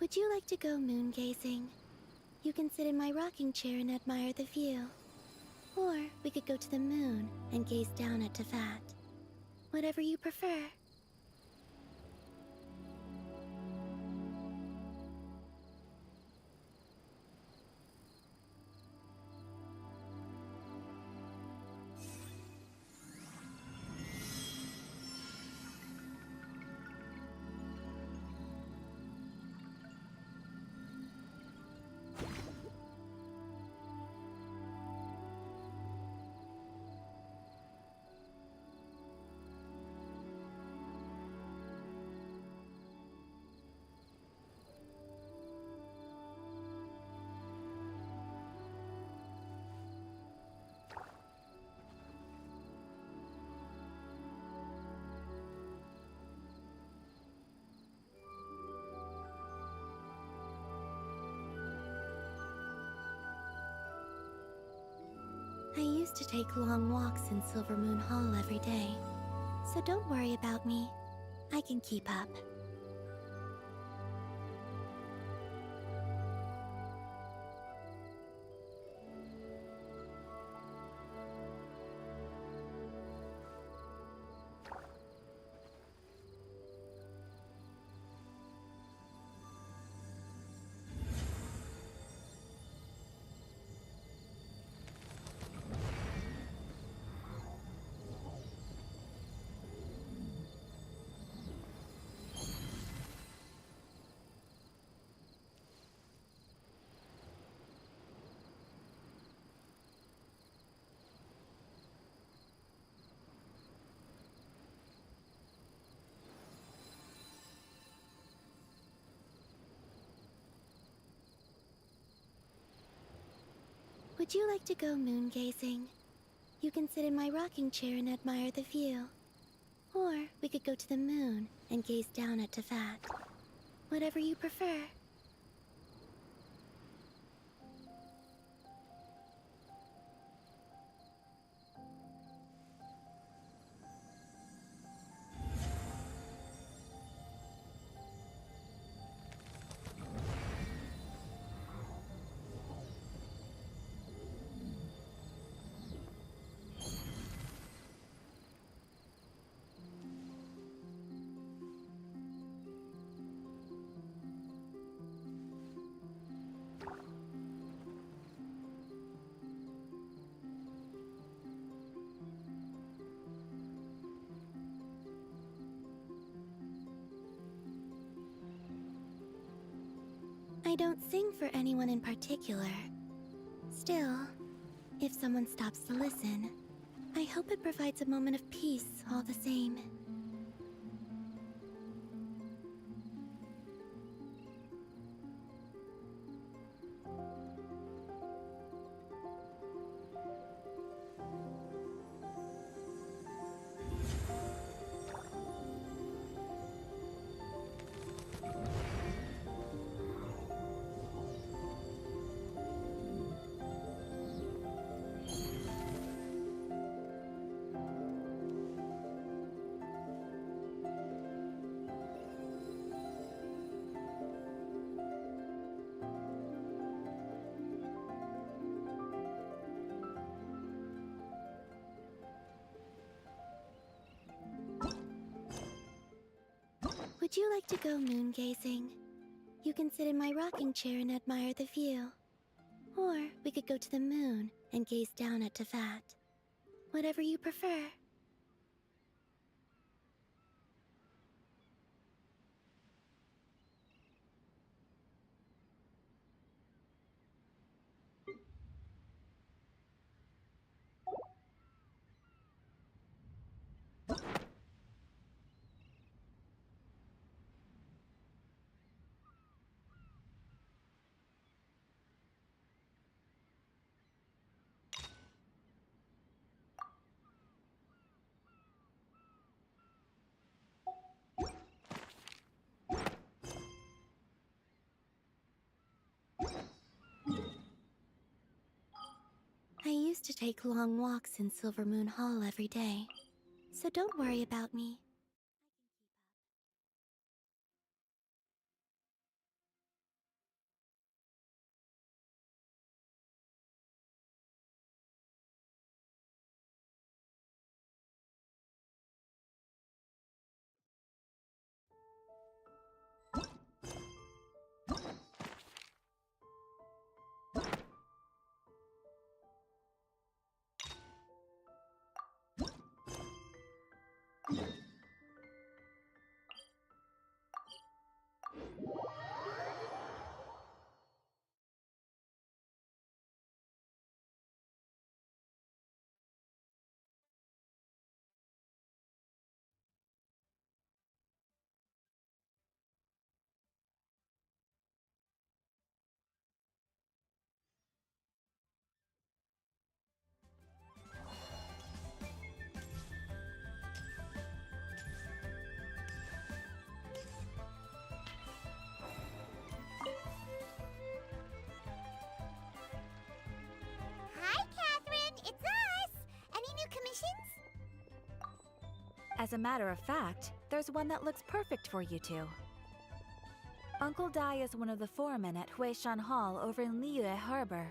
Would you like to go moon gazing? You can sit in my rocking chair and admire the view. Or we could go to the moon and gaze down at Tefat. Whatever you prefer. I used to take long walks in Silver Moon Hall every day, so don't worry about me. I can keep up. Would you like to go moon gazing? You can sit in my rocking chair and admire the view. Or we could go to the moon and gaze down at Tefat. Whatever you prefer. I don't sing for anyone in particular. Still, if someone stops to listen, I hope it provides a moment of peace all the same. Would you like to go moon gazing? You can sit in my rocking chair and admire the view. Or we could go to the moon and gaze down at Tefat. Whatever you prefer. I used to take long walks in Silver Moon Hall every day, so don't worry about me. As a matter of fact, there's one that looks perfect for you two. Uncle Dai is one of the foremen at Huishan Hall over in Liyue Harbor.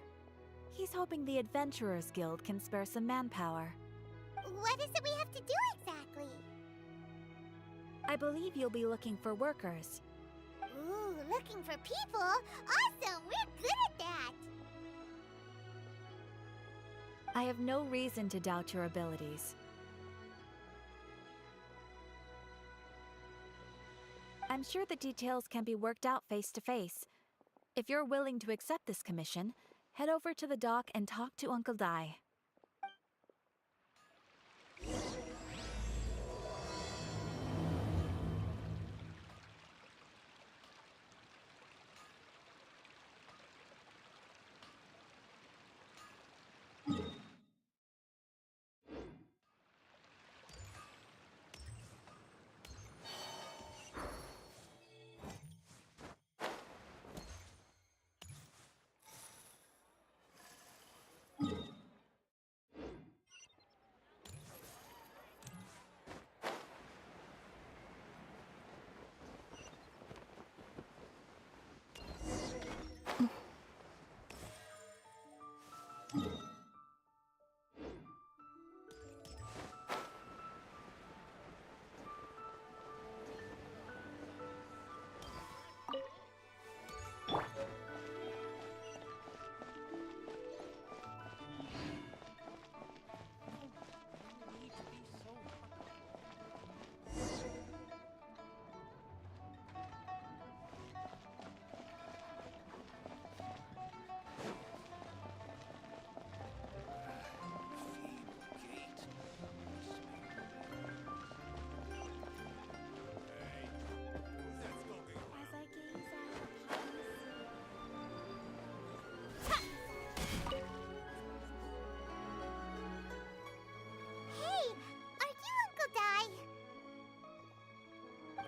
He's hoping the Adventurers Guild can spare some manpower. What is it we have to do exactly? I believe you'll be looking for workers. Ooh, looking for people? Awesome! We're good at that! I have no reason to doubt your abilities. I'm sure the details can be worked out face to face. If you're willing to accept this commission, head over to the dock and talk to Uncle Dai.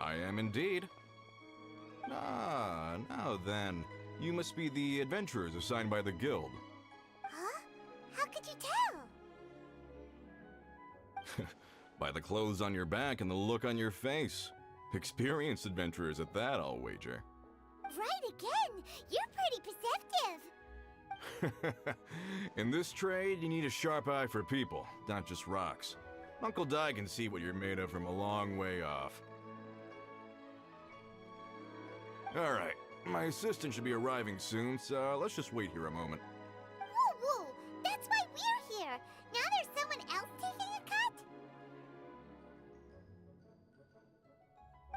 I am indeed. Ah, now then. You must be the adventurers assigned by the guild. Huh? How could you tell? By the clothes on your back and the look on your face. Experienced adventurers at that, I'll wager. Right again! You're pretty perceptive! In this trade, you need a sharp eye for people, not just rocks. Uncle Dai can see what you're made of from a long way off. Alright, my assistant should be arriving soon, so let's just wait here a moment. Woo woo! That's why we're here! Now there's someone else taking a cut?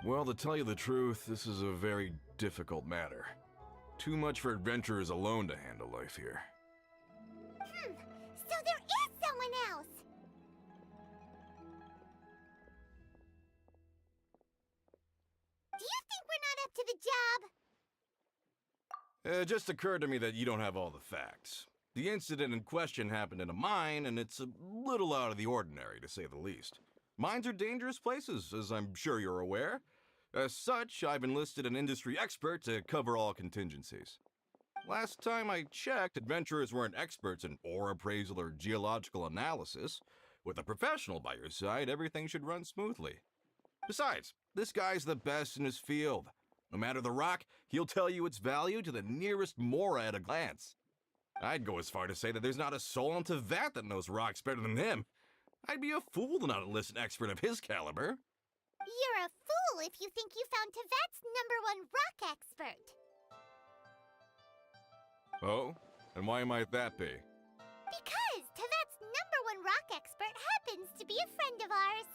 Well, to tell you the truth, this is a very difficult matter. Too much for adventurers alone to handle life here. So there is someone else! Do you think we're not up to the job? It just occurred to me that you don't have all the facts. The incident in question happened in a mine, and it's a little out of the ordinary, to say the least. Mines are dangerous places, as I'm sure you're aware. As such, I've enlisted an industry expert to cover all contingencies. Last time I checked, adventurers weren't experts in ore appraisal or geological analysis. With a professional by your side, everything should run smoothly. Besides, this guy's the best in his field. No matter the rock, he'll tell you its value to the nearest mora at a glance. I'd go as far to say that there's not a soul on Tevat that knows rocks better than him. I'd be a fool to not enlist an expert of his caliber. You're a fool if you think you found Tevat's #1 rock expert. Oh? And why might that be? Because Tevat's #1 rock expert happens to be a friend of ours.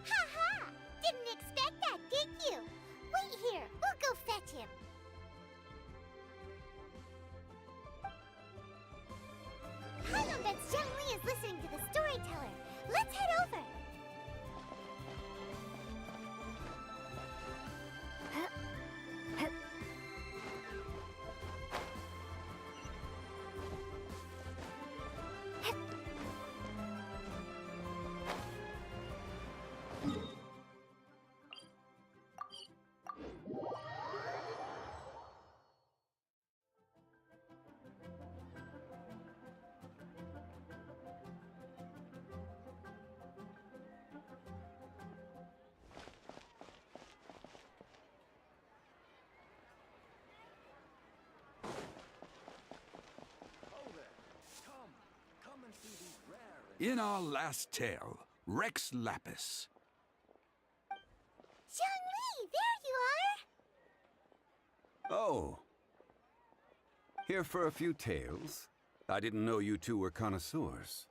Ha! Didn't expect that, did you? Wait here, we'll go fetch him. Hanonbet's Zheng Li is listening to the storyteller. Let's head over. In our last tale, Rex Lapis. Zhongli, there you are! Oh. Here for a few tales? I didn't know you two were connoisseurs.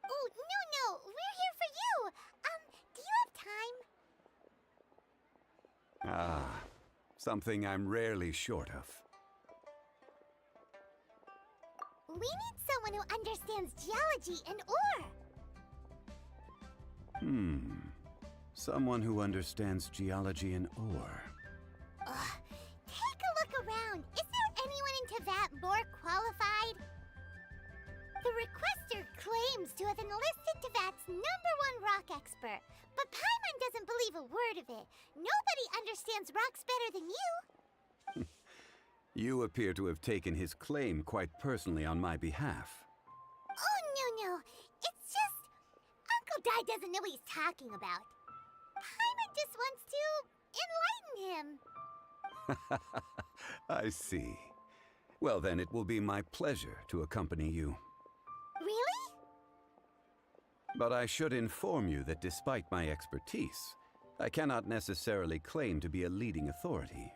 Oh, no, we're here for you! Do you have time? Ah, something I'm rarely short of. We need someone who understands geology and ore! Someone who understands geology and ore. Ugh, take a look around. Is there anyone in Teyvat more qualified? The requester claims to have enlisted Teyvat's #1 rock expert, but Paimon doesn't believe a word of it. Nobody understands rocks better than you. You appear to have taken his claim quite personally on my behalf. Oh, no. It's just... Uncle Dai doesn't know what he's talking about. Paimon just wants to enlighten him. I see. Well then, it will be my pleasure to accompany you. Really? But I should inform you that despite my expertise, I cannot necessarily claim to be a leading authority.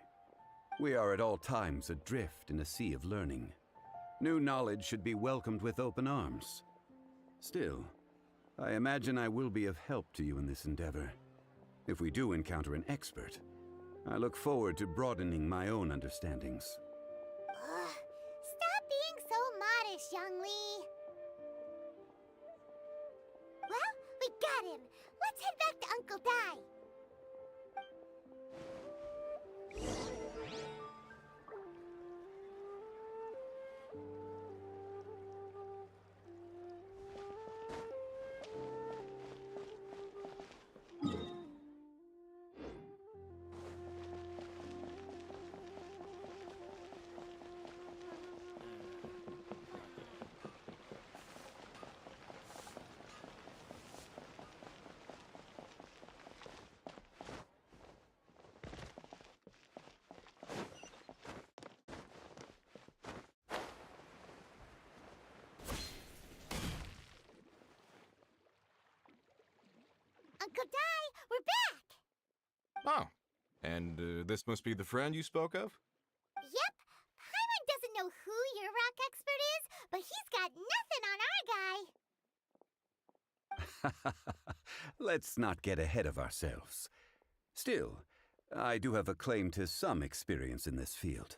We are at all times adrift in a sea of learning. New knowledge should be welcomed with open arms. Still, I imagine I will be of help to you in this endeavor. If we do encounter an expert, I look forward to broadening my own understandings. Stop being so modest, Zhongli. Well, we got him. Let's head back to Uncle Dai. Uncle Dai, we're back! Oh, and this must be the friend you spoke of? Yep. Paimon doesn't know who your rock expert is, but he's got nothing on our guy. Let's not get ahead of ourselves. Still, I do have a claim to some experience in this field.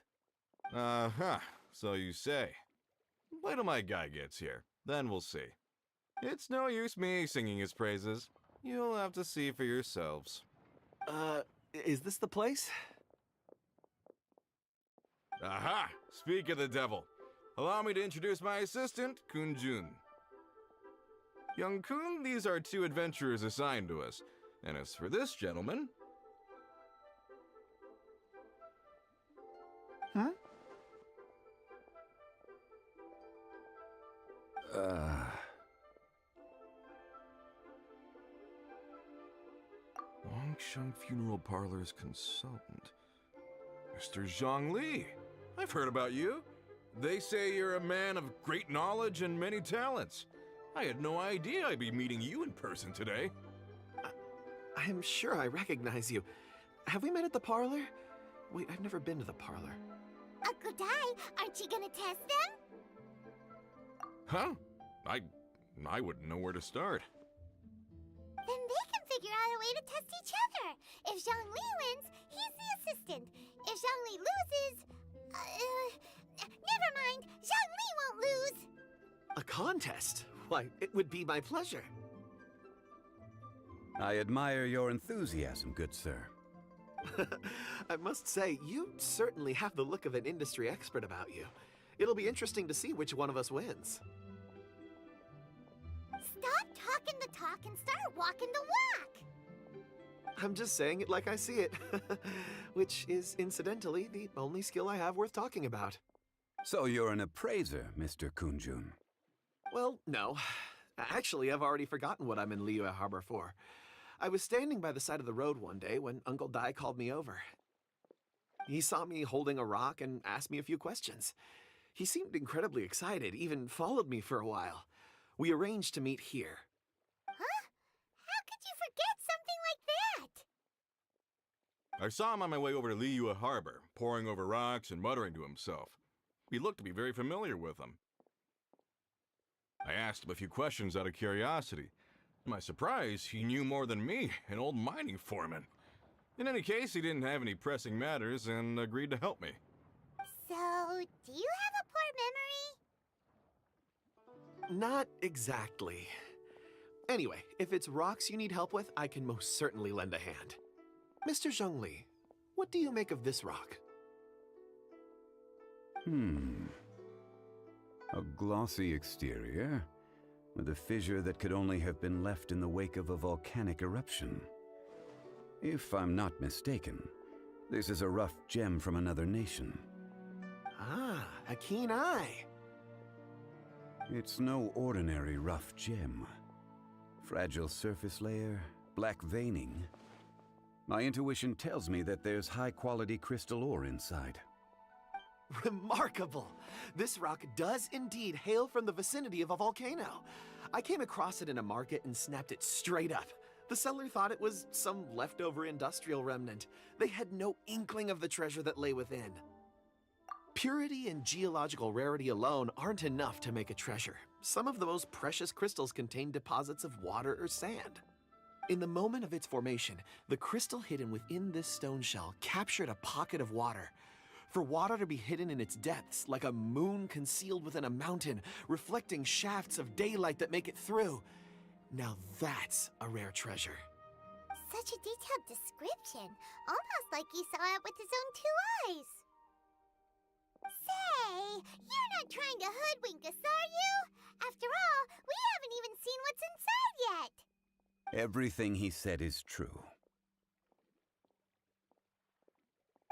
Uh-huh, so you say. Wait till my guy gets here, then we'll see. It's no use me singing his praises. You'll have to see for yourselves. Is this the place? Aha! Speak of the devil. Allow me to introduce my assistant, Kun-jun. Young Kun, these are 2 adventurers assigned to us. And as for this gentleman... Huh? Longsheng Funeral Parlor's consultant. Mr. Zhongli. I've heard about you. They say you're a man of great knowledge and many talents. I had no idea I'd be meeting you in person today. I'm sure I recognize you. Have we met at the parlor? Wait, I've never been to the parlor. Uncle Dai, aren't you gonna test them? Huh? I wouldn't know where to start. Then they can figure out a way to test each other. If Zhongli wins, he's the assistant. If Zhongli loses... never mind. Zhongli won't lose. A contest? Why, it would be my pleasure. I admire your enthusiasm, good sir. I must say, you certainly have the look of an industry expert about you. It'll be interesting to see which one of us wins. Stop talking the talk and start walking the walk. I'm just saying it like I see it. Which is, incidentally, the only skill I have worth talking about. So you're an appraiser, Mr. Kun-jun. Well, no. Actually, I've already forgotten what I'm in Liyue Harbor for. I was standing by the side of the road one day when Uncle Dai called me over. He saw me holding a rock and asked me a few questions. He seemed incredibly excited, even followed me for a while. We arranged to meet here. Huh? How could you forget something like that? I saw him on my way over to Liyue Harbor, poring over rocks and muttering to himself. He looked to be very familiar with them. I asked him a few questions out of curiosity. To my surprise, he knew more than me, an old mining foreman. In any case, he didn't have any pressing matters and agreed to help me. So, do you have a poor memory? Not exactly. Anyway, if it's rocks you need help with, I can most certainly lend a hand. Mr. Zhongli, what do you make of this rock? A glossy exterior, with a fissure that could only have been left in the wake of a volcanic eruption. If I'm not mistaken, this is a rough gem from another nation. Ah, a keen eye. It's no ordinary rough gem. Fragile surface layer, black veining. My intuition tells me that there's high-quality crystal ore inside. Remarkable! This rock does indeed hail from the vicinity of a volcano. I came across it in a market and snapped it straight up. The seller thought it was some leftover industrial remnant. They had no inkling of the treasure that lay within. Purity and geological rarity alone aren't enough to make a treasure. Some of the most precious crystals contain deposits of water or sand. In the moment of its formation, the crystal hidden within this stone shell captured a pocket of water. For water to be hidden in its depths, like a moon concealed within a mountain, reflecting shafts of daylight that make it through. Now that's a rare treasure. Such a detailed description, almost like he saw it with his own two eyes. Say, you're not trying to hoodwink us, are you? After all, we haven't even seen what's inside yet. Everything he said is true.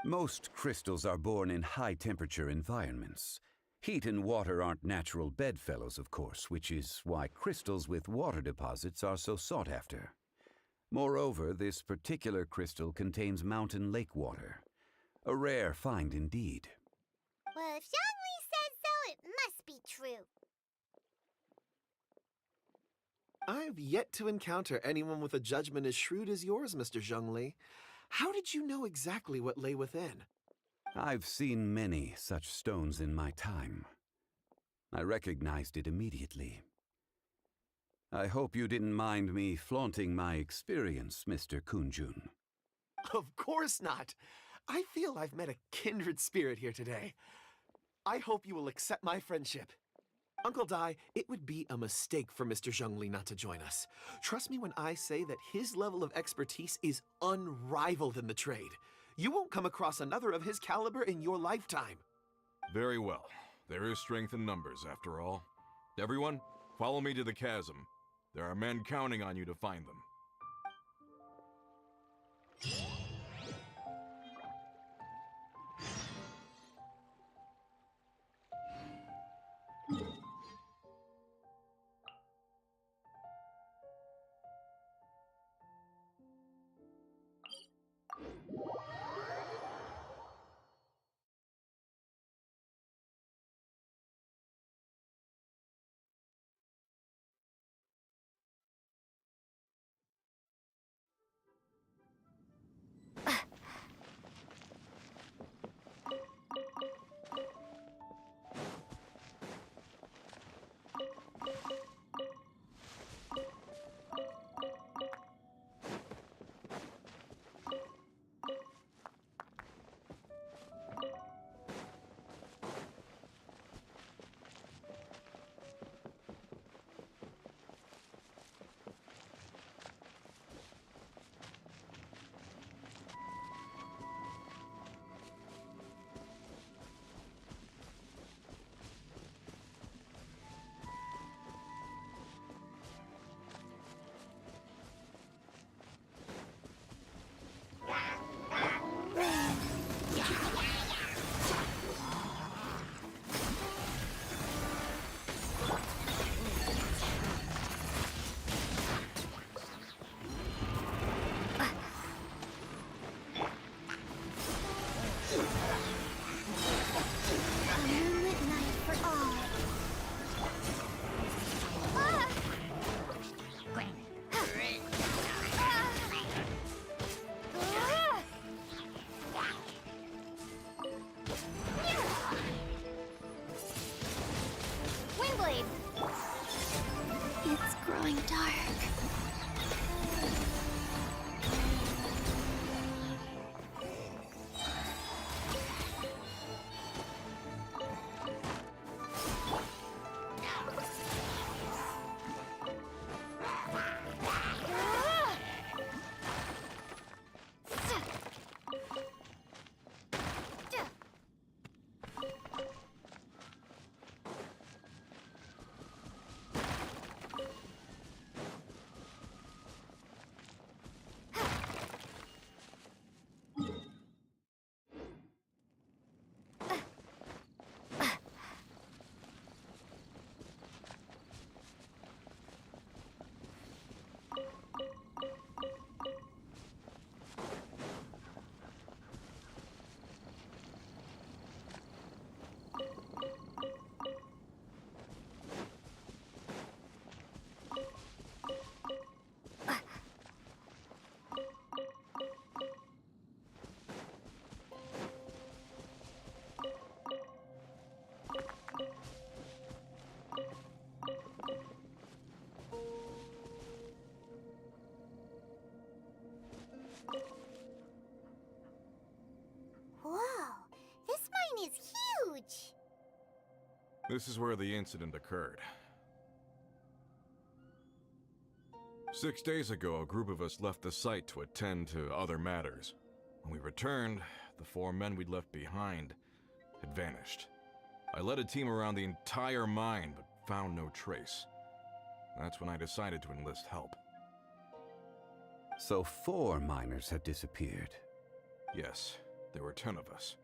Most crystals are born in high-temperature environments. Heat and water aren't natural bedfellows, of course, which is why crystals with water deposits are so sought after. Moreover, this particular crystal contains mountain lake water. A rare find indeed. Well, if Zhongli says so, it must be true. I've yet to encounter anyone with a judgment as shrewd as yours, Mr. Zhongli. How did you know exactly what lay within? I've seen many such stones in my time. I recognized it immediately. I hope you didn't mind me flaunting my experience, Mr. Kunjun. Of course not. I feel I've met a kindred spirit here today. I hope you will accept my friendship. Uncle Dai, it would be a mistake for Mr. Zhongli not to join us. Trust me when I say that his level of expertise is unrivaled in the trade. You won't come across another of his caliber in your lifetime. Very well. There is strength in numbers, after all. Everyone, follow me to the chasm. There are men counting on you to find them. growing dark. Whoa, this mine is huge! This is where the incident occurred. 6 days ago, a group of us left the site to attend to other matters. When we returned, the 4 men we'd left behind had vanished. I led a team around the entire mine, but found no trace. That's when I decided to enlist help. So 4 miners have disappeared. Yes, there were 10 of us.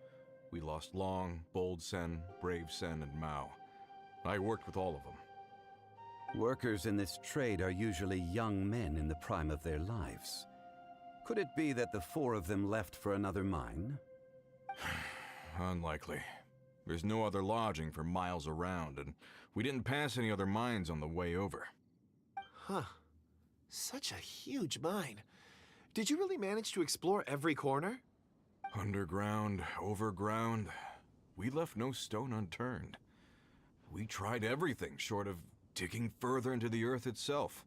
We lost Long, Bold Sen, Brave Sen, and Mao. I worked with all of them. Workers in this trade are usually young men in the prime of their lives. Could it be that the 4 of them left for another mine? Unlikely. There's no other lodging for miles around, and we didn't pass any other mines on the way over. Huh. Such a huge mine. Did you really manage to explore every corner? Underground, overground, we left no stone unturned. We tried everything short of digging further into the earth itself.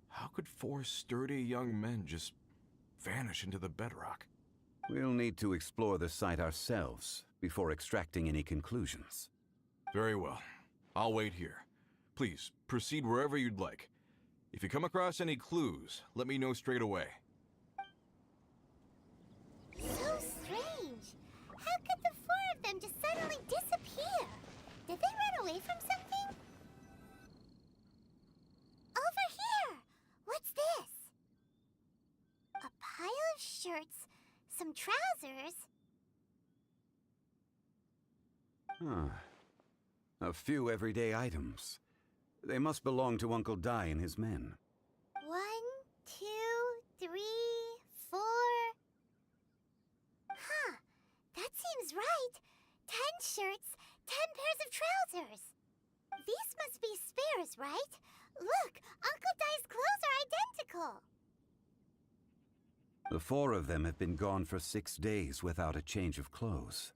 How could 4 sturdy young men just vanish into the bedrock? We'll need to explore the site ourselves before extracting any conclusions. Very well. I'll wait here. Please, proceed wherever you'd like. If you come across any clues, let me know straight away. So strange. How could the 4 of them just suddenly disappear? Did they run away from something? Over here! What's this? A pile of shirts, some trousers. A few everyday items. They must belong to Uncle Dai and his men. 1, 2, 3, 4. Huh, that seems right. 10 shirts, 10 pairs of trousers. These must be spares, right? Look, Uncle Dai's clothes are identical. The 4 of them have been gone for 6 days without a change of clothes.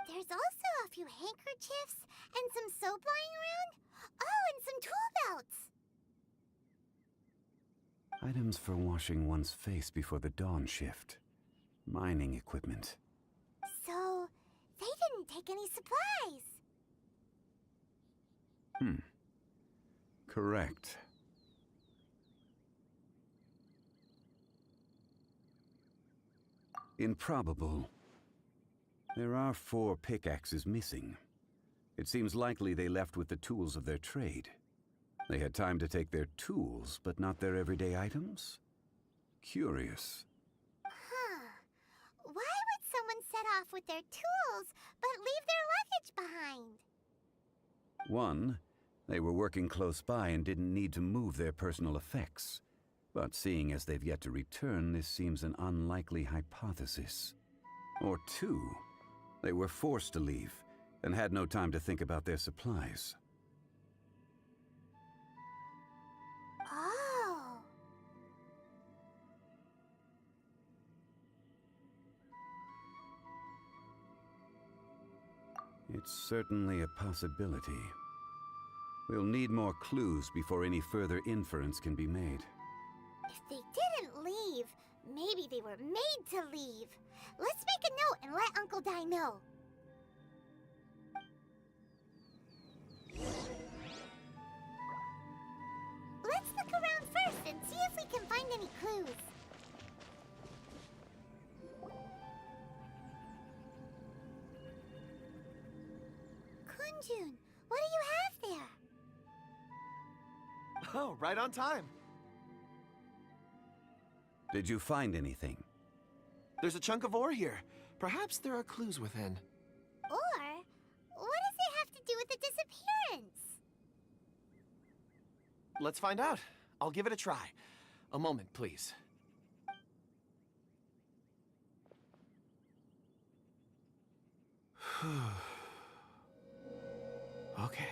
There's also a few handkerchiefs and some soap lying around. Oh, and some tool belts. Items for washing one's face before the dawn shift. Mining equipment. So, they didn't take any supplies. Correct. Improbable. There are 4 pickaxes missing. It seems likely they left with the tools of their trade. They had time to take their tools, but not their everyday items? Curious. Huh. Why would someone set off with their tools, but leave their luggage behind? 1, they were working close by and didn't need to move their personal effects. But seeing as they've yet to return, this seems an unlikely hypothesis. Or 2, they were forced to leave and had no time to think about their supplies. Oh. It's certainly a possibility. We'll need more clues before any further inference can be made. If they didn't leave, maybe they were made to leave. Let's make a note and let Uncle Di know. Let's look around first and see if we can find any clues. Kunjun, what do you have there? Oh, right on time. Did you find anything? There's a chunk of ore here. Perhaps there are clues within. Or, what does it have to do with the disappearance? Let's find out. I'll give it a try. A moment, please. Okay.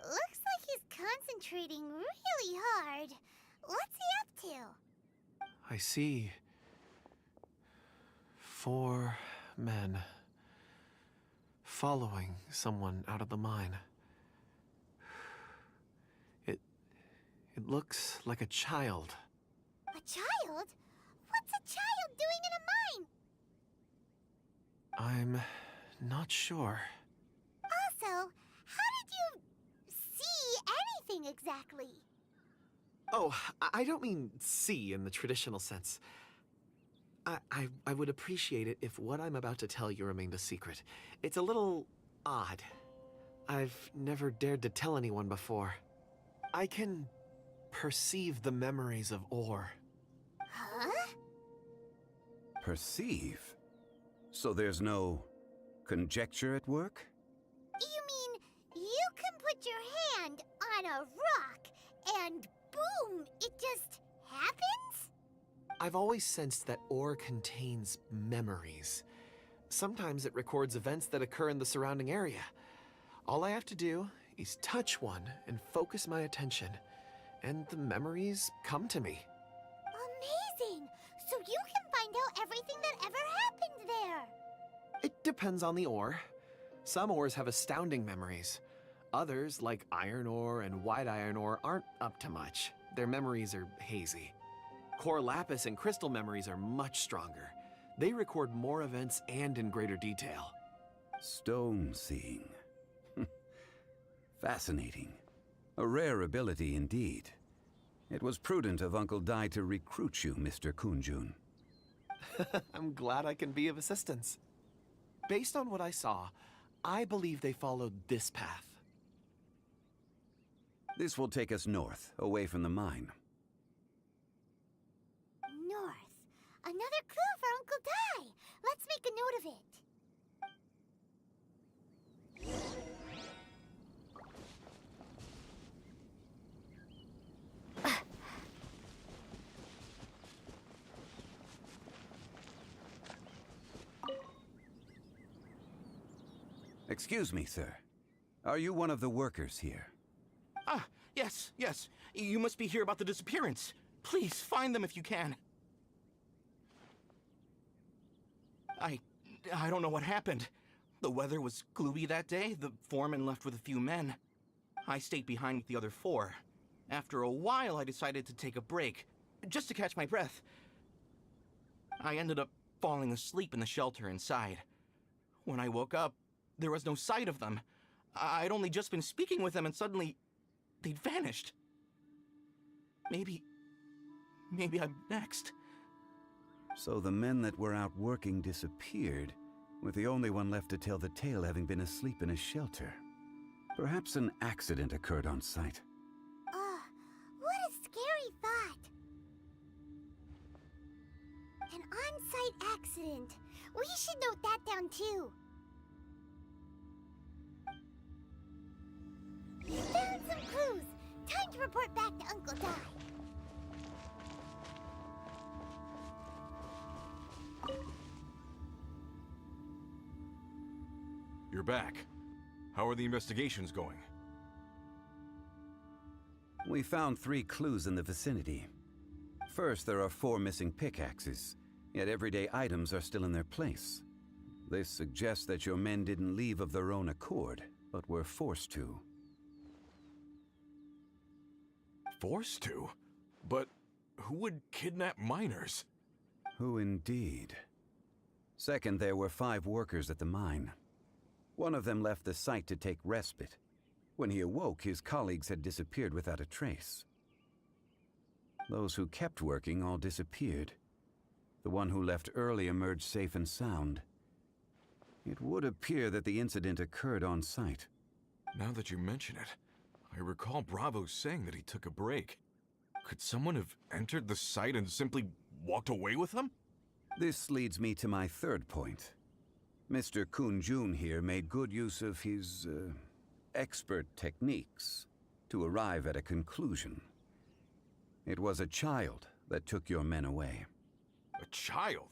Looks like he's concentrating really hard. What's he up to? I see 4 men following someone out of the mine. It looks like a child. A child? What's a child doing in a mine? I'm not sure. Also, how did you see anything exactly? Oh, I don't mean see in the traditional sense. I would appreciate it if what I'm about to tell you remained a secret. It's a little odd. I've never dared to tell anyone before. I can perceive the memories of ore. Huh? Perceive? So there's no conjecture at work? You mean you can put your hand on a rock and boom, it just happens? I've always sensed that ore contains memories. Sometimes it records events that occur in the surrounding area. All I have to do is touch one and focus my attention, and the memories come to me. Amazing! So you can find out everything that ever happened there. It depends on the ore. Some ores have astounding memories. Others, like iron ore and white iron ore, aren't up to much. Their memories are hazy. Core lapis and crystal memories are much stronger. They record more events and in greater detail. Stone seeing. Fascinating. A rare ability indeed. It was prudent of Uncle Di to recruit you, Mr. Kunjun. I'm glad I can be of assistance. Based on what I saw, I believe they followed this path. This will take us north, away from the mine. North. Another clue for Uncle Di. Let's make a note of it. Excuse me, sir. Are you one of the workers here? Ah, yes. You must be here about the disappearance. Please, find them if you can. I don't know what happened. The weather was gloomy that day. The foreman left with a few men. I stayed behind with the other 4. After a while, I decided to take a break, just to catch my breath. I ended up falling asleep in the shelter inside. When I woke up, there was no sight of them. I'd only just been speaking with them and suddenly they'd vanished. Maybe I'm next. So the men that were out working disappeared, with the only one left to tell the tale having been asleep in a shelter. Perhaps an accident occurred on site. What a scary thought. An on-site accident. We should note that down too. Found some clues. Time to report back to Uncle Di. You're back. How are the investigations going? We found 3 clues in the vicinity. First, there are 4 missing pickaxes, yet everyday items are still in their place. This suggests that your men didn't leave of their own accord, but were forced to. Forced to? But who would kidnap miners? Who indeed? Second, there were 5 workers at the mine. One of them left the site to take respite. When he awoke, his colleagues had disappeared without a trace. Those who kept working all disappeared. The one who left early emerged safe and sound. It would appear that the incident occurred on site. Now that you mention it, I recall Bravo saying that he took a break. Could someone have entered the site and simply walked away with him? This leads me to my third point. Mr. Kun-jun here made good use of his, expert techniques to arrive at a conclusion. It was a child that took your men away. A child?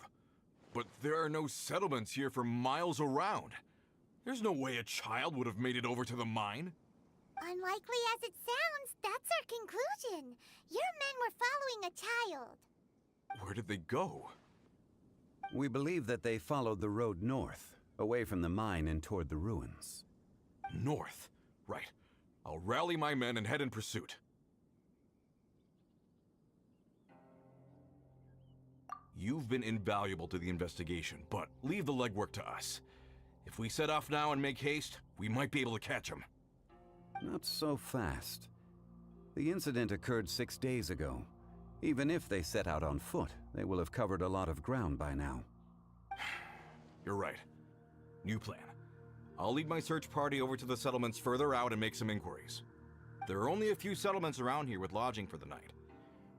But there are no settlements here for miles around. There's no way a child would have made it over to the mine. Unlikely as it sounds, that's our conclusion. Your men were following a child. Where did they go? We believe that they followed the road north, away from the mine and toward the ruins. North. Right. I'll rally my men and head in pursuit. You've been invaluable to the investigation, but leave the legwork to us. If we set off now and make haste, we might be able to catch him. Not so fast. The incident occurred 6 days ago. Even if they set out on foot, they will have covered a lot of ground by now. You're right. New plan. I'll lead my search party over to the settlements further out and make some inquiries. There are only a few settlements around here with lodging for the night.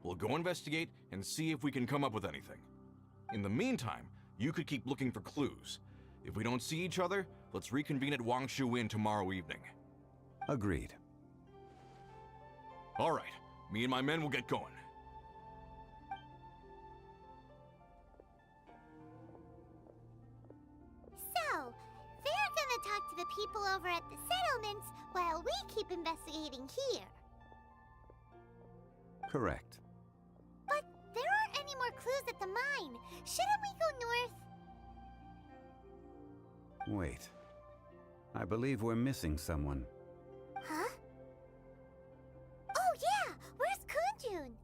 We'll go investigate and see if we can come up with anything. In the meantime, you could keep looking for clues. If we don't see each other, let's reconvene at Wangshu Inn tomorrow evening. Agreed. All right. Me and my men will get going. So, they're gonna talk to the people over at the settlements while we keep investigating here. Correct. But there aren't any more clues at the mine. Shouldn't we go north? Wait. I believe we're missing someone. Huh? Oh yeah! Where's Kun-jun?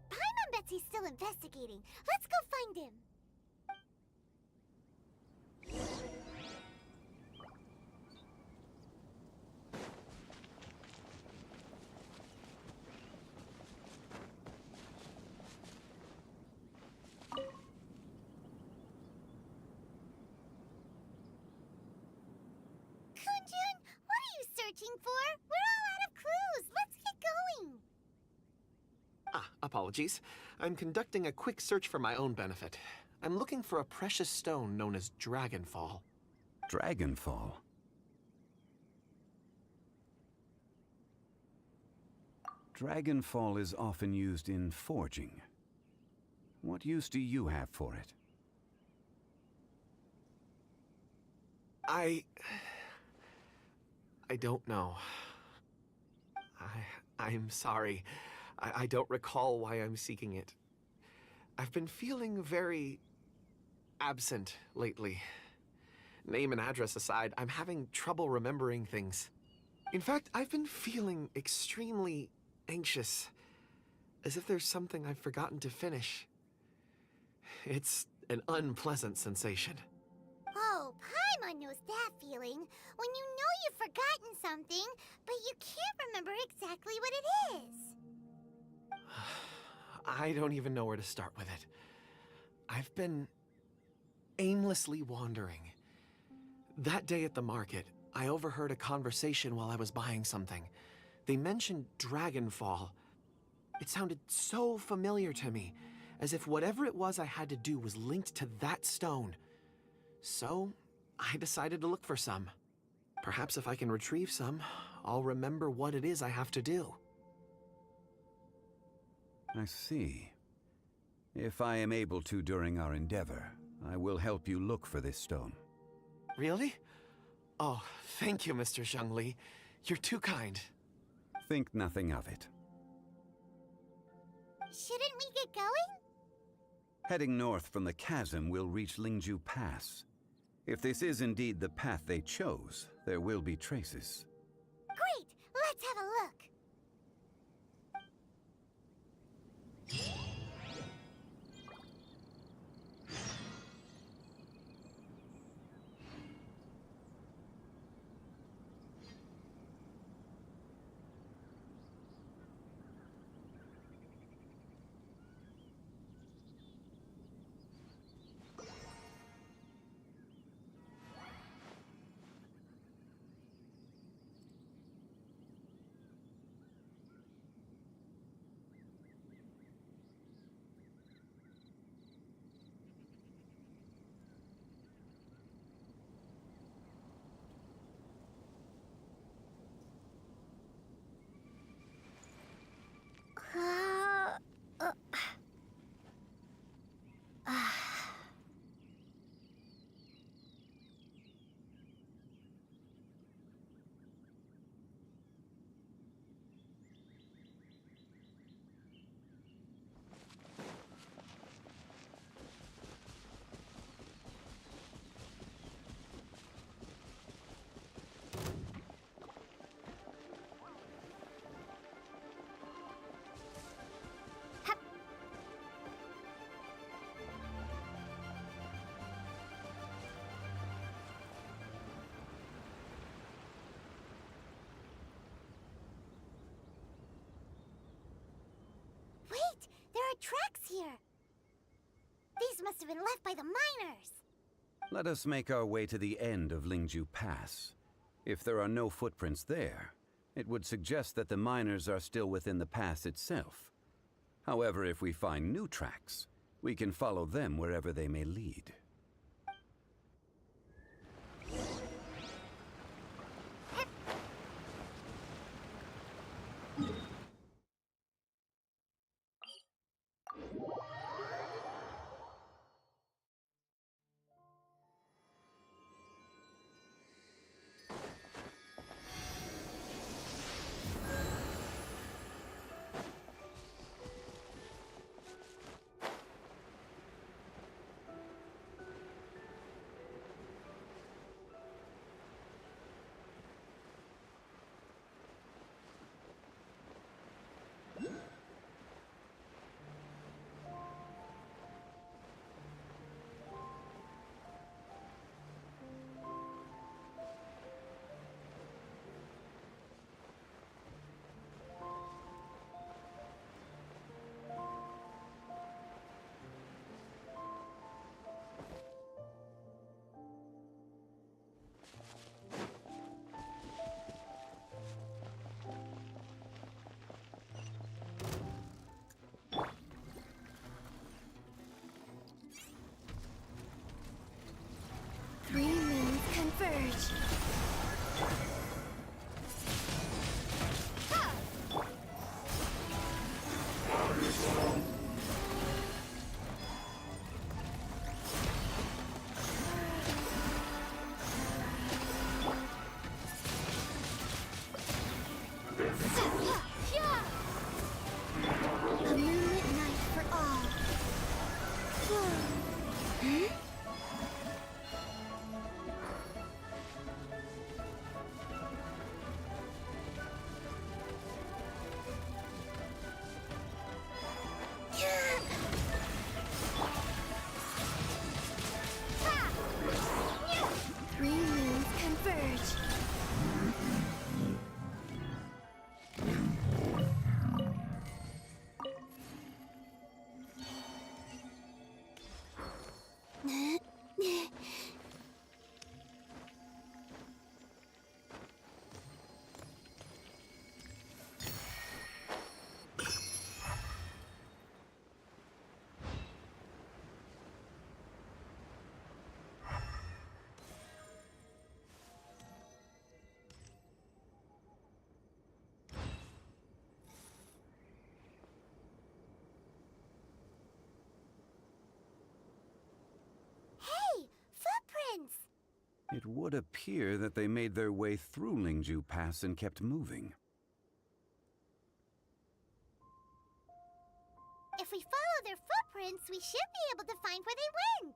Paimon bets he's still investigating. Let's go find him. Kun-jun, what are you searching for? We're all out of clues. Let's get going. Apologies. I'm conducting a quick search for my own benefit. I'm looking for a precious stone known as Dragonfall. Dragonfall? Dragonfall is often used in forging. What use do you have for it? I don't know. I'm sorry. I don't recall why I'm seeking it. I've been feeling very absent lately. Name and address aside, I'm having trouble remembering things. In fact, I've been feeling extremely anxious, as if there's something I've forgotten to finish. It's an unpleasant sensation. Oh, Paimon knows that feeling. When you know you've forgotten something, but you can't remember exactly what it is. I don't even know where to start with it. I've been aimlessly wandering. That day at the market, I overheard a conversation while I was buying something. They mentioned Dragonfall. It sounded so familiar to me, as if whatever it was I had to do was linked to that stone. So, I decided to look for some. Perhaps if I can retrieve some, I'll remember what it is I have to do. I see. If I am able to during our endeavor, I will help you look for this stone. Really? Oh, thank you, Mr. Zhengli. You're too kind. Think nothing of it. Shouldn't we get going? Heading north from the chasm, we'll reach Lingju Pass. If this is indeed the path they chose, there will be traces. Great! Let's have a look. Wait! There are tracks here! These must have been left by the miners! Let us make our way to the end of Lingju Pass. If there are no footprints there, it would suggest that the miners are still within the pass itself. However, if we find new tracks, we can follow them wherever they may lead. Three moons converge. A moonlit night for all. Hmm? Three moons converge. It would appear that they made their way through Lingju Pass and kept moving. If we follow their footprints, we should be able to find where they went.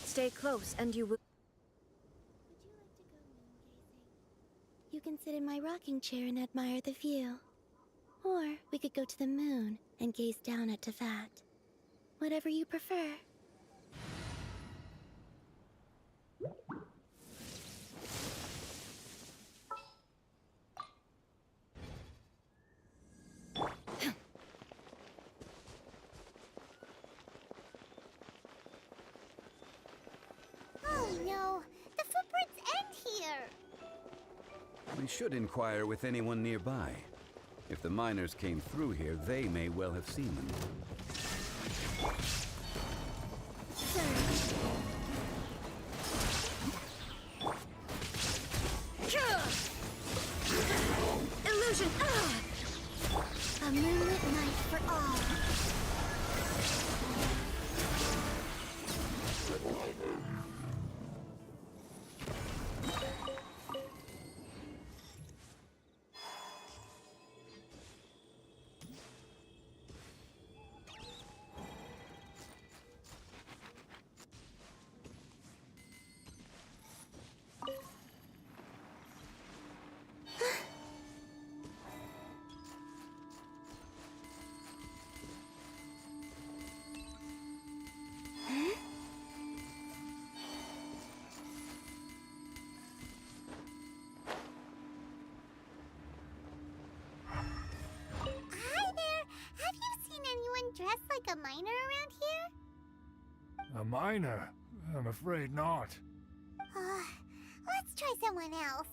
Stay close and you will... Would you like to go moon gazing? You can sit in my rocking chair and admire the view. Or we could go to the moon and gaze down at Tefat. Whatever you prefer. Oh no, the footprints end here. We should inquire with anyone nearby. If the miners came through here, they may well have seen them. Illusion! A moonlit night for all. Dressed like a miner around here? A miner? I'm afraid not. Let's try someone else.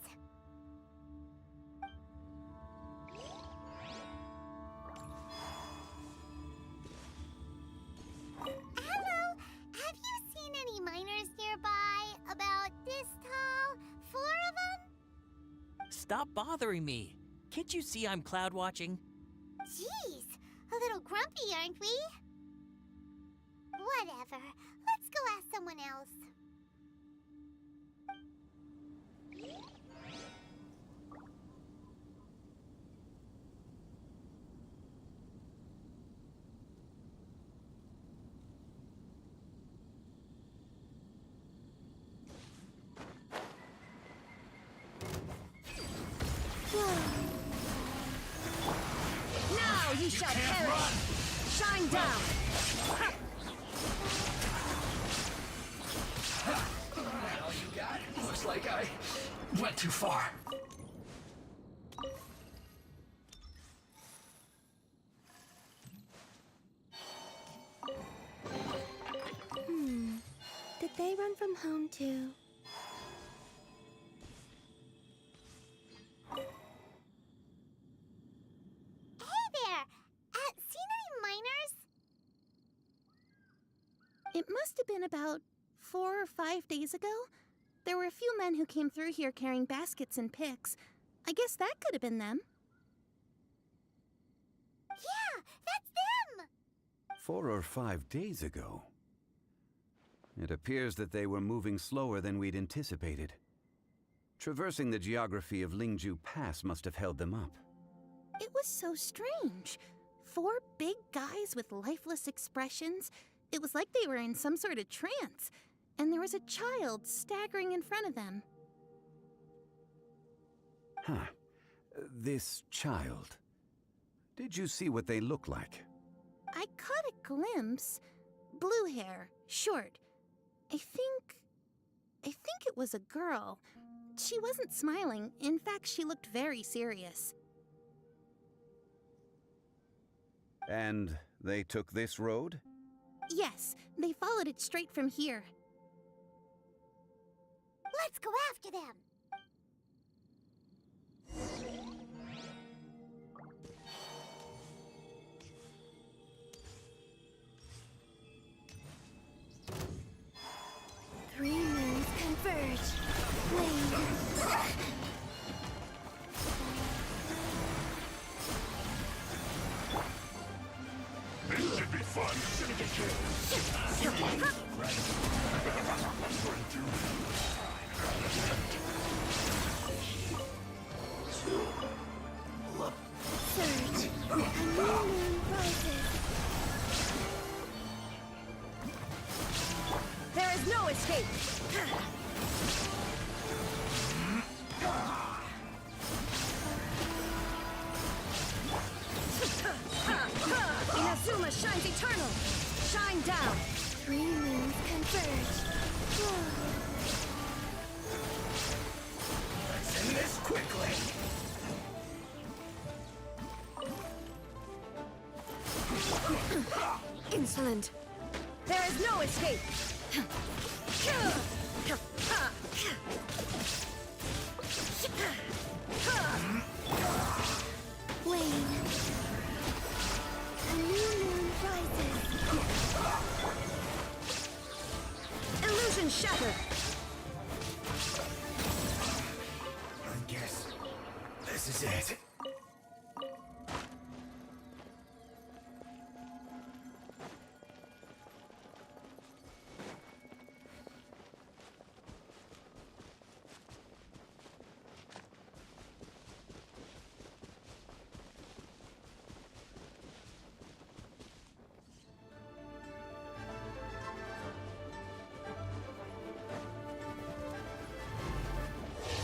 Hello, have you seen any miners nearby? About this tall? 4 of them? Stop bothering me. Can't you see I'm cloud watching? Jeez. A little grumpy, aren't we? Whatever. Let's go ask someone else. You shall perish! Shine down! All you got? Looks like I went too far. Did they run from home too? It must have been about 4 or 5 days ago. There were a few men who came through here carrying baskets and picks. I guess that could have been them. Yeah, that's them! 4 or 5 days ago. It appears that they were moving slower than we'd anticipated. Traversing the geography of Lingju Pass must have held them up. It was so strange. 4 big guys with lifeless expressions. It was like they were in some sort of trance. And there was a child staggering in front of them. Huh. This child. Did you see what they look like? I caught a glimpse. Blue hair, short. I think it was a girl. She wasn't smiling. In fact, she looked very serious. And they took this road? Yes, they followed it straight from here. Let's go after them. Three moons converge. Wait. This should be fun. Surge. A new moon rises. There is no escape! Inazuma shines eternal! Shine down! Three moons converge. Let's end this quickly. Insolent! There is no escape! Wane. A new moon rises. Illusion shattered! I guess this is it.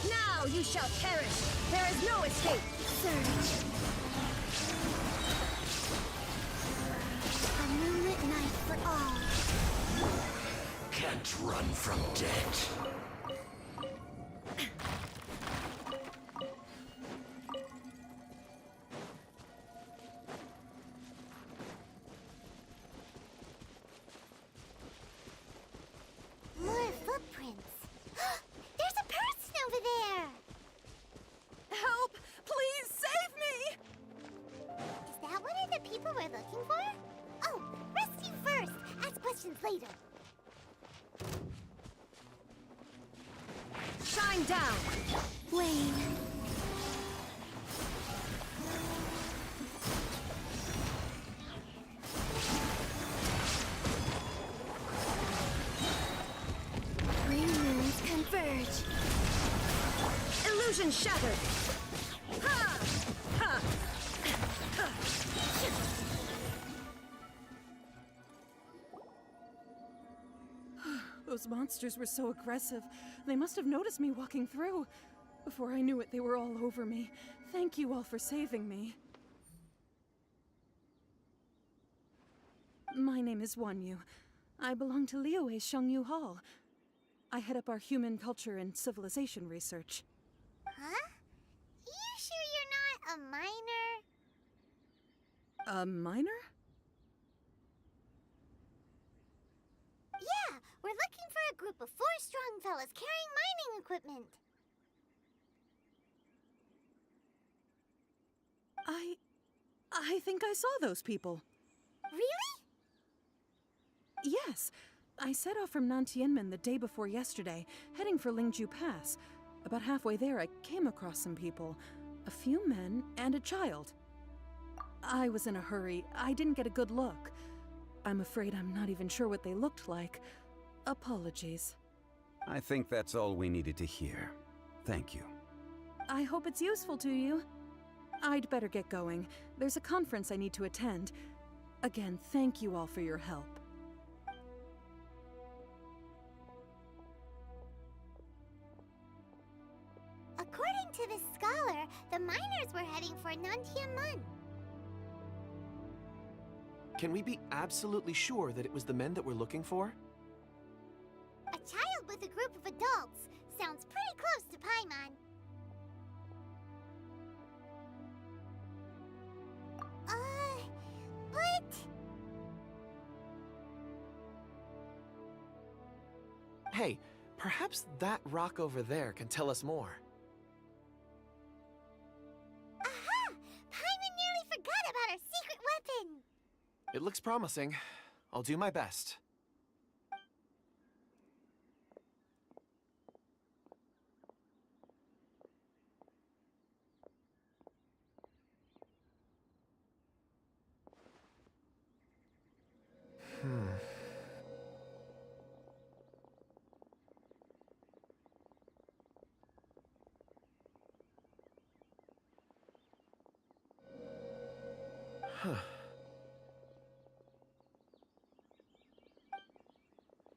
Now you shall perish! There is no escape! Surge. A moonlit night for all. Can't run from death. More footprints. There's a person over there. Help! Please save me! Is that one of the people we're looking for? Oh, rescue first. Ask questions later. Shine down! Wane. Three moons converge. Illusion shattered! Ha! Ha! Those monsters were so aggressive. They must have noticed me walking through. Before I knew it, they were all over me. Thank you all for saving me. My name is Wanyu. I belong to Liyue's Shengyu Hall. I head up our human culture and civilization research. Huh? You sure you're not a minor? A minor? Yeah, we're looking for a group of 4 strong fellas carrying mining equipment. I think I saw those people. Really? Yes. I set off from Nantianmen the day before yesterday, heading for Lingju Pass. About halfway there, I came across some people. A few men and a child. I was in a hurry. I didn't get a good look. I'm afraid I'm not even sure what they looked like. Apologies. I think that's all we needed to hear. Thank you. I hope it's useful to you. I'd better get going. There's a conference I need to attend. Again, thank you all for your help. According to this scholar, the miners were heading for Nantianmen. Can we be absolutely sure that it was the men that we're looking for? A child with a group of adults sounds pretty close to Paimon. But... Hey, perhaps that rock over there can tell us more. Aha! Paimon nearly forgot about our secret weapon! It looks promising. I'll do my best.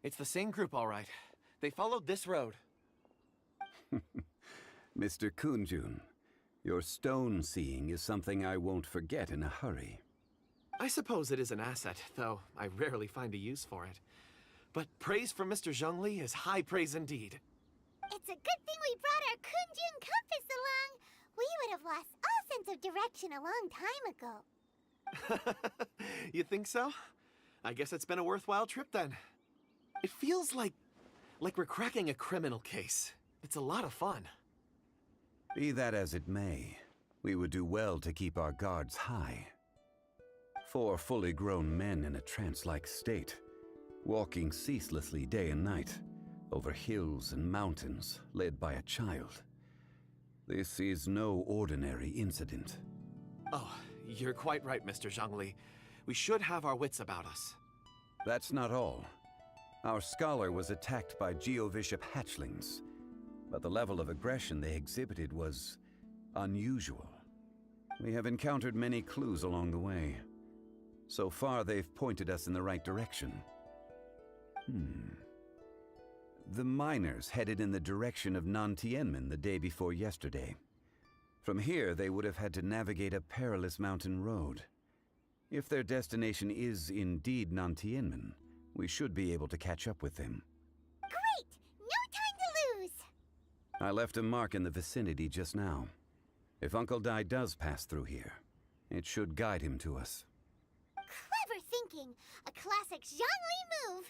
It's the same group, all right. They followed this road. Mr. Kunjun, your stone seeing is something I won't forget in a hurry. I suppose it is an asset, though I rarely find a use for it. But praise from Mr. Zhongli is high praise indeed. It's a good thing we brought our Kunjun compass along. We would have lost all sense of direction a long time ago. You think so? I guess it's been a worthwhile trip then. It feels like we're cracking a criminal case. It's a lot of fun. Be that as it may, we would do well to keep our guards high. 4 fully grown men in a trance-like state, walking ceaselessly day and night, over hills and mountains, led by a child. This is no ordinary incident. Oh, you're quite right, Mr. Zhongli. We should have our wits about us. That's not all. Our scholar was attacked by Geovishap hatchlings, but the level of aggression they exhibited was unusual. We have encountered many clues along the way. So far, they've pointed us in the right direction. The miners headed in the direction of Nantianmen the day before yesterday. From here, they would have had to navigate a perilous mountain road. If their destination is indeed Nantianmen, we should be able to catch up with them. Great! No time to lose! I left a mark in the vicinity just now. If Uncle Dai does pass through here, it should guide him to us. Clever thinking! A classic Zhongli move!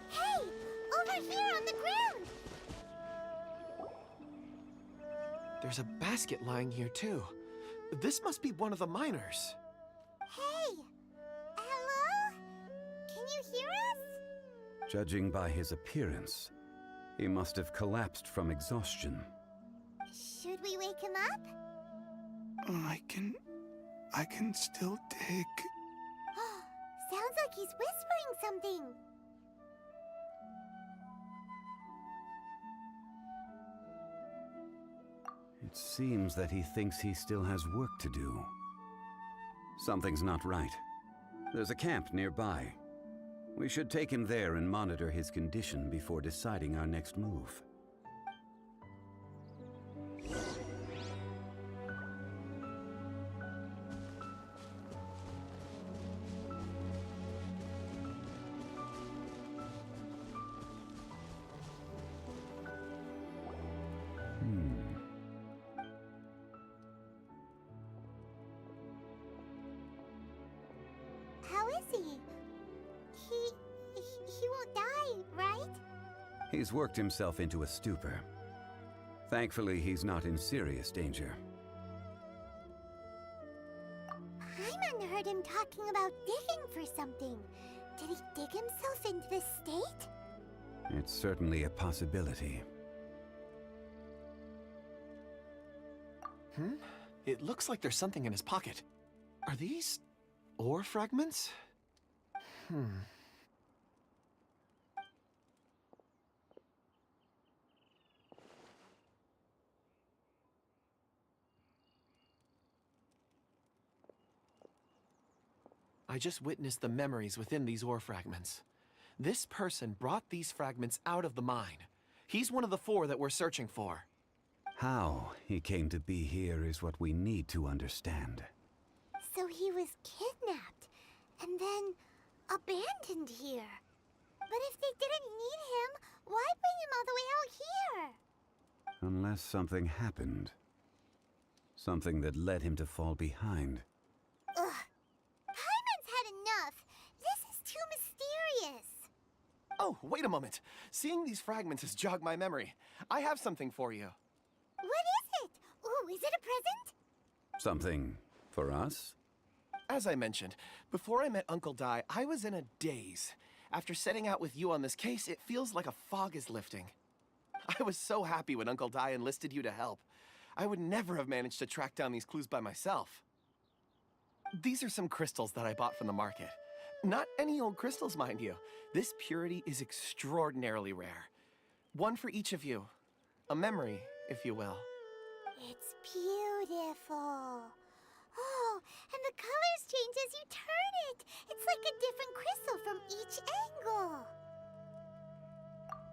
Hey! Over here on the ground! There's a basket lying here too. This must be one of the miners. Hey! Hello? Can you hear us? Judging by his appearance, he must have collapsed from exhaustion. Should we wake him up? I can still dig. Sounds like he's whispering something. It seems that he thinks he still has work to do. Something's not right. There's a camp nearby. We should take him there and monitor his condition before deciding our next move. How is he? He won't die, right? He's worked himself into a stupor. Thankfully, he's not in serious danger. Paimon heard him talking about digging for something. Did he dig himself into this state? It's certainly a possibility. It looks like there's something in his pocket. Are these ore fragments? I just witnessed the memories within these ore fragments. This person brought these fragments out of the mine. He's one of the 4 that we're searching for. How he came to be here is what we need to understand. So he was kidnapped and then abandoned here. But if they didn't need him, why bring him all the way out here? Unless something happened. Something that led him to fall behind. Ugh. Paimon's had enough. This is too mysterious. Oh, wait a moment. Seeing these fragments has jogged my memory. I have something for you. What is it? Ooh, is it a present? Something for us? As I mentioned, before I met Uncle Dai, I was in a daze. After setting out with you on this case, it feels like a fog is lifting. I was so happy when Uncle Dai enlisted you to help. I would never have managed to track down these clues by myself. These are some crystals that I bought from the market. Not any old crystals, mind you. This purity is extraordinarily rare. One for each of you. A memory, if you will. It's beautiful. Oh, and the colors change as you turn it. It's like a different crystal from each angle.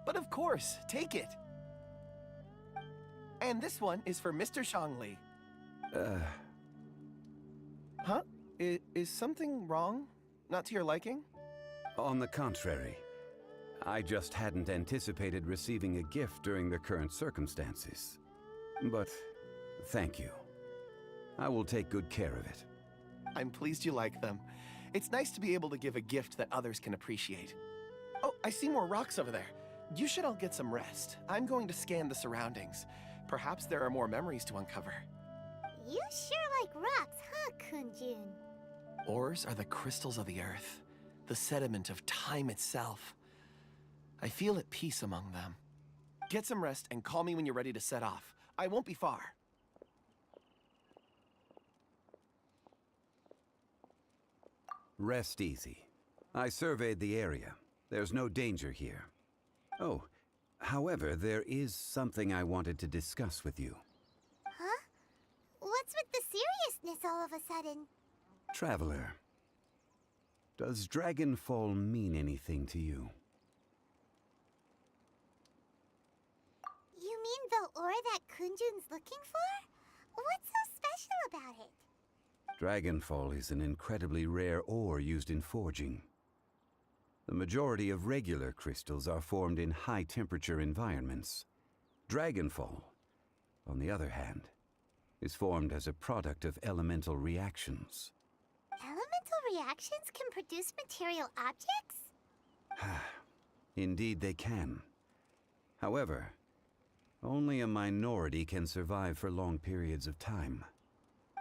But of course, take it. And this one is for Mr. Shangli. Huh? Is something wrong? Not to your liking? On the contrary. I just hadn't anticipated receiving a gift during the current circumstances. But thank you. I will take good care of it. I'm pleased you like them. It's nice to be able to give a gift that others can appreciate. Oh, I see more rocks over there. You should all get some rest. I'm going to scan the surroundings. Perhaps there are more memories to uncover. You sure like rocks, huh, Kunjun? Ores are the crystals of the earth, the sediment of time itself. I feel at peace among them. Get some rest and call me when you're ready to set off. I won't be far. Rest easy. I surveyed the area. There's no danger here. Oh, however, there is something I wanted to discuss with you. Huh? What's with the seriousness all of a sudden? Traveler, does Dragonfall mean anything to you? You mean the ore that Kunjun's looking for? What's so special about it? Dragonfall is an incredibly rare ore used in forging. The majority of regular crystals are formed in high-temperature environments. Dragonfall, on the other hand, is formed as a product of elemental reactions. Elemental reactions can produce material objects? Indeed they can. However, only a minority can survive for long periods of time.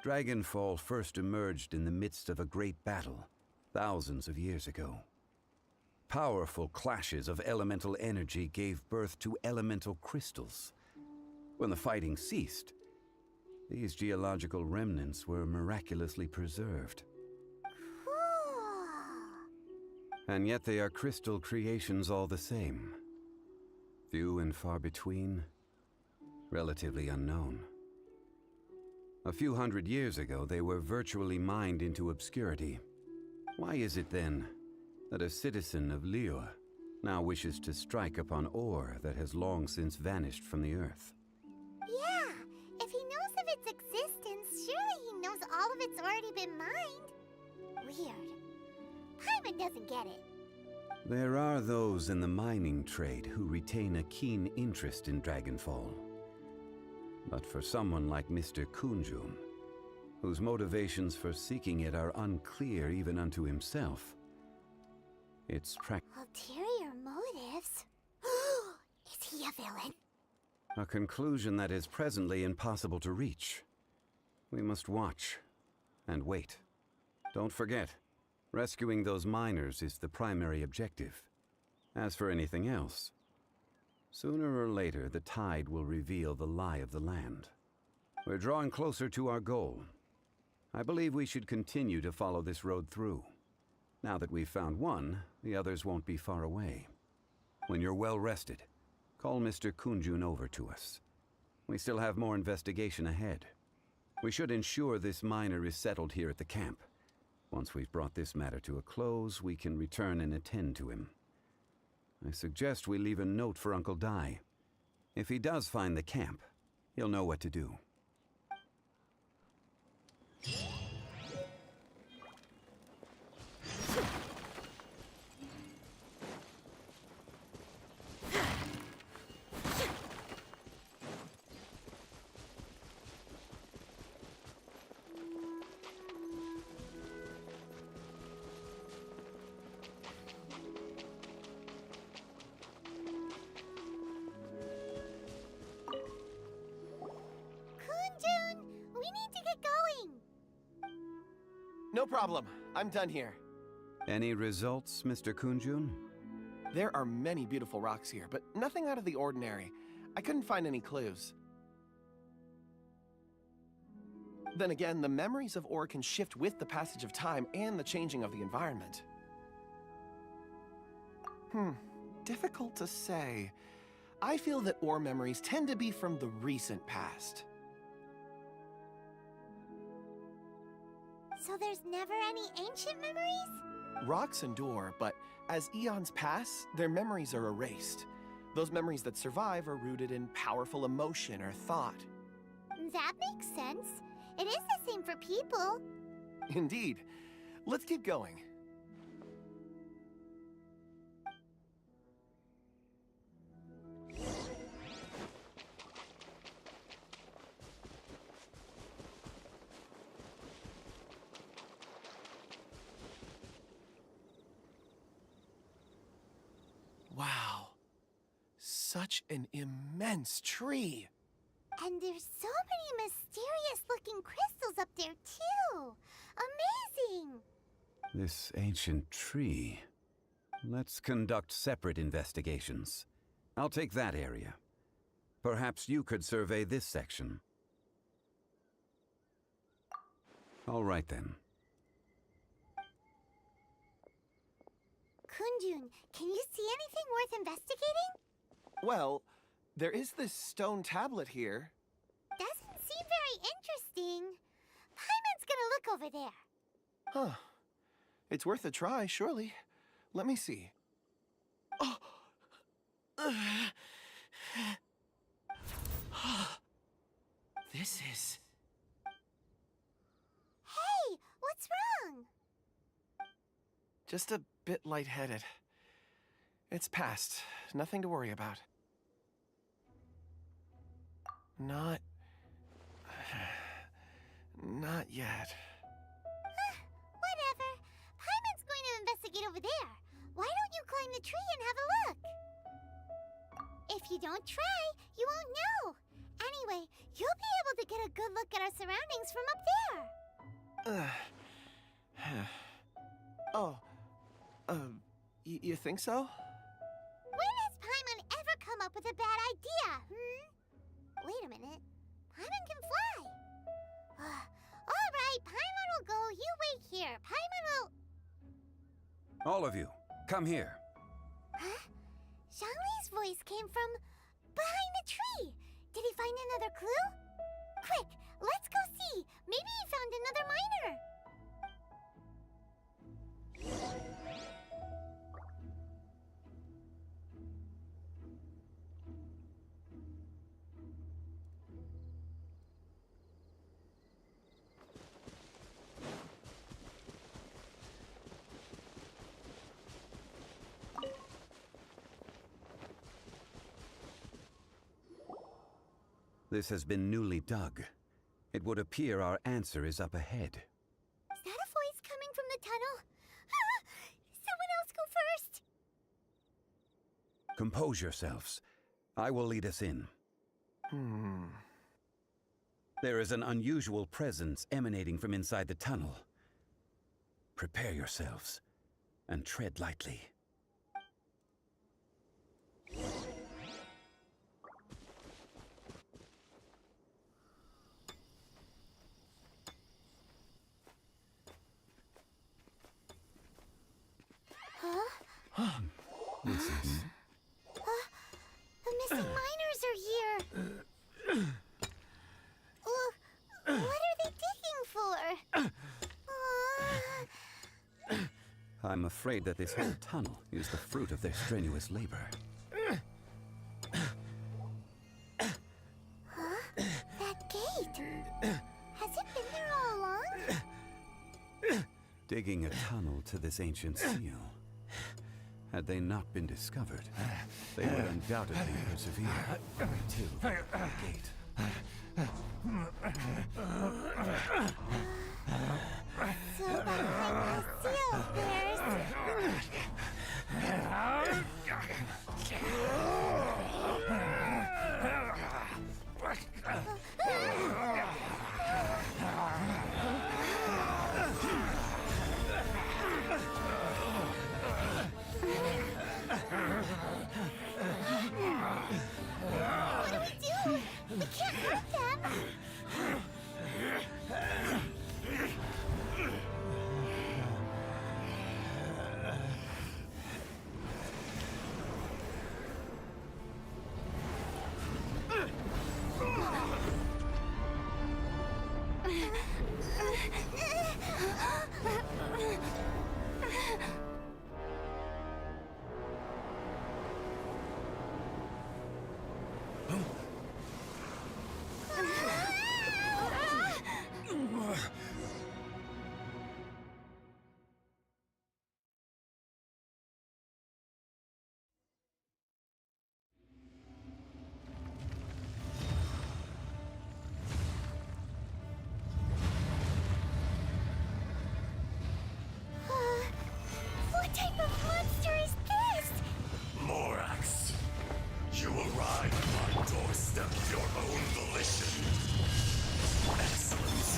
Dragonfall first emerged in the midst of a great battle, thousands of years ago. Powerful clashes of elemental energy gave birth to elemental crystals. When the fighting ceased, these geological remnants were miraculously preserved. Cool. And yet they are crystal creations all the same. Few and far between, relatively unknown. A few hundred years ago, they were virtually mined into obscurity. Why is it then that a citizen of Liyue now wishes to strike upon ore that has long since vanished from the earth? Yeah, if he knows of its existence, surely he knows all of it's already been mined. Weird. Paimon doesn't get it. There are those in the mining trade who retain a keen interest in Dragonfall. But for someone like Mr. Kunjun, whose motivations for seeking it are unclear even unto himself, it's Ulterior motives? he a villain? A conclusion that is presently impossible to reach. We must watch and wait. Don't forget, rescuing those miners is the primary objective. As for anything else, sooner or later the tide will reveal the lie of the land. We're drawing closer to our goal. I believe we should continue to follow this road through. Now that we've found one, the others won't be far away. When you're well rested, call Mr. Kunjun over to us. We still have more investigation ahead. We should ensure this miner is settled here at the camp. Once we've brought this matter to a close, we can return and attend to him. I suggest we leave a note for Uncle Dai. If he does find the camp, he'll know what to do. No problem. I'm done here. Any results, Mr. Kunjun? There are many beautiful rocks here, but nothing out of the ordinary. I couldn't find any clues. Then again, the memories of ore can shift with the passage of time and the changing of the environment. Difficult to say. I feel that ore memories tend to be from the recent past. So there's never any ancient memories? Rocks endure, but as eons pass, their memories are erased. Those memories that survive are rooted in powerful emotion or thought. That makes sense. It is the same for people. Indeed. Let's keep going. Wow. Such an immense tree. And there's so many mysterious-looking crystals up there, too. Amazing! This ancient tree. Let's conduct separate investigations. I'll take that area. Perhaps you could survey this section. All right, then. Kunjun, can you see anything worth investigating? Well, there is this stone tablet here. Doesn't seem very interesting. Paimon's gonna look over there. Huh. It's worth a try, surely. Let me see. Oh! This is... Hey, what's wrong? just a bit lightheaded. It's past. Nothing to worry about. Not yet. Whatever. Paimon's going to investigate over there. Why don't you climb the tree and have a look? If you don't try, you won't know. Anyway, you'll be able to get a good look at our surroundings from up there. You think so? When has Paimon ever come up with a bad idea, Wait a minute. Paimon can fly. All right, Paimon will go. You wait here. Paimon will... All of you, come here. Huh? Zhongli's voice came from behind the tree. Did he find another clue? Quick, let's go see. Maybe he found another miner. This has been newly dug. It would appear our answer is up ahead. Is that a voice coming from the tunnel? Someone else go first! Compose yourselves. I will lead us in. There is an unusual presence emanating from inside the tunnel. Prepare yourselves and tread lightly. This is... The missing miners are here. What are they digging for? I'm afraid that this whole tunnel is the fruit of their strenuous labor. That gate. Has it been there all along? Digging a tunnel to this ancient seal. Had they not been discovered, they would undoubtedly persevere until the gate. So behind the seal there's... What do we do? We can't hurt them. What type of monster is this? Morax, you arrived at my doorstep of your own volition. Excellent.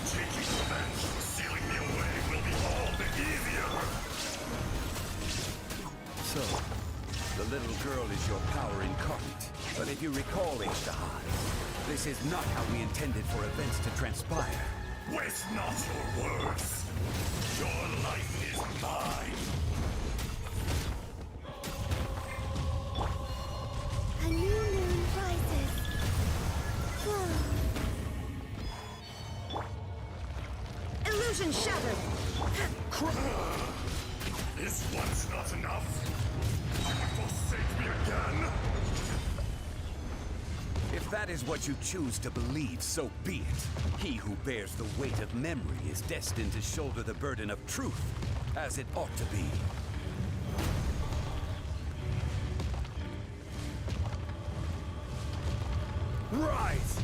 Taking revenge and sealing me away will be all the easier. So, the little girl is your power incarnate. But if you recall, Ishtahan, this is not how we intended for events to transpire. Waste not your words. Your life is mine. A new moon rises. Illusion shattered. Is once not enough? Forsake me again? If that is what you choose to believe, so be it. He who bears the weight of memory is destined to shoulder the burden of truth, as it ought to be. Rise!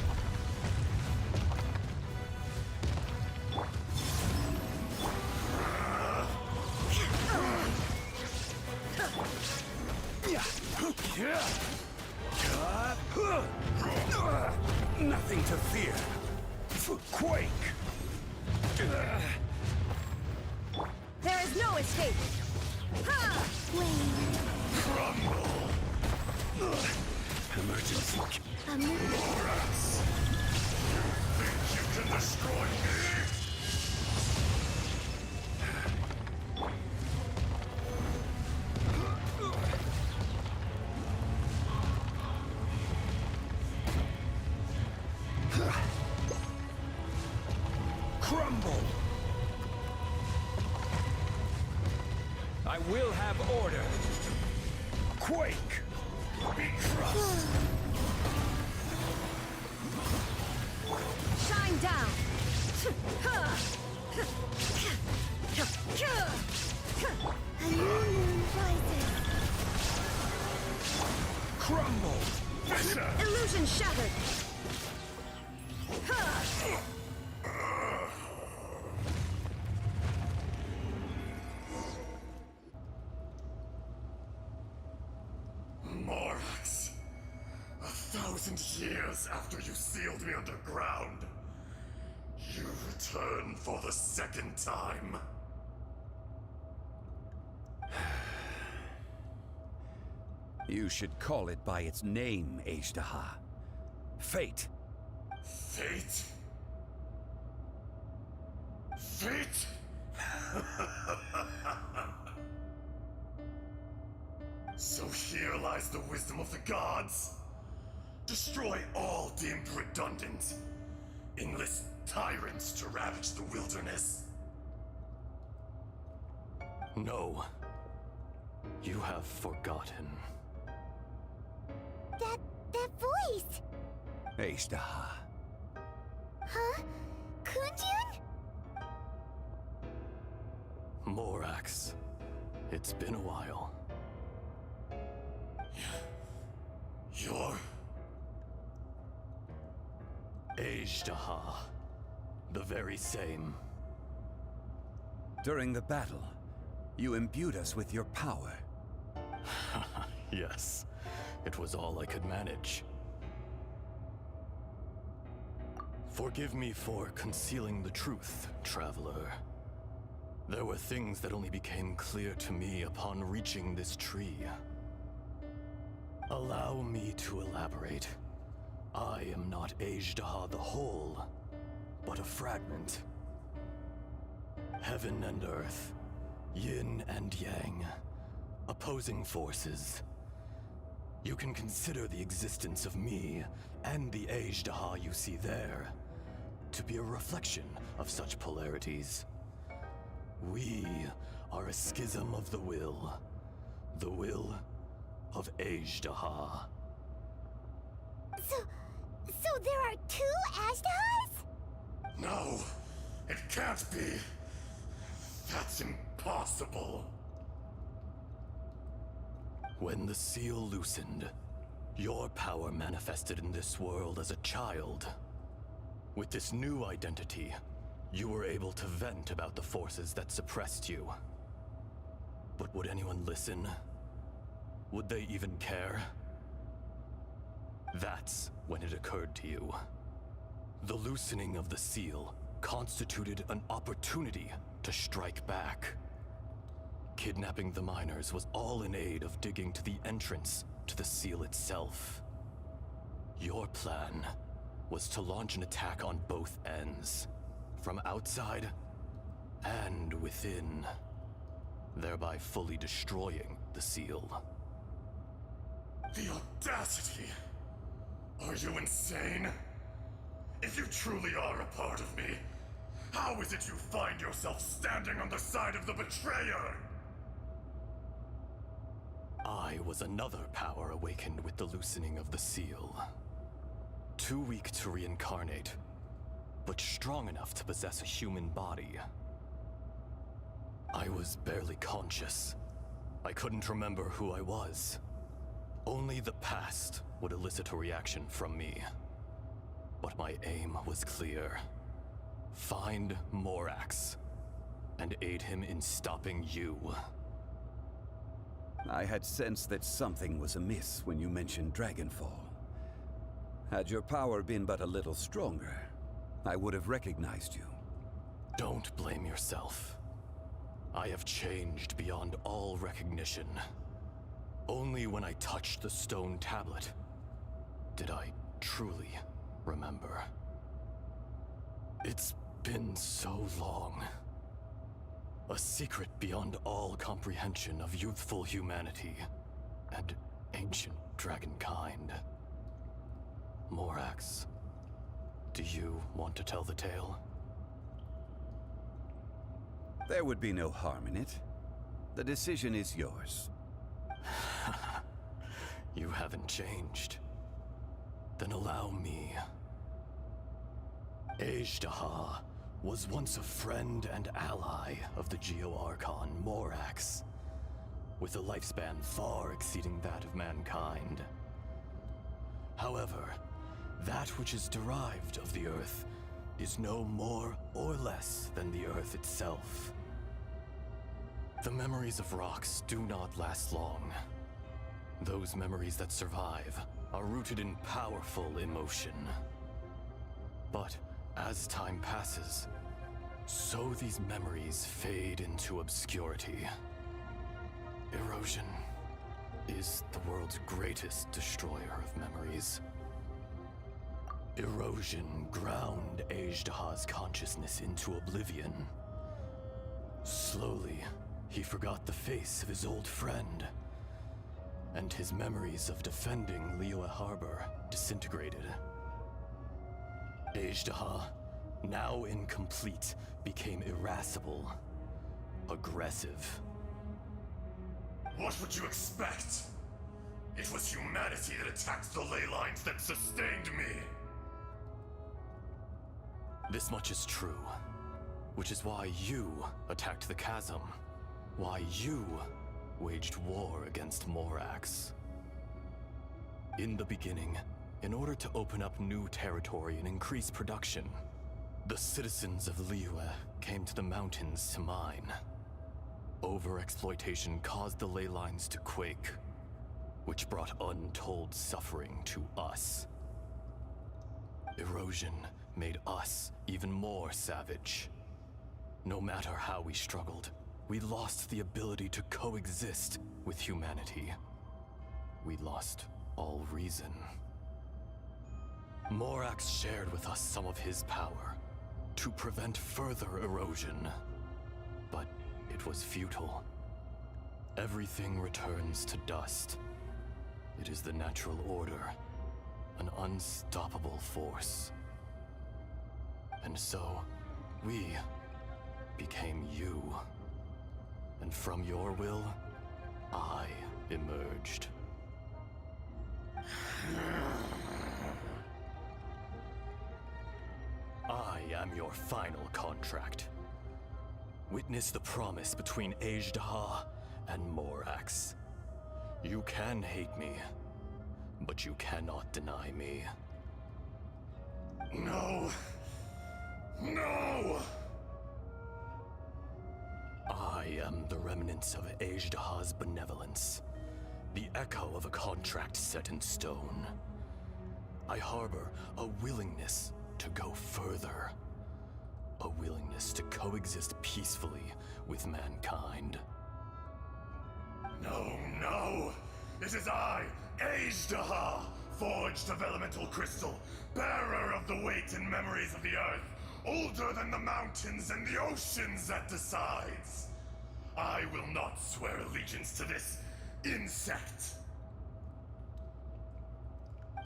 Nothing to fear. Quake! There is no escape. Ha! Crumble! Emergency. Morax! You think you can destroy me? Crumble! I will have order. Quake! Be crushed! Shine down. A new moon rises. Crumble! Illusion shattered. More Years after you sealed me underground, you return for the second time. You should call it by its name, Ajdaha. Fate. Fate? Fate? So here lies the wisdom of the gods. Destroy all deemed redundant. Enlist tyrants to ravage the wilderness. No. You have forgotten. That voice! Ajdaha. Huh? Kunjun? Morax. It's been a while. You're... Ajdaha. The very same. During the battle, you imbued us with your power. Yes. It was all I could manage. Forgive me for concealing the truth, traveler. There were things that only became clear to me upon reaching this tree. Allow me to elaborate. I am not Ajdaha the whole, but a fragment. Heaven and earth, yin and yang, opposing forces. You can consider the existence of me and the Ajdaha you see there to be a reflection of such polarities. We are a schism of the will of Ajdaha. So there are two Ajdahas? No, it can't be. That's impossible. When the seal loosened, your power manifested in this world as a child. With this new identity, you were able to vent about the forces that suppressed you. But would anyone listen? Would they even care? That's when it occurred to you. The loosening of the seal constituted an opportunity to strike back. Kidnapping the miners was all in aid of digging to the entrance to the seal itself. Your plan was to launch an attack on both ends, from outside and within, thereby fully destroying the seal. The audacity! Are you insane? If you truly are a part of me, how is it you find yourself standing on the side of the betrayer? I was another power awakened with the loosening of the seal. Too weak to reincarnate, but strong enough to possess a human body. I was barely conscious. I couldn't remember who I was. Only the past would elicit a reaction from me. But my aim was clear. Find Morax, and aid him in stopping you. I had sensed that something was amiss when you mentioned Dragonfall. Had your power been but a little stronger, I would have recognized you. Don't blame yourself. I have changed beyond all recognition. Only when I touched the stone tablet did I truly remember. It's been so long. A secret beyond all comprehension of youthful humanity and ancient dragonkind. Morax, do you want to tell the tale? There would be no harm in it. The decision is yours. You haven't changed. Then allow me. Ajdaha was once a friend and ally of the Geo-Archon Morax, with a lifespan far exceeding that of mankind. However, that which is derived of the Earth is no more or less than the Earth itself. The memories of rocks do not last long. Those memories that survive are rooted in powerful emotion. But as time passes, so these memories fade into obscurity. Erosion is the world's greatest destroyer of memories. Erosion ground Ajdaha's consciousness into oblivion. Slowly, he forgot the face of his old friend, and his memories of defending Liyue Harbor disintegrated. Ajdaha, now incomplete, became irascible, aggressive. What would you expect? It was humanity that attacked the ley lines that sustained me. This much is true, which is why you attacked the chasm, why you waged war against Morax. In the beginning, in order to open up new territory and increase production, the citizens of Liyue came to the mountains to mine. Overexploitation caused the ley lines to quake, which brought untold suffering to us. Erosion made us even more savage. No matter how we struggled, we lost the ability to coexist with humanity. We lost all reason. Morax shared with us some of his power to prevent further erosion, but it was futile. Everything returns to dust. It is the natural order, an unstoppable force. And so, we became you. And from your will, I emerged. I am your final contract. Witness the promise between Ajdaha and Morax. You can hate me, but you cannot deny me. No! No! I am the remnants of Ajdaha's benevolence, the echo of a contract set in stone. I harbor a willingness to go further, a willingness to coexist peacefully with mankind. No, no! It is I, Ajdaha, forged of elemental crystal, bearer of the weight and memories of the earth, older than the mountains and the oceans that decides. I will not swear allegiance to this insect.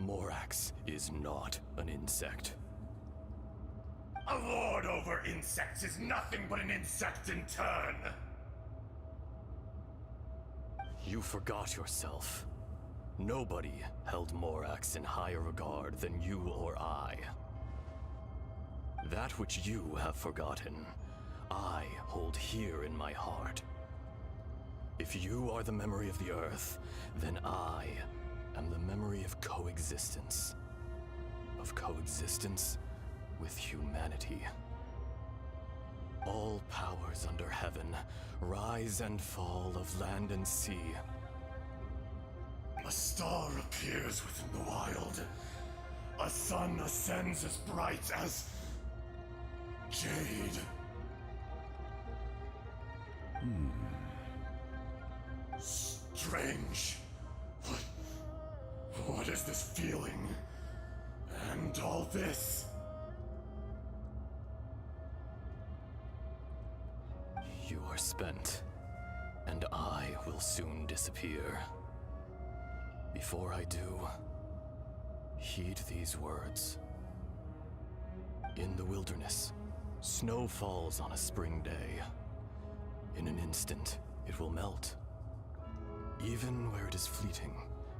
Morax is not an insect. A lord over insects is nothing but an insect in turn. You forgot yourself. Nobody held Morax in higher regard than you or I. That which you have forgotten, I hold here in my heart. If you are the memory of the Earth, then I am the memory of coexistence. Of coexistence with humanity. All powers under heaven, rise and fall of land and sea. A star appears within the wild. A sun ascends as bright as jade. Strange. What is this feeling? And all this? You are spent, and I will soon disappear. Before I do, heed these words. In the wilderness, snow falls on a spring day. In an instant, it will melt. Even where it is fleeting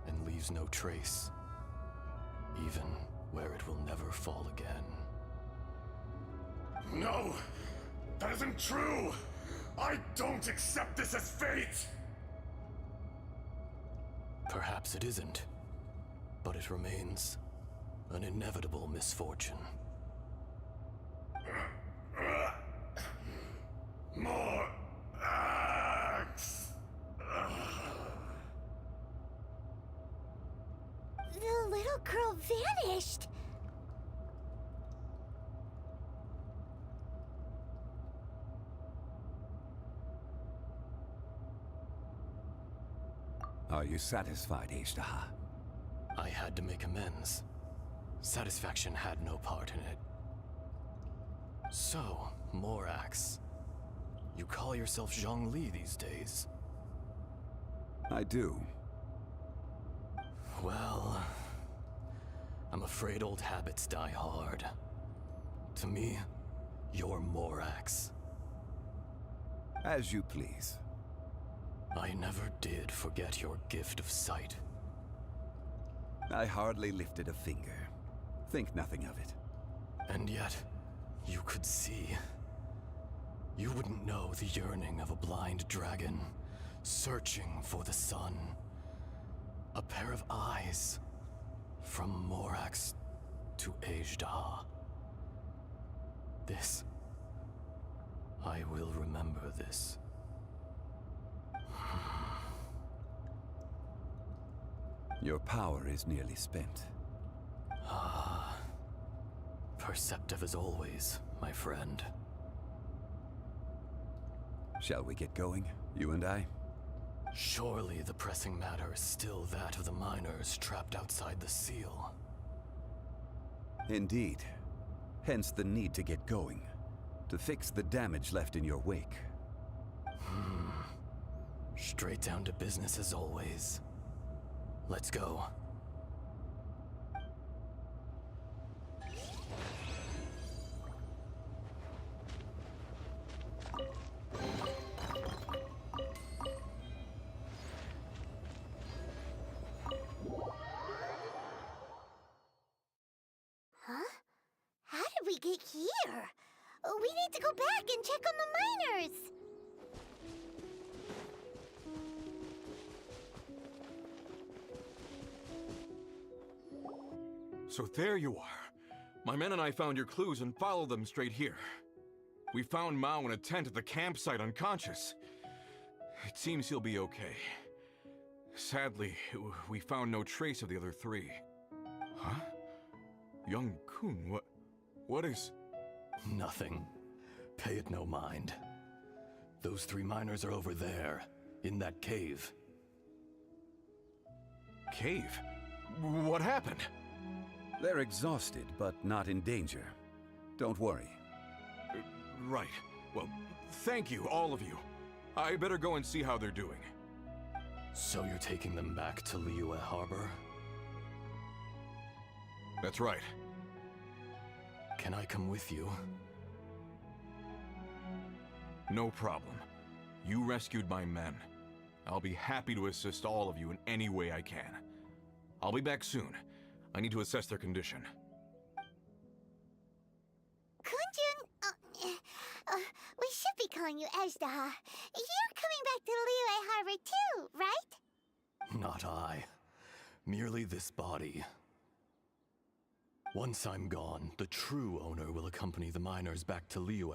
and leaves no trace. Even where it will never fall again. No! That isn't true! I don't accept this as fate! Perhaps it isn't, but it remains an inevitable misfortune. More axe. The little girl vanished. Are you satisfied, Ishtaha? I had to make amends. Satisfaction had no part in it. So, Morax, you call yourself Zhongli these days? I do. Well, I'm afraid old habits die hard. To me, you're Morax. As you please. I never did forget your gift of sight. I hardly lifted a finger. Think nothing of it. And yet, you could see. You wouldn't know the yearning of a blind dragon, searching for the sun. A pair of eyes, from Morax to Ajda. This, I will remember this. Your power is nearly spent. Ah, perceptive as always, my friend. Shall we get going, you and I? Surely the pressing matter is still that of the miners trapped outside the seal. Indeed. Hence the need to get going, to fix the damage left in your wake. Straight down to business as always. Let's go. Huh? How did we get here? We need to go back and check on the miners. So there you are. My men and I found your clues and followed them straight here. We found Mao in a tent at the campsite unconscious. It seems he'll be okay. Sadly, we found no trace of the other three. Huh? Young Kun, what is... Nothing. Pay it no mind. Those three miners are over there, in that cave. Cave? What happened? They're exhausted, but not in danger. Don't worry. Right. Well, thank you, all of you. I better go and see how they're doing. So you're taking them back to Liyue Harbor? That's right. Can I come with you? No problem. You rescued my men. I'll be happy to assist all of you in any way I can. I'll be back soon. I need to assess their condition. Kunjun, we should be calling you Ajda. You're coming back to Liyue Harbor too, right? Not I. Merely this body. Once I'm gone, the true owner will accompany the miners back to Liyue.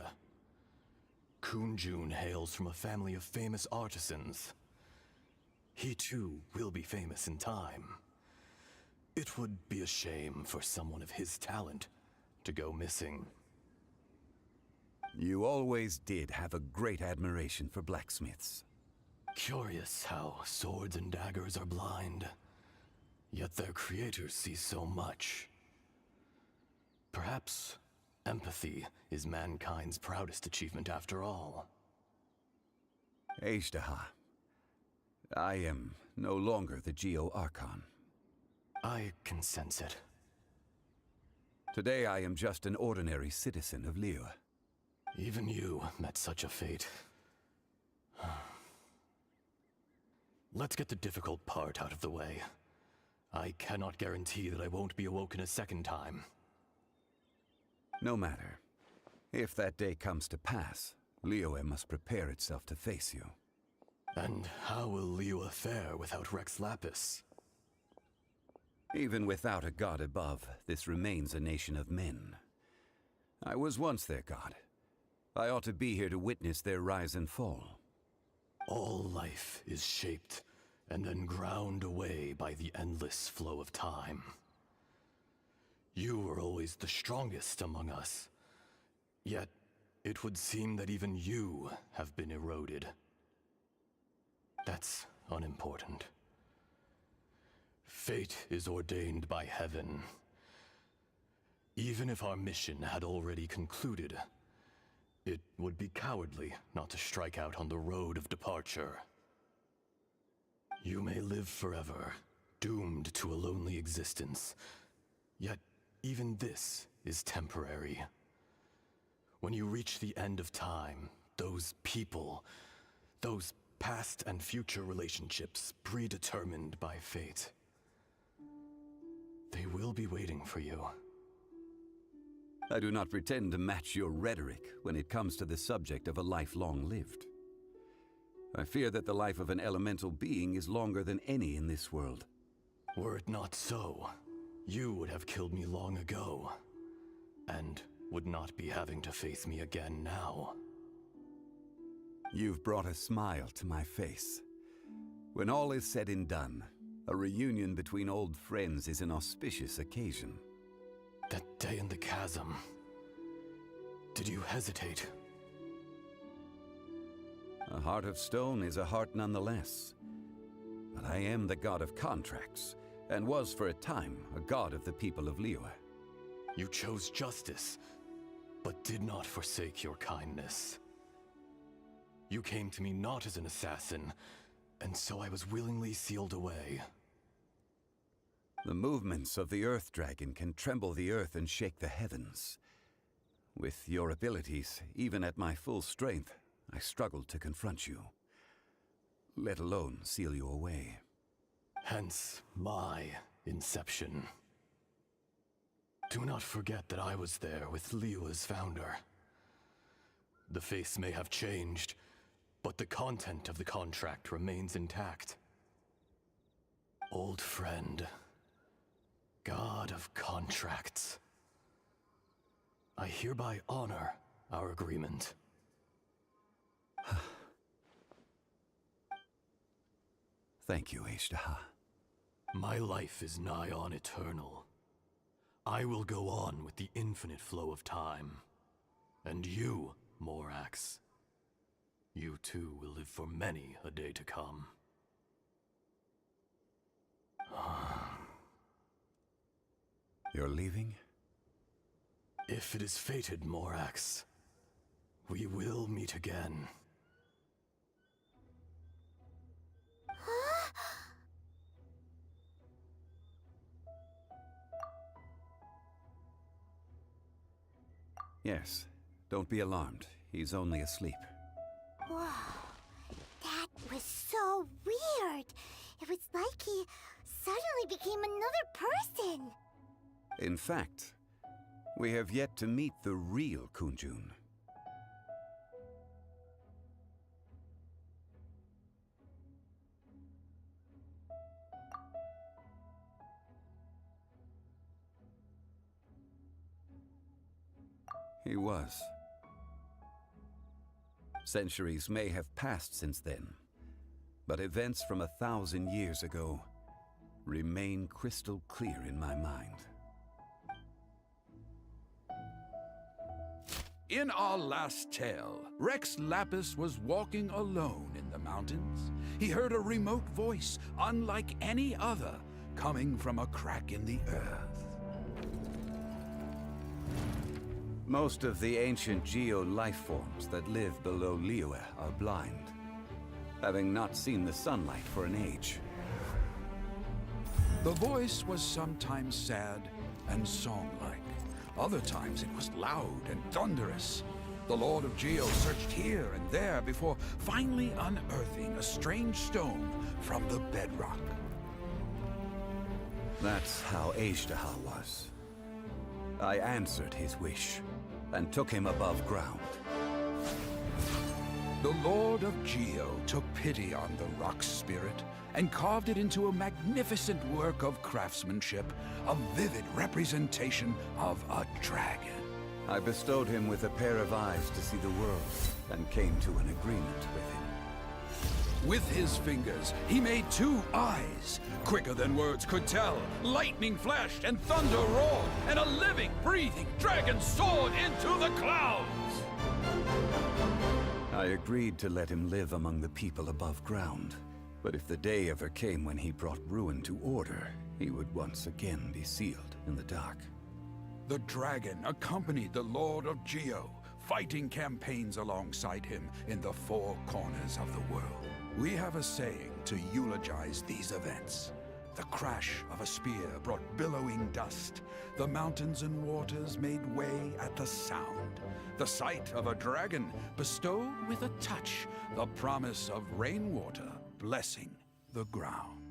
Kunjun hails from a family of famous artisans. He too will be famous in time. It would be a shame for someone of his talent to go missing. You always did have a great admiration for blacksmiths. Curious how swords and daggers are blind, yet their creators see so much. Perhaps empathy is mankind's proudest achievement after all. Ajdaha, I am no longer the Geo-Archon. I can sense it. Today I am just an ordinary citizen of Liyue. Even you met such a fate. Let's get the difficult part out of the way. I cannot guarantee that I won't be awoken a second time. No matter. If that day comes to pass, Liyue must prepare itself to face you. And how will Liyue fare without Rex Lapis? Even without a god above, this remains a nation of men. I was once their god. I ought to be here to witness their rise and fall. All life is shaped and then ground away by the endless flow of time. You were always the strongest among us. Yet, it would seem that even you have been eroded. That's unimportant. Fate is ordained by heaven. Even if our mission had already concluded, it would be cowardly not to strike out on the road of departure. You may live forever, doomed to a lonely existence. Yet, even this is temporary. When you reach the end of time, those people, those past and future relationships predetermined by fate, they will be waiting for you. I do not pretend to match your rhetoric when it comes to the subject of a life long lived. I fear that the life of an elemental being is longer than any in this world. Were it not so, you would have killed me long ago, and would not be having to face me again now. You've brought a smile to my face. When all is said and done, a reunion between old friends is an auspicious occasion. That day in the chasm, did you hesitate? A heart of stone is a heart nonetheless. But I am the god of contracts, and was for a time a god of the people of Liyue. You chose justice, but did not forsake your kindness. You came to me not as an assassin, and so I was willingly sealed away. The movements of the Earth Dragon can tremble the earth and shake the heavens. With your abilities, even at my full strength, I struggled to confront you, let alone seal you away. Hence my inception. Do not forget that I was there with Liyue's founder. The face may have changed, but the content of the contract remains intact. Old friend, god of contracts, I hereby honor our agreement. Thank you, Ashtaha. My life is nigh on eternal. I will go on with the infinite flow of time. And you, Morax, you too will live for many a day to come. You're leaving? If it is fated, Morax, we will meet again. Yes. Don't be alarmed. He's only asleep. Whoa. That was so weird. It was like he suddenly became another person. In fact, we have yet to meet the real Kunjun. He was. Centuries may have passed since then, but events from 1,000 years ago remain crystal clear in my mind. In our last tale, Rex Lapis was walking alone in the mountains. He heard a remote voice, unlike any other, coming from a crack in the earth. Most of the ancient geo-life forms that live below Liyue are blind, having not seen the sunlight for an age. The voice was sometimes sad and song-like. Other times it was loud and thunderous. The Lord of Geo searched here and there before finally unearthing a strange stone from the bedrock. That's how Ashtaha was. I answered his wish and took him above ground. The Lord of Geo took pity on the rock spirit and carved it into a magnificent work of craftsmanship, a vivid representation of a dragon. I bestowed him with a pair of eyes to see the world and came to an agreement with him. With his fingers, he made 2 eyes, quicker than words could tell. Lightning flashed and thunder roared, and a living, breathing dragon soared into the clouds. I agreed to let him live among the people above ground. But if the day ever came when he brought ruin to order, he would once again be sealed in the dark. The dragon accompanied the Lord of Geo, fighting campaigns alongside him in the 4 corners of the world. We have a saying to eulogize these events. The crash of a spear brought billowing dust. The mountains and waters made way at the sound. The sight of a dragon bestowed with a touch the promise of rainwater blessing the ground.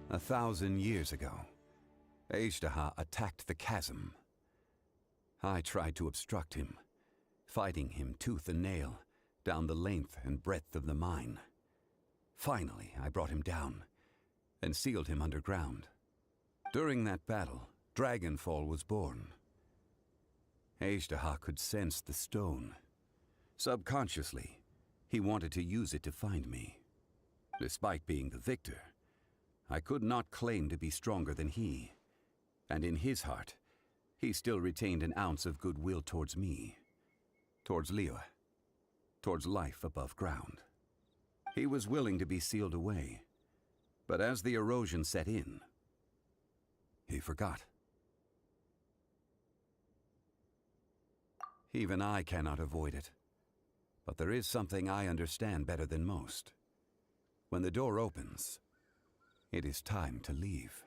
A 1,000 years ago, Ajdaha attacked the chasm. I tried to obstruct him, fighting him tooth and nail down the length and breadth of the mine. Finally, I brought him down and sealed him underground. During that battle, Dragonfall was born. Ajdaha could sense the stone. Subconsciously, he wanted to use it to find me. Despite being the victor, I could not claim to be stronger than he, and in his heart, he still retained an ounce of goodwill towards me, towards Liyue, towards life above ground. He was willing to be sealed away, but as the erosion set in, he forgot. Even I cannot avoid it, but there is something I understand better than most. When the door opens, it is time to leave.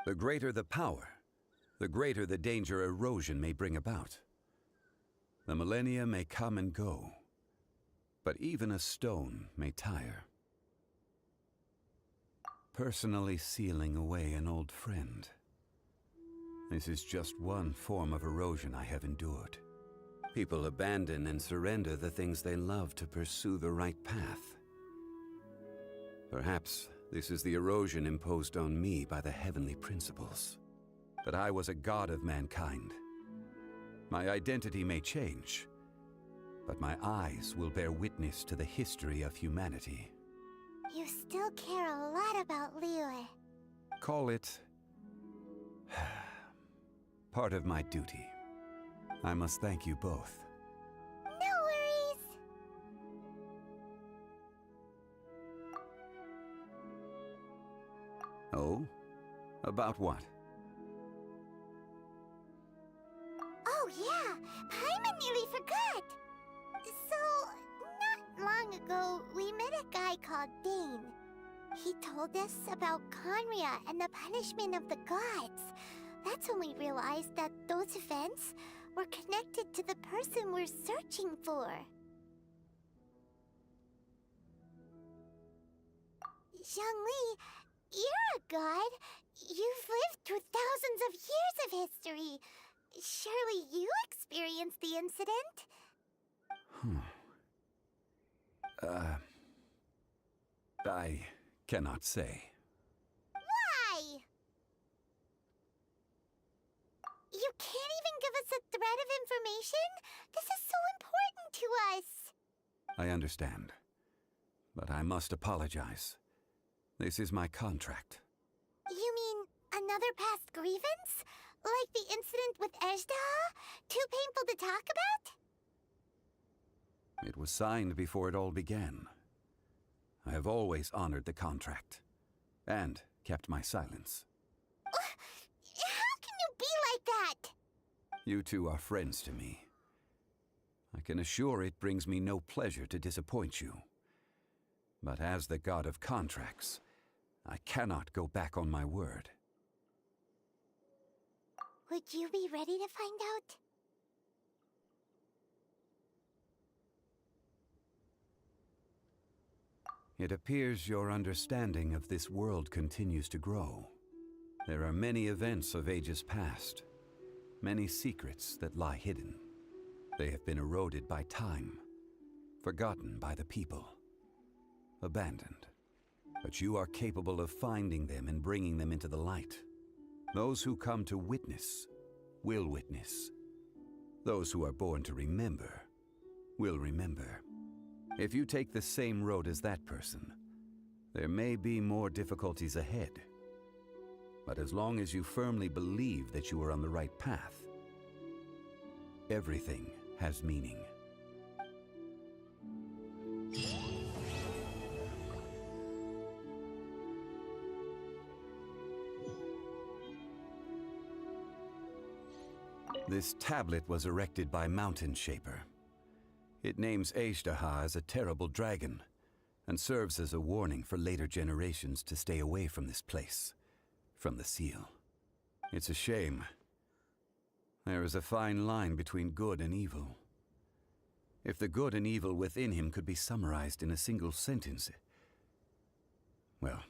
The greater the power, the greater the danger erosion may bring about. The millennia may come and go, but even a stone may tire. Personally sealing away an old friend. This is just one form of erosion I have endured. People abandon and surrender the things they love to pursue the right path. Perhaps this is the erosion imposed on me by the heavenly principles. That I was a god of mankind. My identity may change, but my eyes will bear witness to the history of humanity. You still care a lot about Liyue. Call it part of my duty. I must thank you both. No worries. Oh? About what? Oh yeah, Paimon nearly forgot. So, not long ago, we met a guy called Dane. He told us about Conria and the punishment of the gods. That's when we realized that those events were connected to the person we're searching for. Zhongli, you're a god. You've lived through thousands of years of history. Surely you experienced the incident? I cannot say. Why? You can't even give us a thread of information? This is so important to us. I understand, but I must apologize. This is my contract. You mean another past grievance? Like the incident with Ajdaha? Too painful to talk about? It was signed before it all began. I have always honored the contract, and kept my silence. How can you be like that? You two are friends to me. I can assure it brings me no pleasure to disappoint you. But as the god of contracts, I cannot go back on my word. Would you be ready to find out? It appears your understanding of this world continues to grow. There are many events of ages past, many secrets that lie hidden. They have been eroded by time forgotten by the people, abandoned. But you are capable of finding them and bringing them into the light. Those who come to witness will witness. Those who are born to remember will remember. If you take the same road as that person, there may be more difficulties ahead. But as long as you firmly believe that you are on the right path, everything has meaning. This tablet was erected by Mountain Shaper. It names Ashtaha as a terrible dragon, and serves as a warning for later generations to stay away from this place, from the seal. It's a shame. There is a fine line between good and evil. If the good and evil within him could be summarized in a single sentence... Well,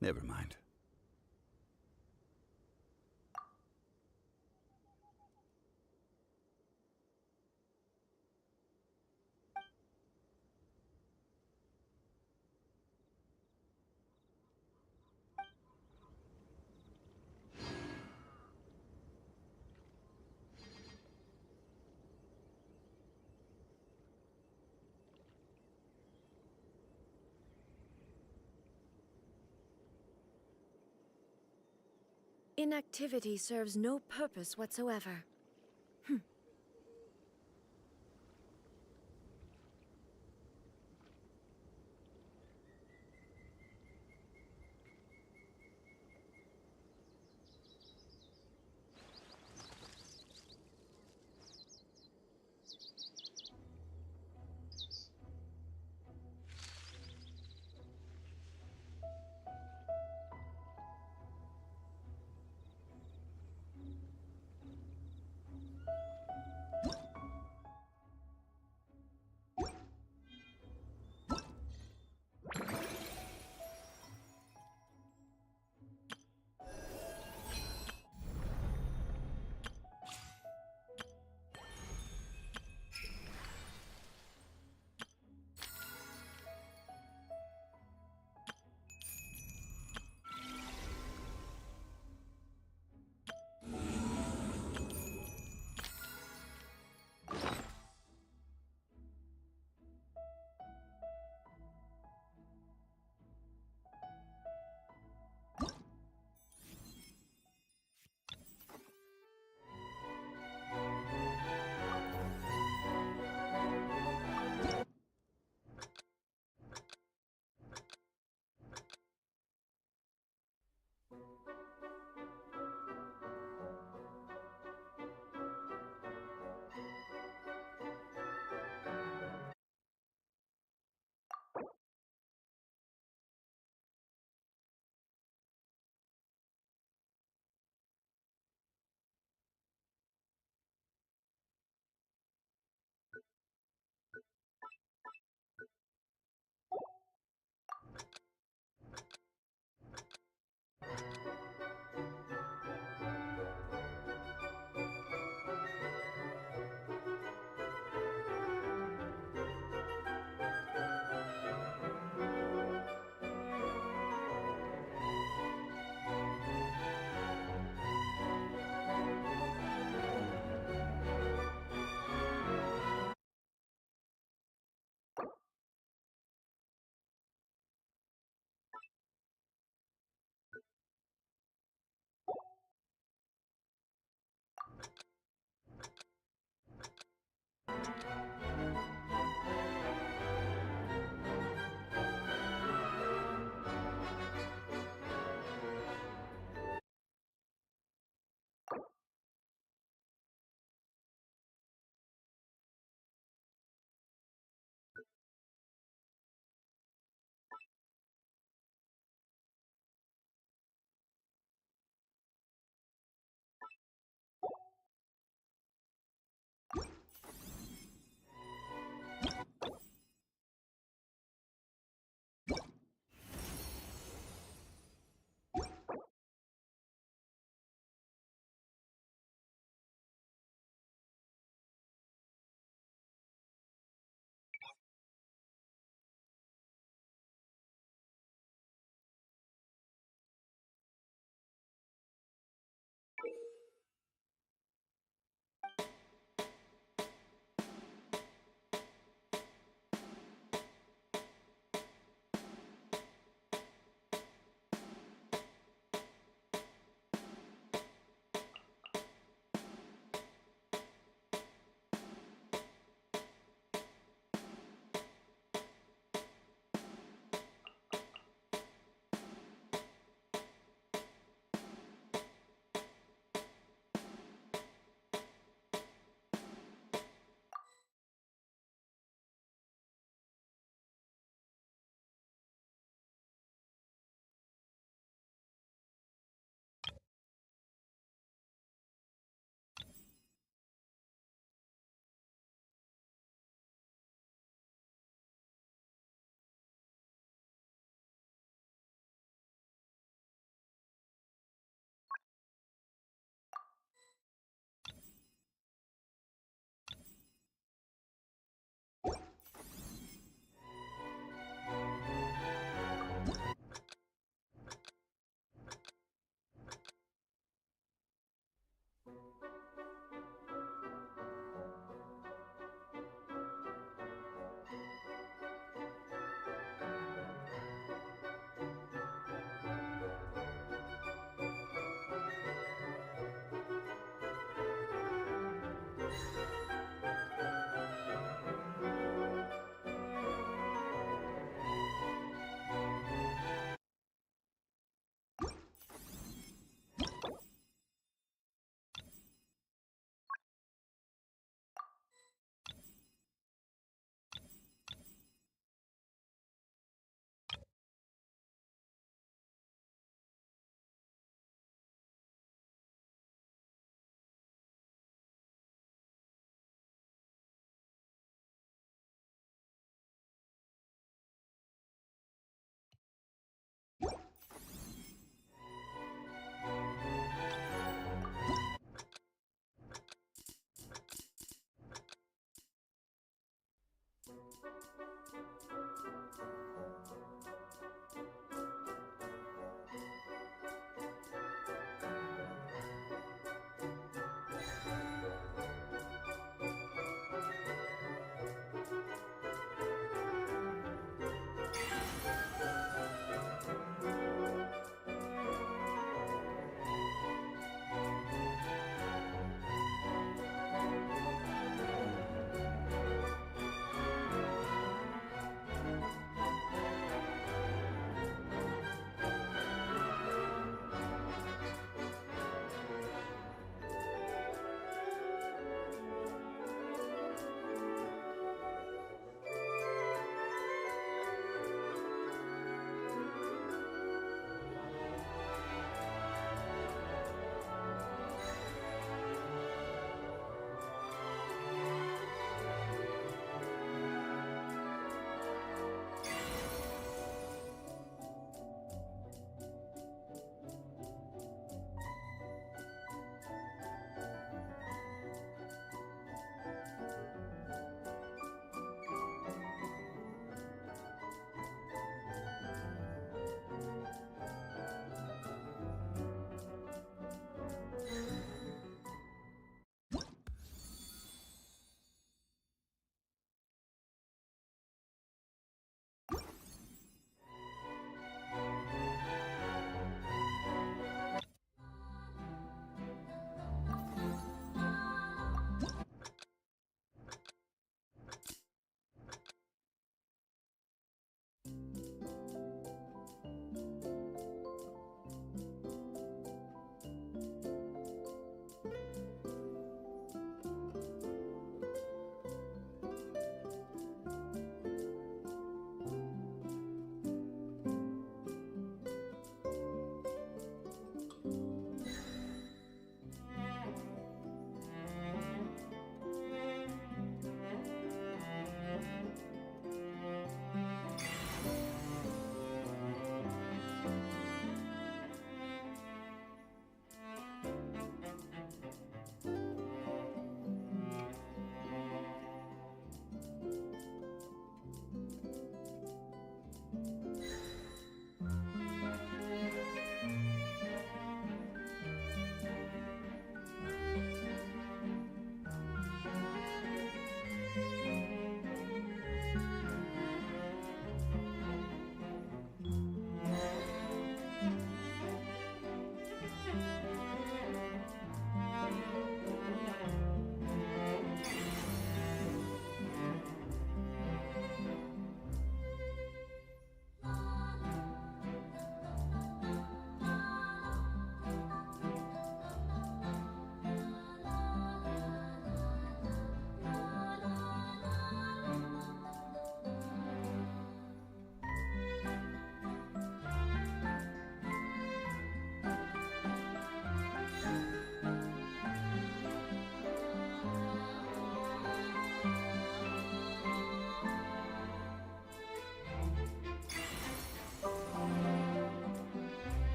never mind. Inactivity serves no purpose whatsoever.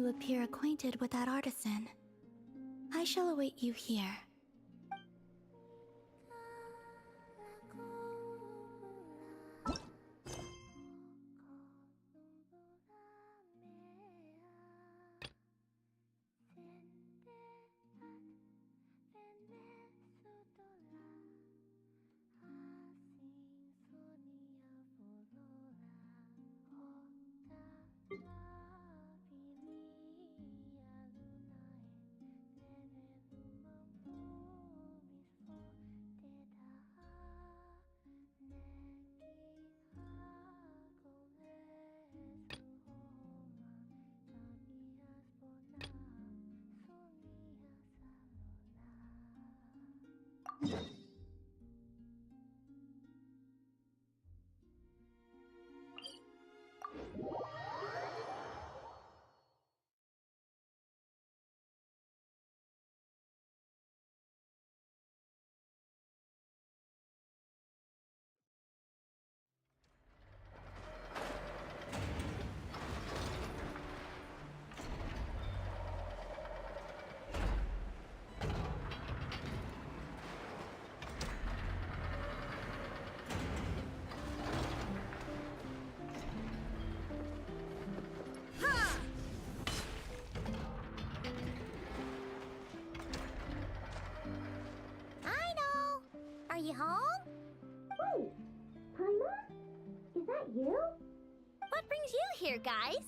you appear acquainted with that artisan. I shall await you here. Are you home? Wait, Paima? Is that you? What brings you here, guys?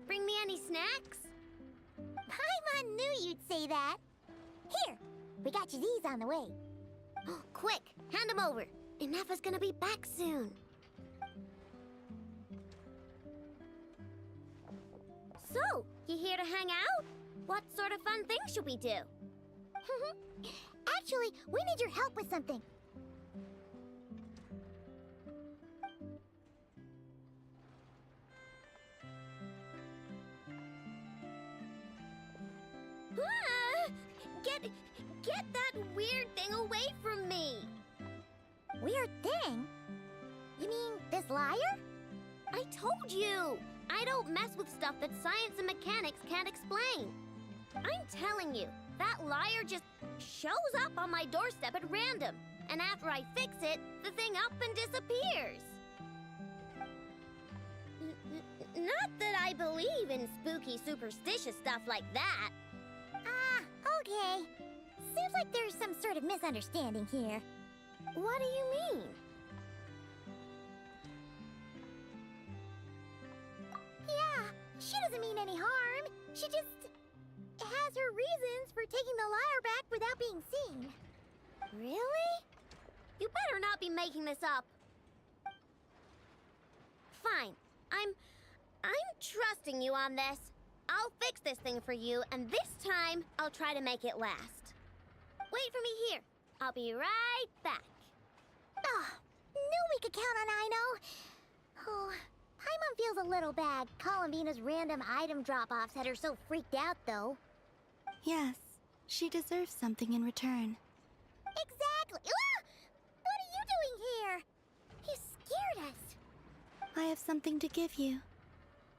Bring me any snacks? Paima knew you'd say that. Here, we got you these on the way. Oh, quick, hand them over. Inefa's gonna be back soon. So, you here to hang out? What sort of fun things should we do? Actually, we need your help with something. Get that weird thing away from me! Weird thing? You mean this liar? I told you! I don't mess with stuff that science and mechanics can't explain. I'm telling you, that liar just shows up on my doorstep at random. And after I fix it, the thing up and disappears. Not that I believe in spooky, superstitious stuff like that. Okay. Seems like there's some sort of misunderstanding here. What do you mean? Yeah, she doesn't mean any harm. She just has her reasons for taking the lyre back without being seen. Really? You better not be making this up. Fine. I'm trusting you on this. I'll fix this thing for you, and this time, I'll try to make it last. Wait for me here. I'll be right back. Knew we could count on Aino. Oh, Paimon feels a little bad. Columbina's random item drop-offs had her so freaked out, though. Yes, she deserves something in return. Exactly. Ah! What are you doing here? You scared us. I have something to give you.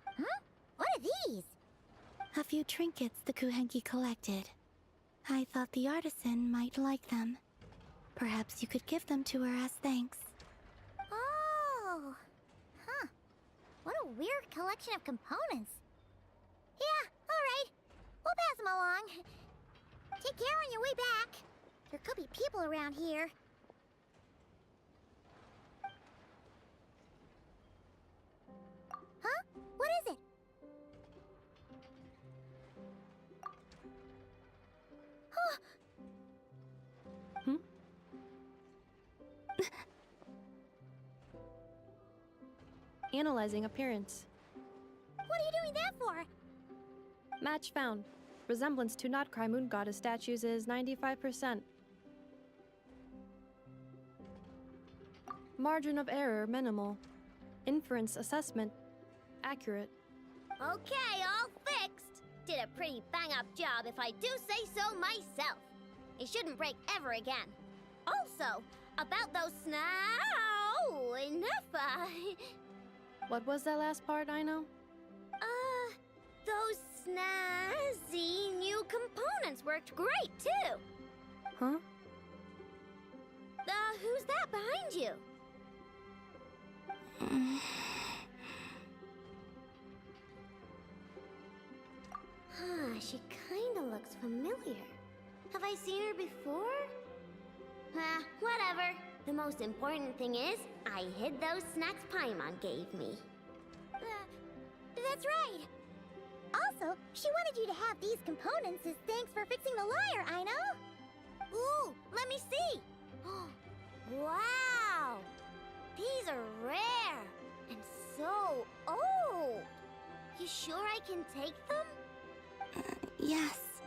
Huh? What are these? A few trinkets the Kuhenki collected. I thought the artisan might like them. Perhaps you could give them to her as thanks. Oh. Huh. What a weird collection of components. Yeah, alright. We'll pass them along. Take care on your way back. There could be people around here. Huh? What is it? Analyzing appearance. What are you doing that for? Match found. Resemblance to not Cry Moon Goddess statues is 95%. Margin of error minimal. Inference assessment accurate. Okay, all fixed. Did a pretty bang-up job if I do say so myself. It shouldn't break ever again. Also, about those enough. What was that last part, Aino? Those snazzy new components worked great, too. Huh? Who's that behind you? She kinda looks familiar. Have I seen her before? Whatever. The most important thing is, I hid those snacks Paimon gave me. That's right. Also, she wanted you to have these components as thanks for fixing the lyre, I know. Ooh, let me see. Wow! These are rare and so old. You sure I can take them? Yes.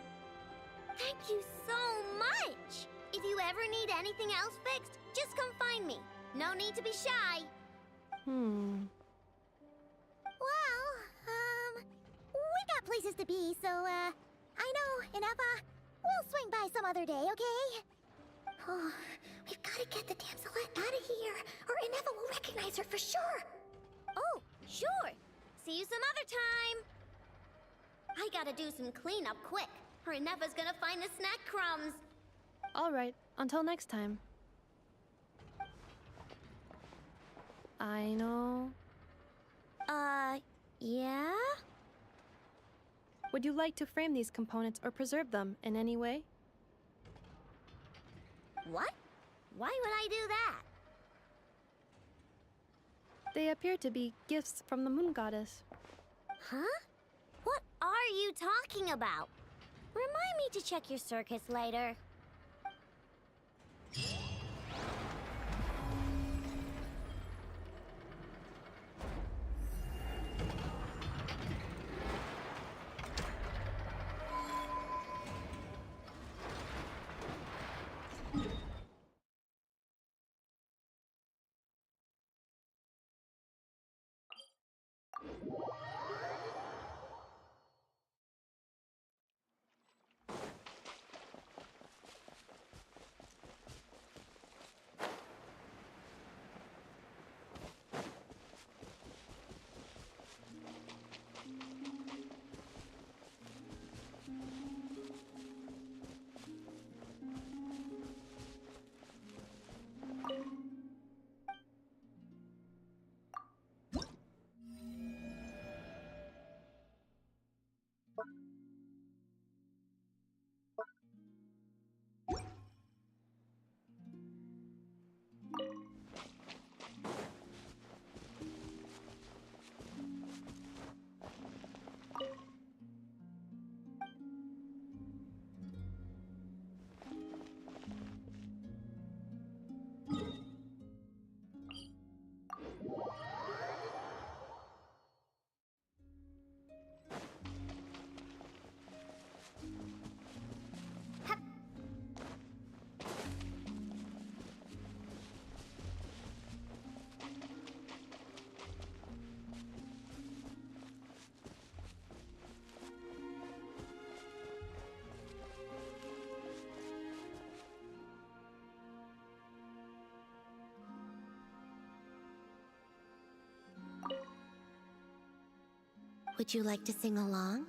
Thank you so much! If you ever need anything else fixed, just come find me. No need to be shy. Well, we got places to be, so, I know, Ineffa, we'll swing by some other day, okay? Oh, we've got to get the damselette out of here, or Ineffa will recognize her for sure. Oh, sure. See you some other time. I gotta do some cleanup quick, or Ineffa's gonna find the snack crumbs. All right, until next time. I know. Yeah? Would you like to frame these components or preserve them in any way? What? Why would I do that? They appear to be gifts from the moon goddess. Huh? What are you talking about? Remind me to check your circuits later. Would you like to sing along?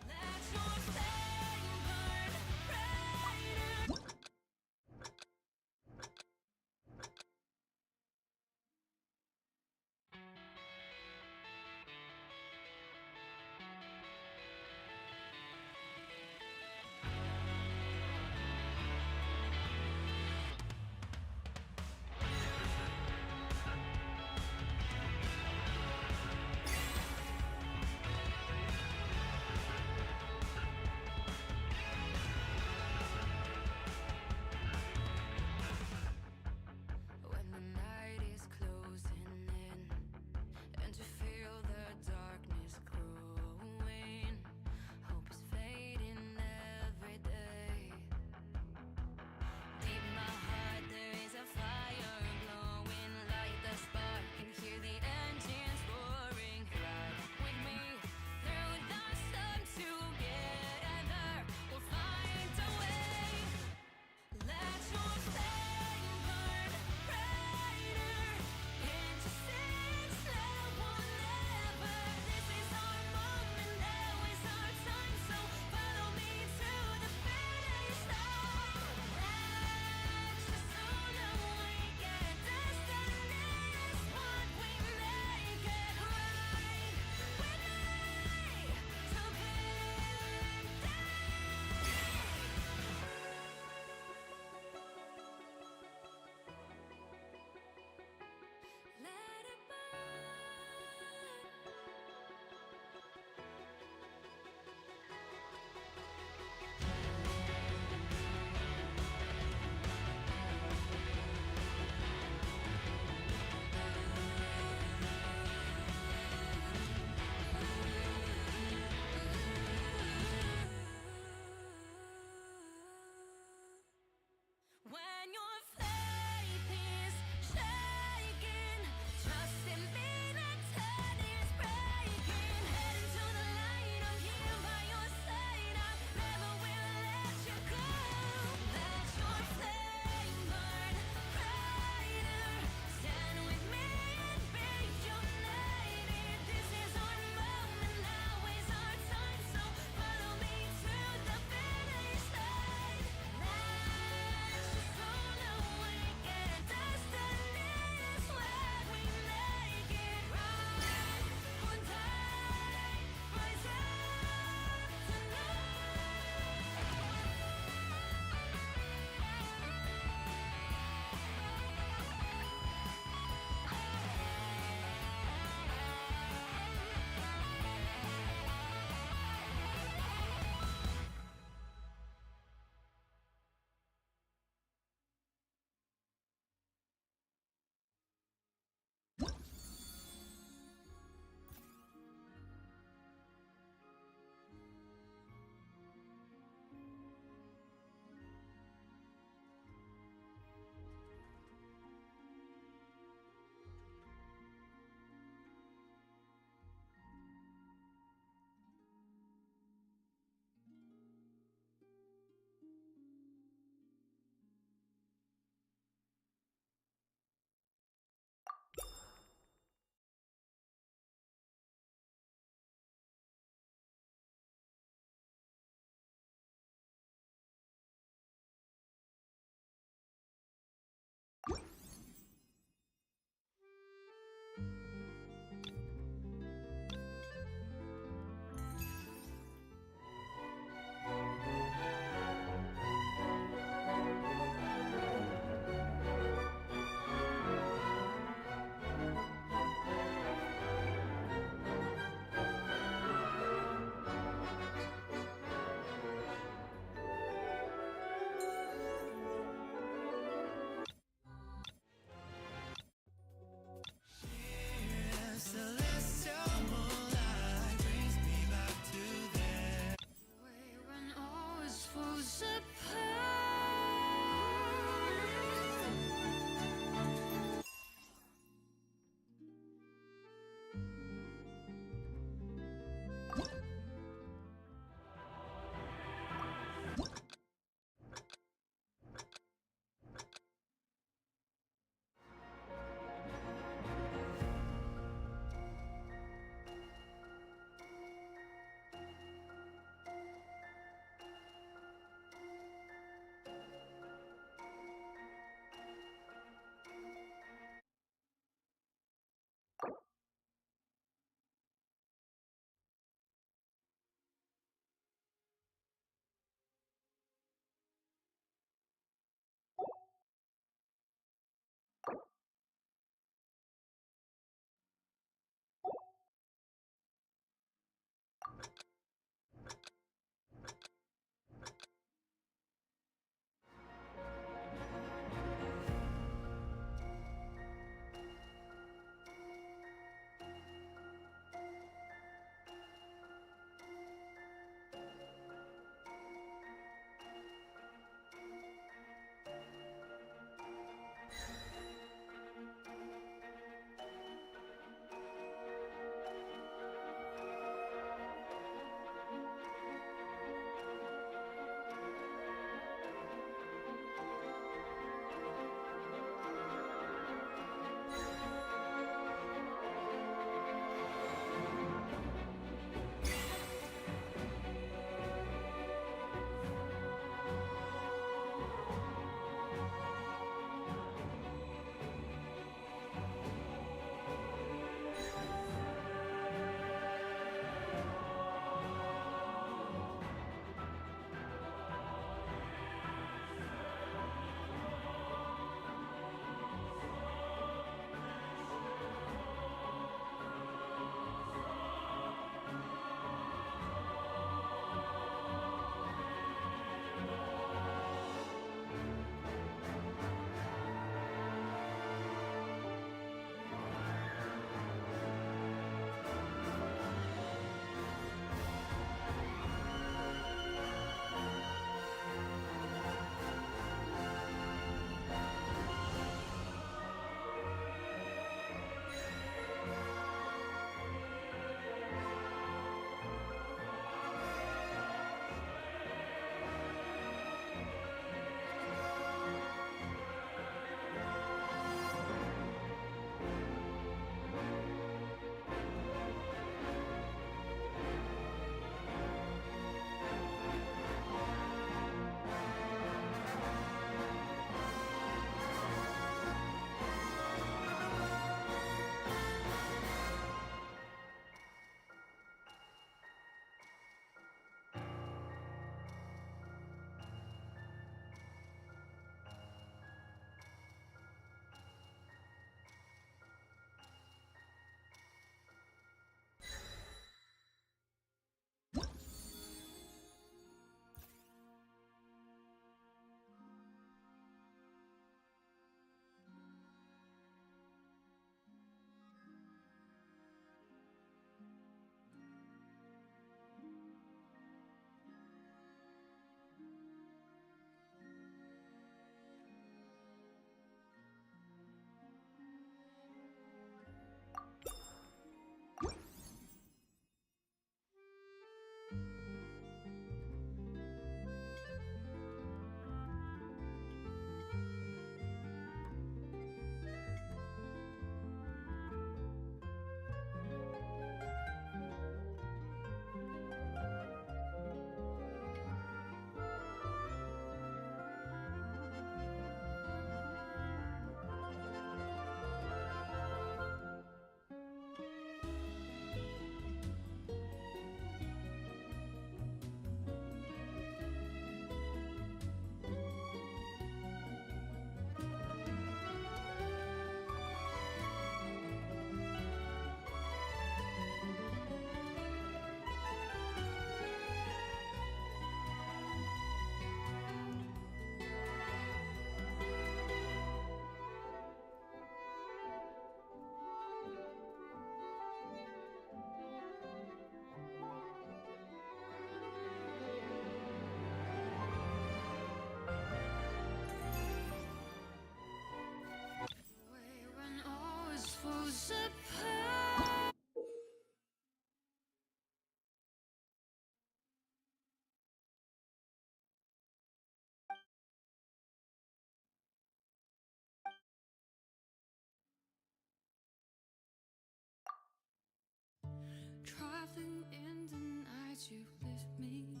you lift me in.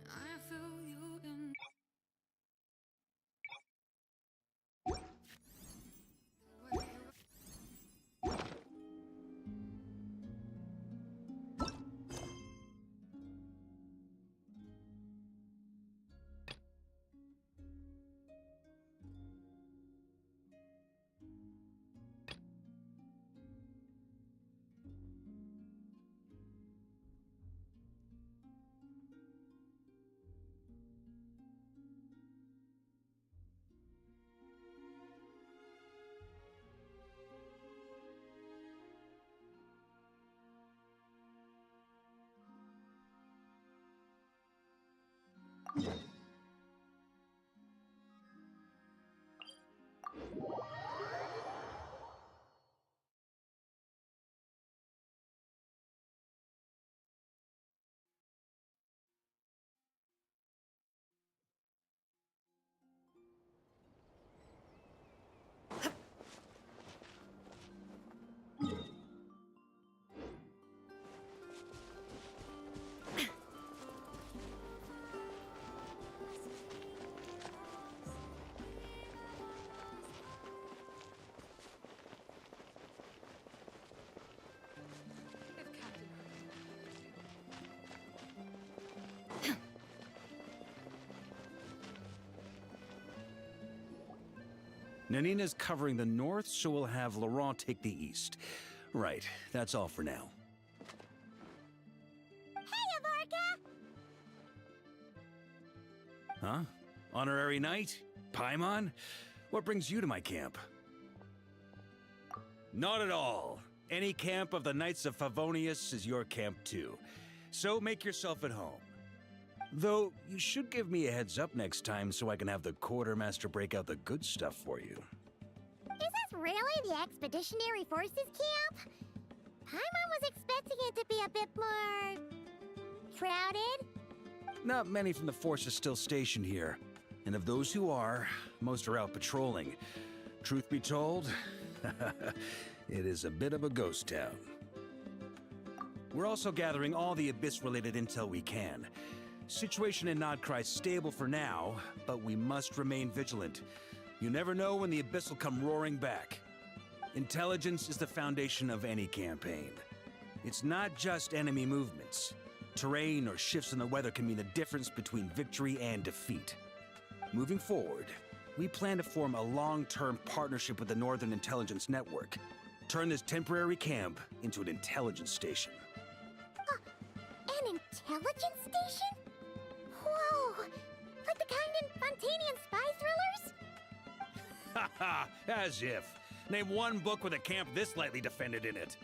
I feel you in. Nanina's covering the north, so we'll have Laurent take the east. Right, that's all for now. Hey, Avarka! Huh? Honorary knight? Paimon? What brings you to my camp? Not at all. Any camp of the Knights of Favonius is your camp too. So make yourself at home. Though, you should give me a heads up next time so I can have the quartermaster break out the good stuff for you. Is this really the Expeditionary Forces camp? Paimon was expecting it to be a bit more... crowded? Not many from the force are still stationed here. And of those who are, most are out patrolling. Truth be told, it is a bit of a ghost town. We're also gathering all the Abyss-related intel we can. Situation in Nodcry's stable for now, but we must remain vigilant. You never know when the Abyss will come roaring back. Intelligence is the foundation of any campaign. It's not just enemy movements. Terrain or shifts in the weather can mean the difference between victory and defeat. Moving forward, we plan to form a long-term partnership with the Northern Intelligence Network. Turn this temporary camp into an intelligence station. An intelligence station? Whoa! Like the kind in Fontanian spy thrillers? Haha, as if. Name one book with a camp this lightly defended in it.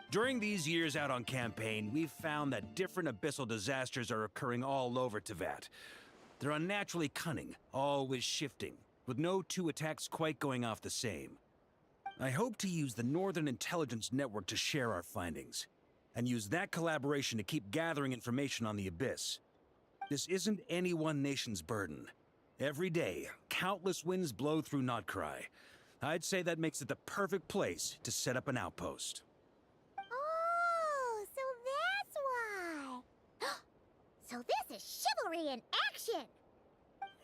During these years out on campaign, we've found that different abyssal disasters are occurring all over Teyvat. They're unnaturally cunning, always shifting, with no two attacks quite going off the same. I hope to use the Northern Intelligence Network to share our findings, and use that collaboration to keep gathering information on the Abyss. This isn't any one nation's burden. Every day, countless winds blow through Nodcry. I'd say that makes it the perfect place to set up an outpost. Oh, so that's why. So this is chivalry in action!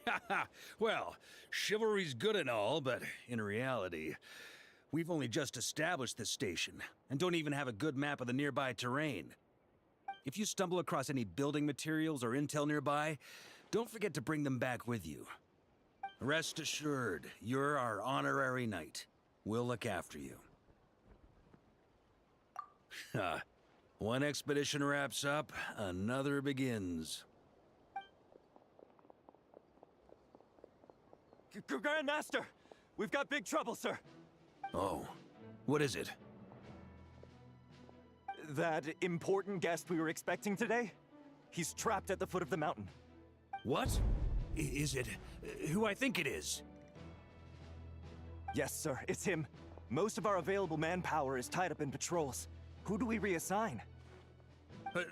Haha, well, chivalry's good and all, but in reality, we've only just established this station, and don't even have a good map of the nearby terrain. If you stumble across any building materials or intel nearby, don't forget to bring them back with you. Rest assured, you're our honorary knight. We'll look after you. One expedition wraps up, another begins. Grandmaster! We've got big trouble, sir! Oh, what is it? That important guest we were expecting today? He's trapped at the foot of the mountain. What? Is it who I think it is? Yes, sir, it's him. Most of our available manpower is tied up in patrols. Who do we reassign?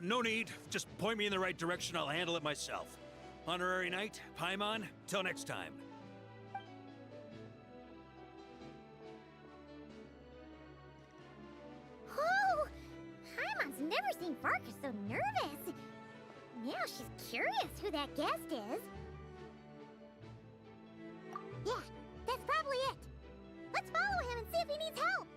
No need. Just point me in the right direction. I'll handle it myself. Honorary Knight, Paimon, till next time. Oh! Parker's so nervous. Now she's curious who that guest is. Yeah, that's probably it. Let's follow him and see if he needs help.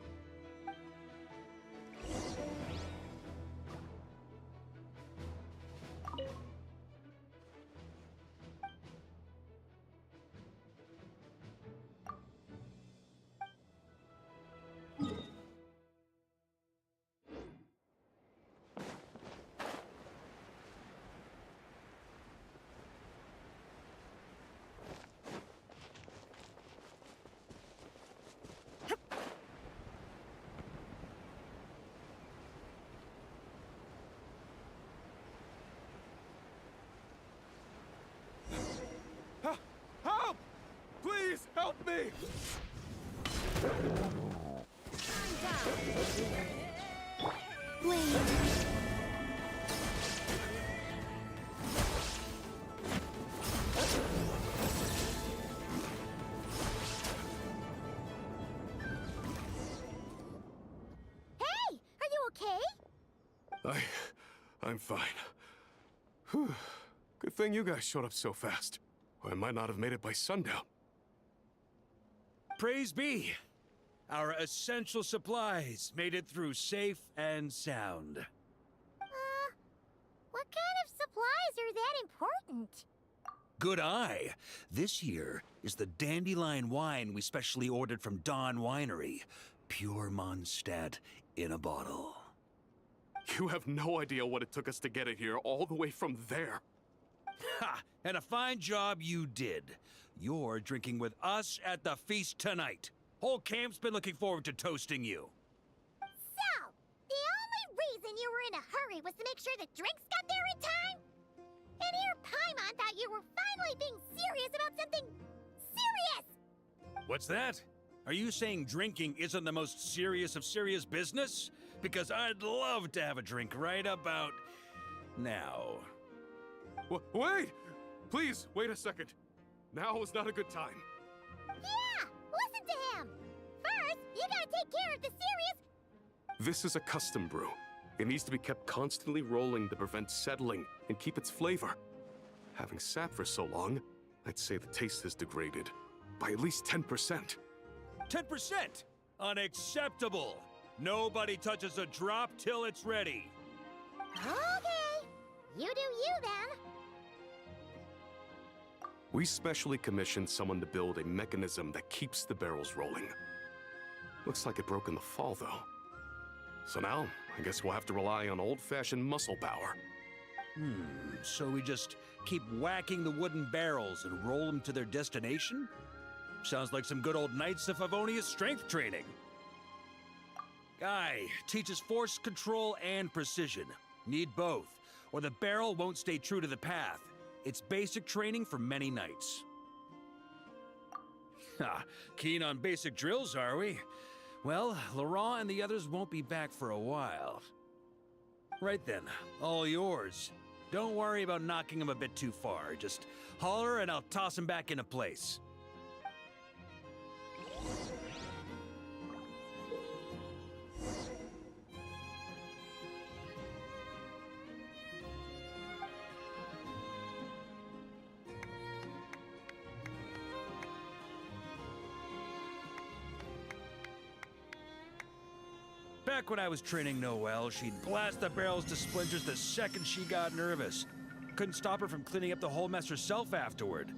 Help! Please help me! Wait. Hey, are you okay? I'm fine. Whew. Good thing you guys showed up so fast. Or I might not have made it by sundown. Praise be! Our essential supplies made it through safe and sound. What kind of supplies are that important? Good eye! This here is the dandelion wine we specially ordered from Dawn Winery. Pure Mondstadt in a bottle. You have no idea what it took us to get it here all the way from there. Ha! And a fine job you did. You're drinking with us at the feast tonight. Whole camp's been looking forward to toasting you. So, the only reason you were in a hurry was to make sure the drinks got there in time? And here Paimon thought you were finally being serious about something serious! What's that? Are you saying drinking isn't the most serious of serious business? Because I'd love to have a drink right about now. Wait! Please, wait a second. Now is not a good time. Yeah! Listen to him! First, you gotta take care of the serious... This is a custom brew. It needs to be kept constantly rolling to prevent settling and keep its flavor. Having sat for so long, I'd say the taste is degraded by at least 10%. 10%? Unacceptable! Nobody touches a drop till it's ready. Okay. You do you, then. We specially commissioned someone to build a mechanism that keeps the barrels rolling. Looks like it broke in the fall, though. So now, I guess we'll have to rely on old-fashioned muscle power. So we just keep whacking the wooden barrels and roll them to their destination? Sounds like some good old Knights of Favonius strength training. Guy teaches force control and precision. Need both, or the barrel won't stay true to the path. It's basic training for many knights. Ha, keen on basic drills, are we? Well, Laurent and the others won't be back for a while. Right then, all yours. Don't worry about knocking him a bit too far. Just holler and I'll toss him back into place. Back when I was training Noelle, she'd blast the barrels to splinters the second she got nervous. Couldn't stop her from cleaning up the whole mess herself afterward.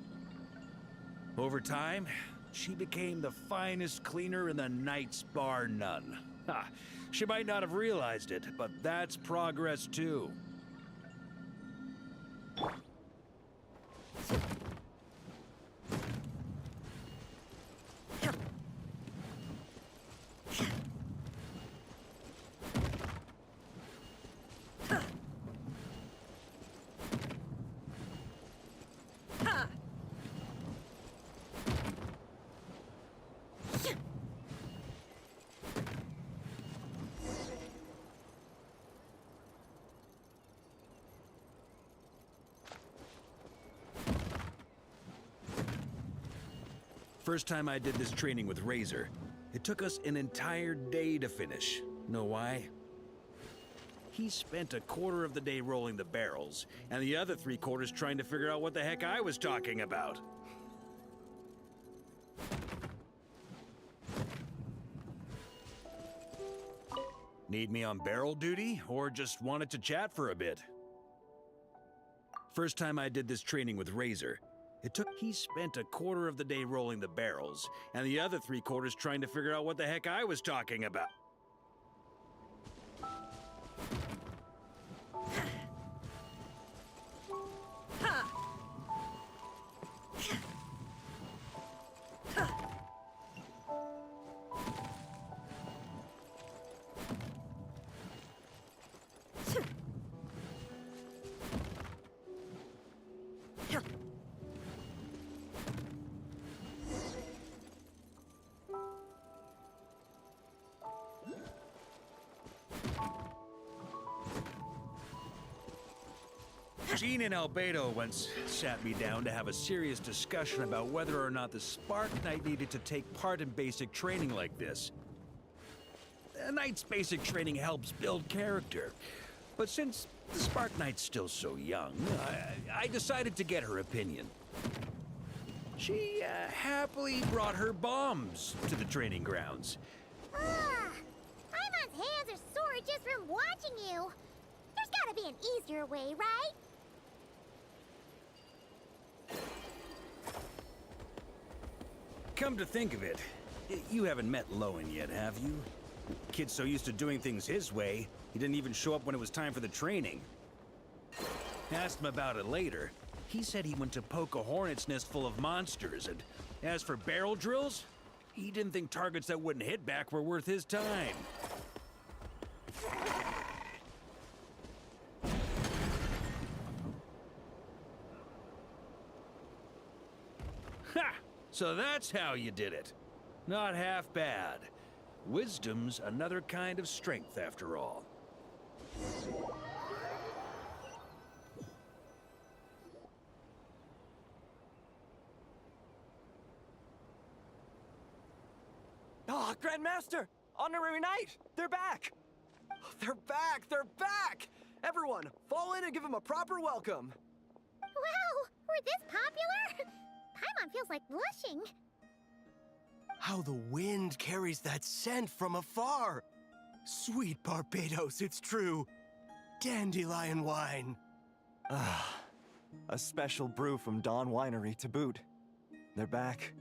Over time, she became the finest cleaner in the Knights, bar none. Ha! She might not have realized it, but that's progress too. First time I did this training with Razor, it took us an entire day to finish. Know why? he spent a quarter of the day rolling the barrels, and the other 3/4 trying to figure out what the heck I was talking about. Need me on barrel duty, or just wanted to chat for a bit? First time I did this training with Razor, he spent a quarter of the day rolling the barrels, and the other 3/4 trying to figure out what the heck I was talking about. Gene and Albedo once sat me down to have a serious discussion about whether or not the Spark Knight needed to take part in basic training like this. A Knight's basic training helps build character, but since the Spark Knight's still so young, I decided to get her opinion. She happily brought her bombs to the training grounds. Paimon's hands are sore just from watching you. There's gotta be an easier way, right? Come to think of it, you haven't met Lowen yet, have you? Kid's so used to doing things his way, he didn't even show up when it was time for the training. Asked him about it later. He said he went to poke a hornet's nest full of monsters, and as for barrel drills, he didn't think targets that wouldn't hit back were worth his time. Ha! So that's how you did it. Not half bad. Wisdom's another kind of strength, after all. Oh, Grandmaster! Honorary Knight! They're back! They're back! They're back! Everyone, fall in and give them a proper welcome! Wow, we're this popular? Paimon feels like blushing. How the wind carries that scent from afar! Sweet Barbados, it's true. Dandelion wine. Ah, a special brew from Dawn Winery to boot. They're back.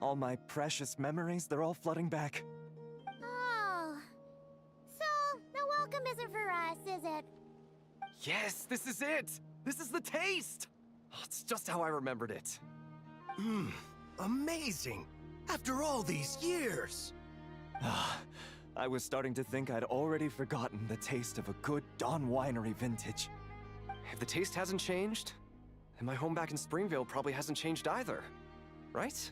All my precious memories, they're all flooding back. Oh. So, the welcome isn't for us, is it? Yes, this is it! This is the taste! Oh, it's just how I remembered it. Amazing! After all these years! I was starting to think I'd already forgotten the taste of a good Dawn Winery vintage. If the taste hasn't changed, then my home back in Springvale probably hasn't changed either. Right?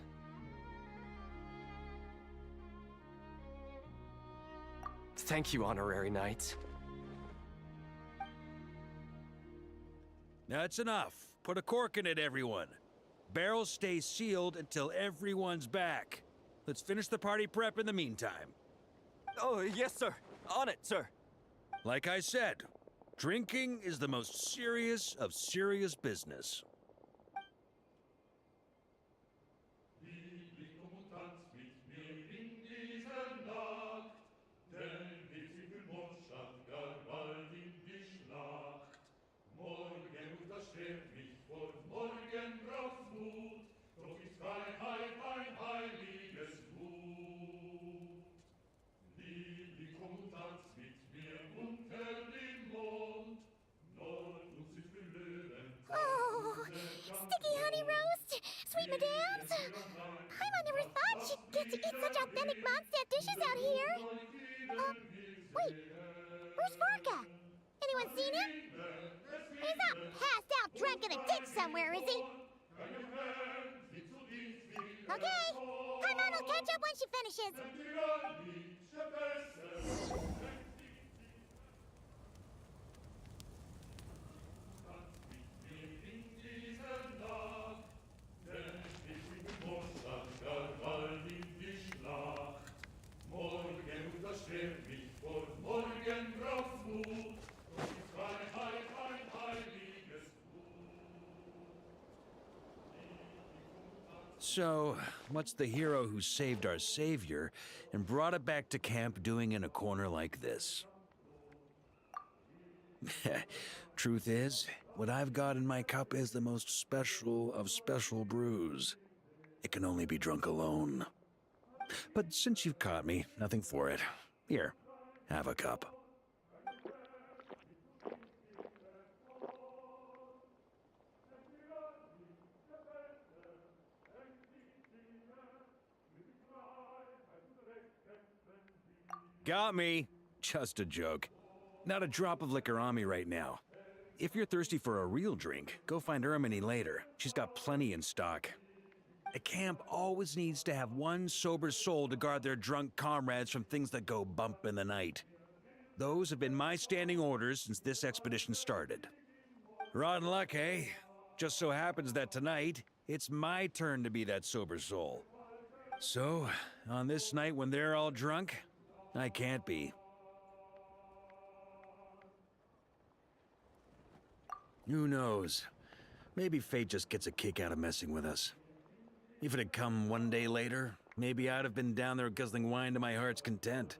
Thank you, Honorary Knight. That's enough. Put a cork in it, everyone. Barrels stay sealed until everyone's back. Let's finish the party prep in the meantime. Oh, yes, sir. On it, sir. Like I said, drinking is the most serious of serious business. Sticky honey roast? Sweet madams? Paimon never thought she'd get to eat such authentic Mondstadt dishes out here. Wait. Where's Vorka? Anyone seen him? He's not passed out drunk in a ditch somewhere, is he? Okay. Paimon will catch up when she finishes. Morgen untersteh mich vor Morgen drauf Mut. So, what's the hero who saved our savior and brought it back to camp doing in a corner like this? Truth is, what I've got in my cup is the most special of special brews. It can only be drunk alone. But since you've caught me, nothing for it. Here, have a cup. Got me. Just a joke. Not a drop of liquor on me right now. If you're thirsty for a real drink, go find Ermini later. She's got plenty in stock. A camp always needs to have one sober soul to guard their drunk comrades from things that go bump in the night. Those have been my standing orders since this expedition started. Rotten luck, eh? Just so happens that tonight, it's my turn to be that sober soul. So, on this night when they're all drunk, I can't be. Who knows? Maybe fate just gets a kick out of messing with us. If it had come one day later, maybe I'd have been down there guzzling wine to my heart's content.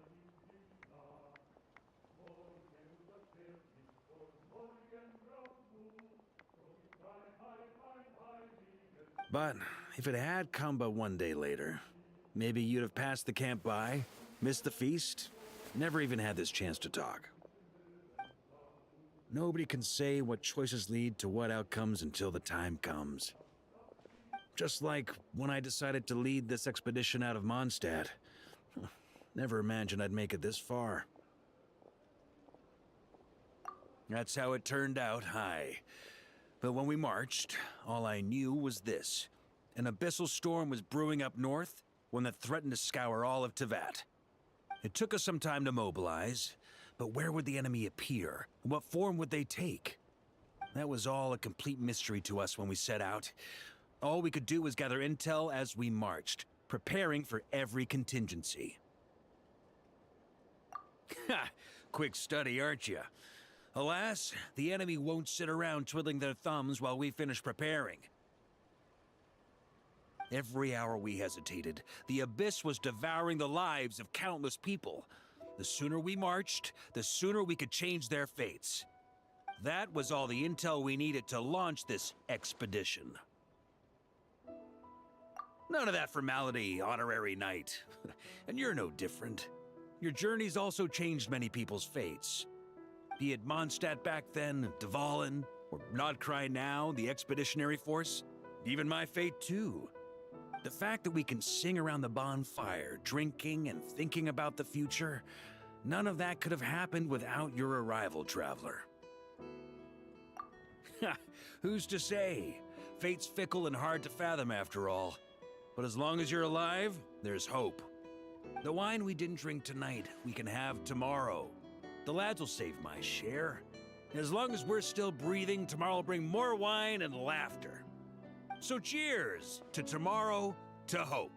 But if it had come but one day later, maybe you'd have passed the camp by, missed the feast, never even had this chance to talk. Nobody can say what choices lead to what outcomes until the time comes. Just like when I decided to lead this expedition out of Mondstadt. Never imagined I'd make it this far. That's how it turned out, aye. But when we marched, all I knew was this. An abyssal storm was brewing up north, one that threatened to scour all of Teyvat. It took us some time to mobilize, but where would the enemy appear? What form would they take? That was all a complete mystery to us when we set out. All we could do was gather intel as we marched, preparing for every contingency. Ha! Quick study, aren't you? Alas, the enemy won't sit around twiddling their thumbs while we finish preparing. Every hour we hesitated, the abyss was devouring the lives of countless people. The sooner we marched, the sooner we could change their fates. That was all the intel we needed to launch this expedition. None of that formality, honorary knight. And you're no different. Your journey's also changed many people's fates. Be it Mondstadt back then, Dvalin, or Nodcry now, the expeditionary force. Even my fate too. The fact that we can sing around the bonfire, drinking and thinking about the future, none of that could have happened without your arrival, traveler. Ha! Who's to say? Fate's fickle and hard to fathom after all. But as long as you're alive, there's hope. The wine we didn't drink tonight, we can have tomorrow. The lads will save my share. As long as we're still breathing, tomorrow will bring more wine and laughter. So cheers to tomorrow, to hope.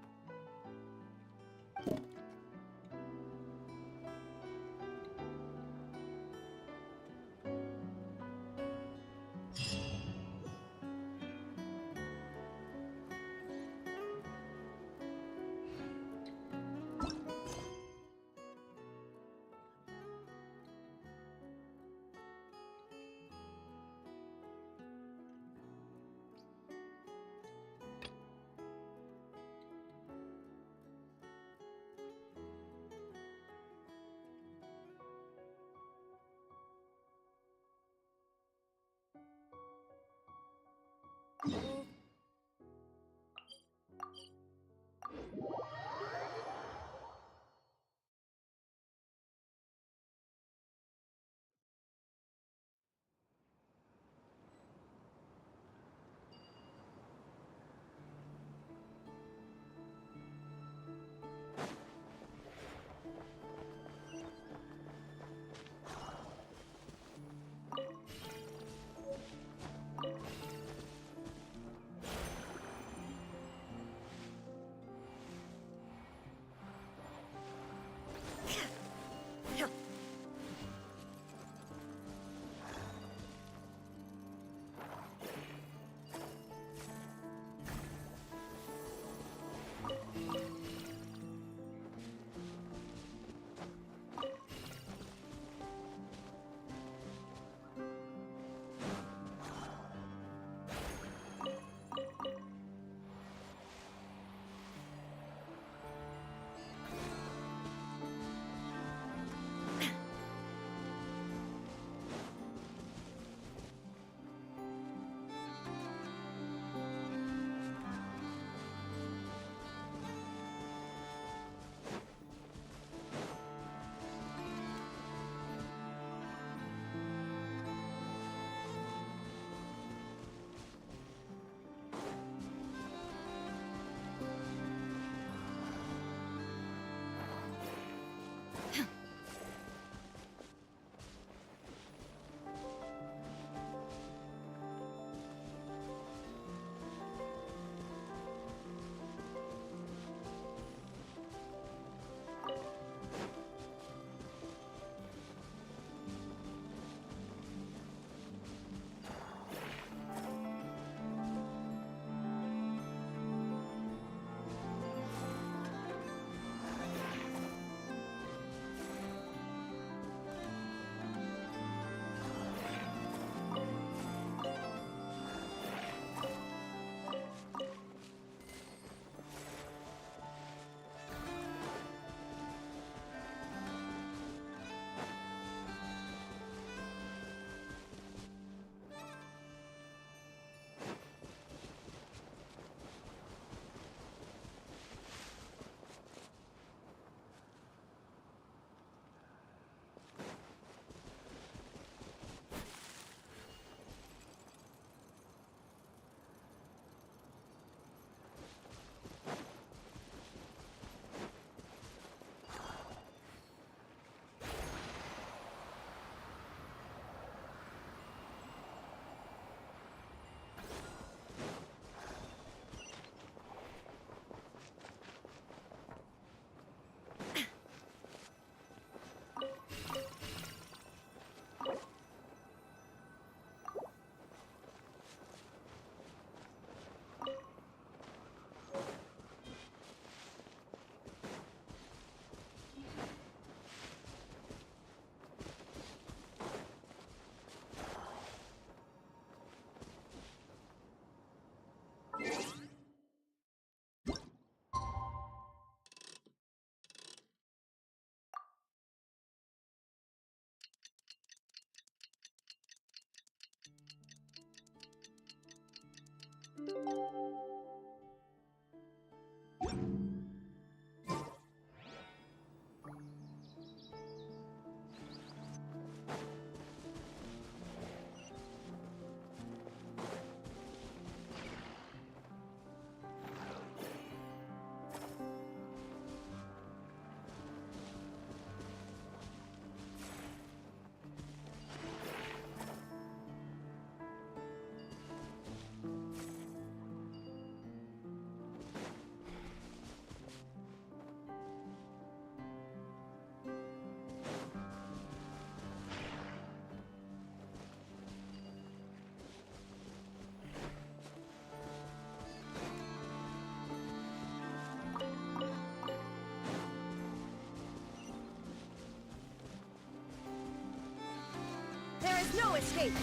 There is no escape!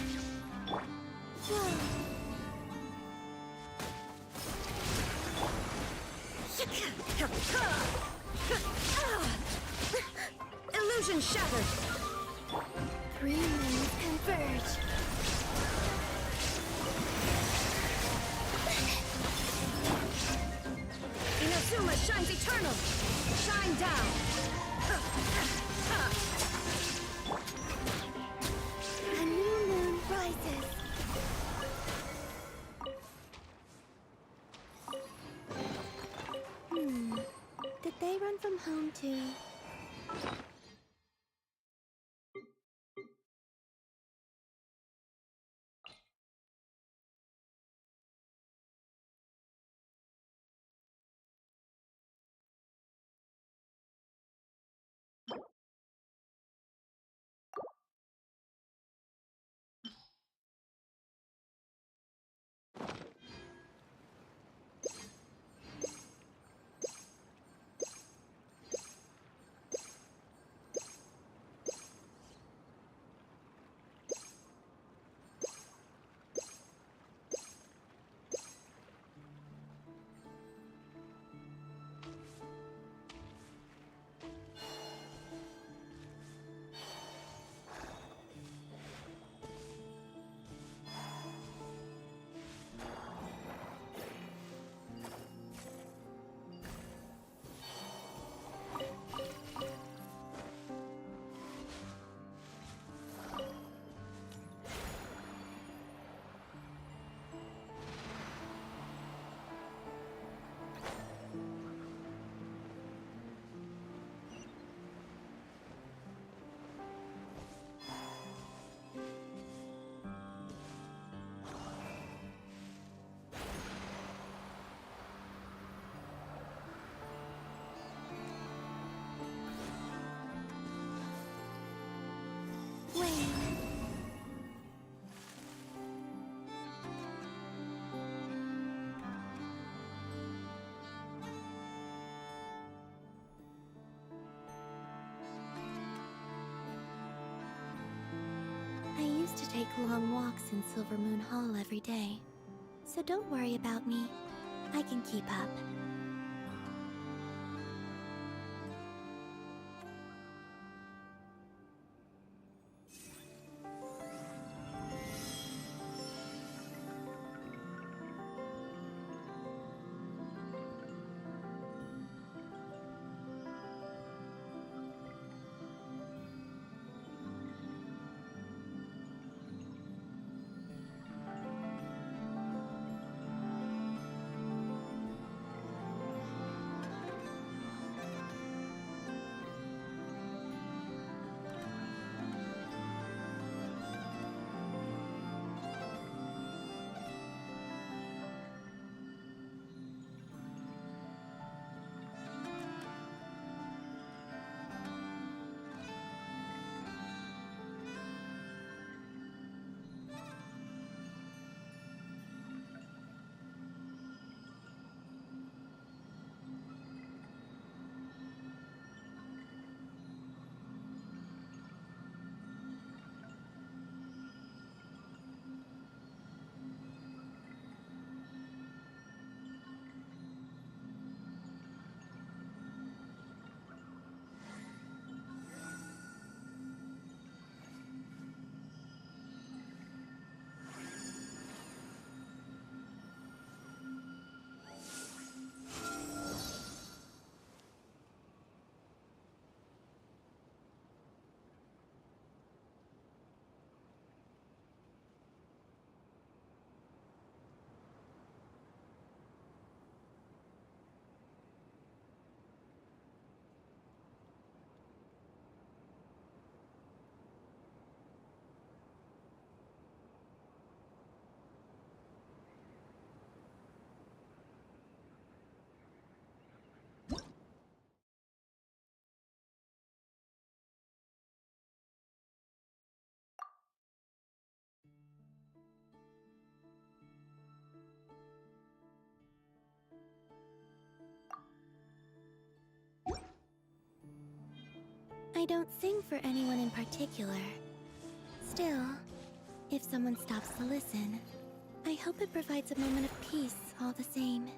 Illusion shattered! 3 moons converge. Inazuma shines eternal! Shine down! A new moon rises. Did they run from home too? I used to take long walks in Silver Moon Hall every day, so don't worry about me. I can keep up. I don't sing for anyone in particular. Still, if someone stops to listen, I hope it provides a moment of peace all the same.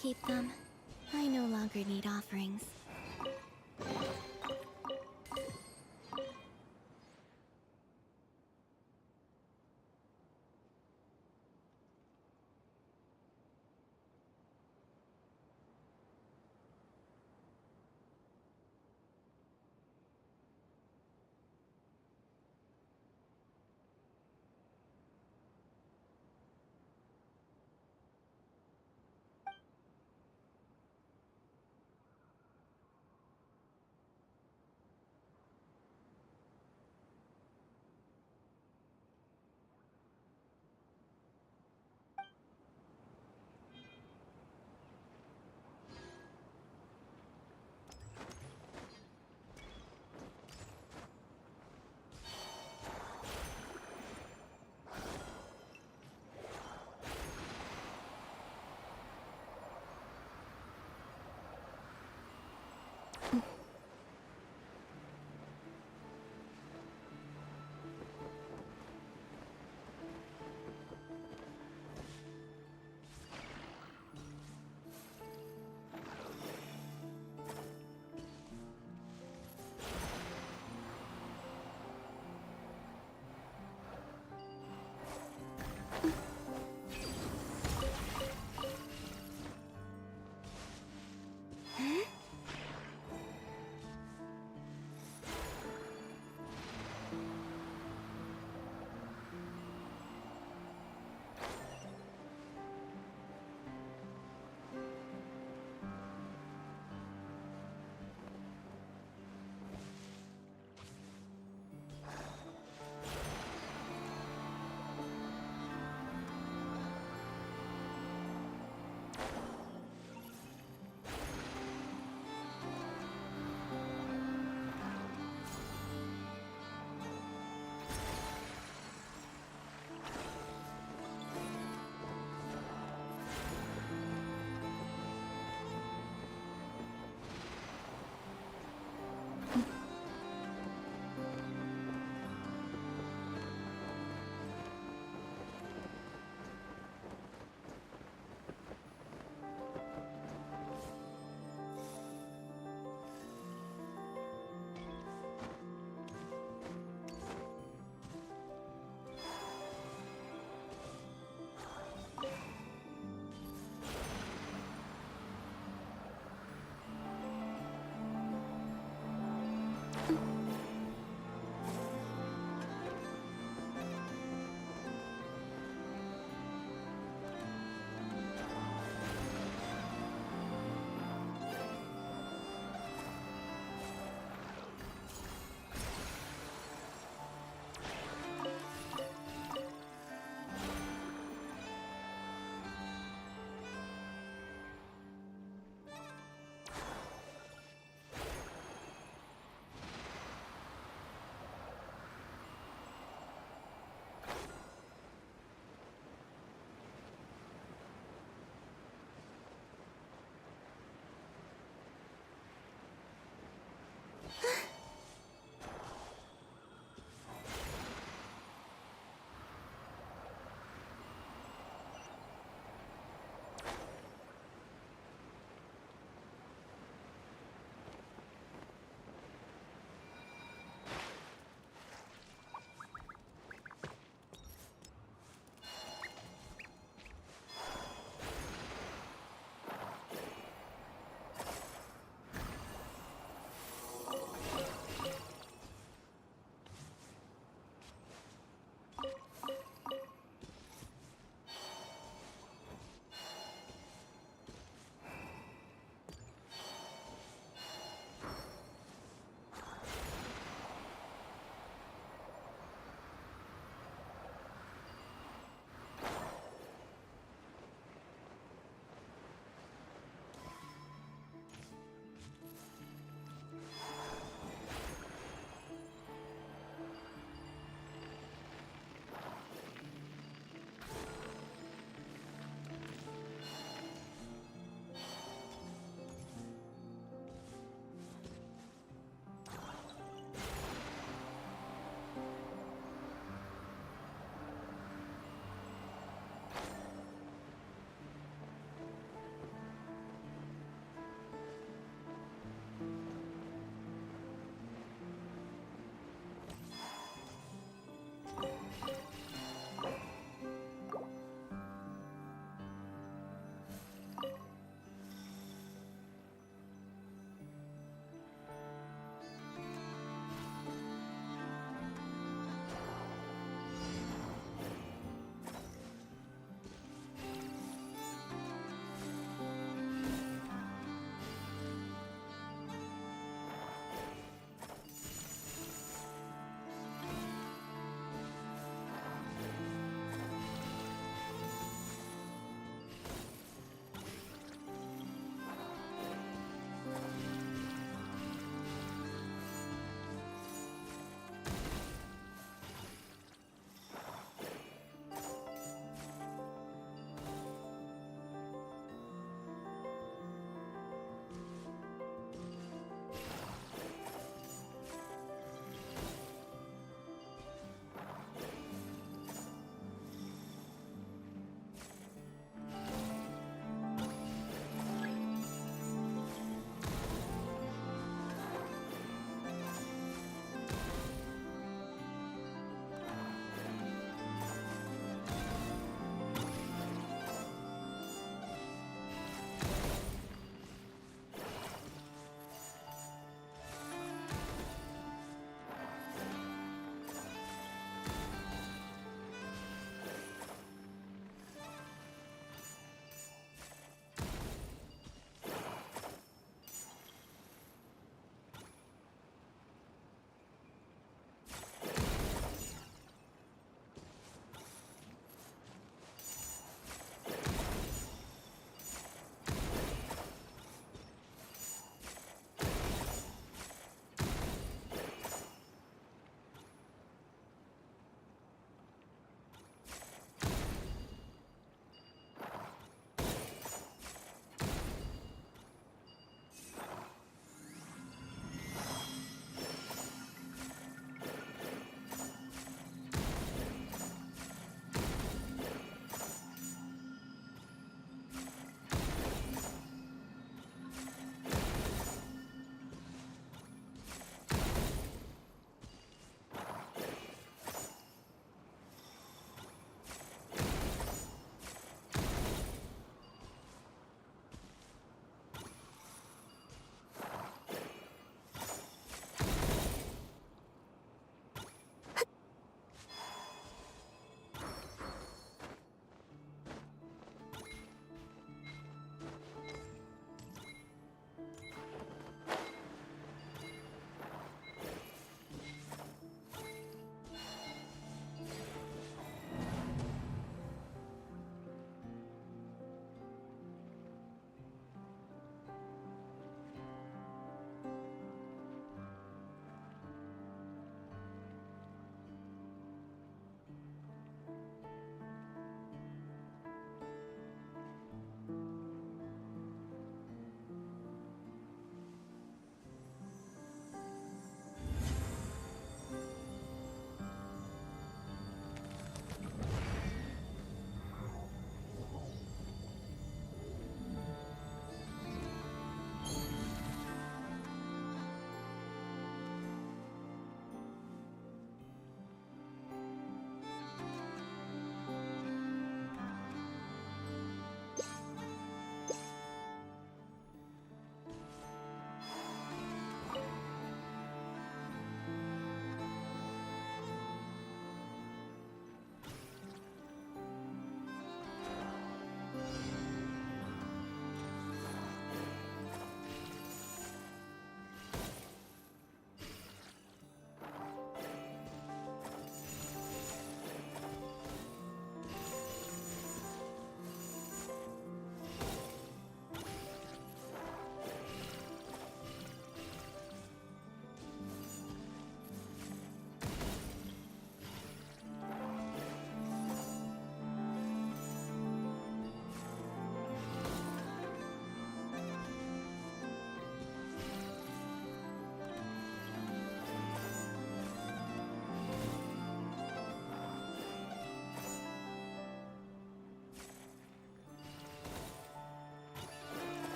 keep them. I no longer need offerings.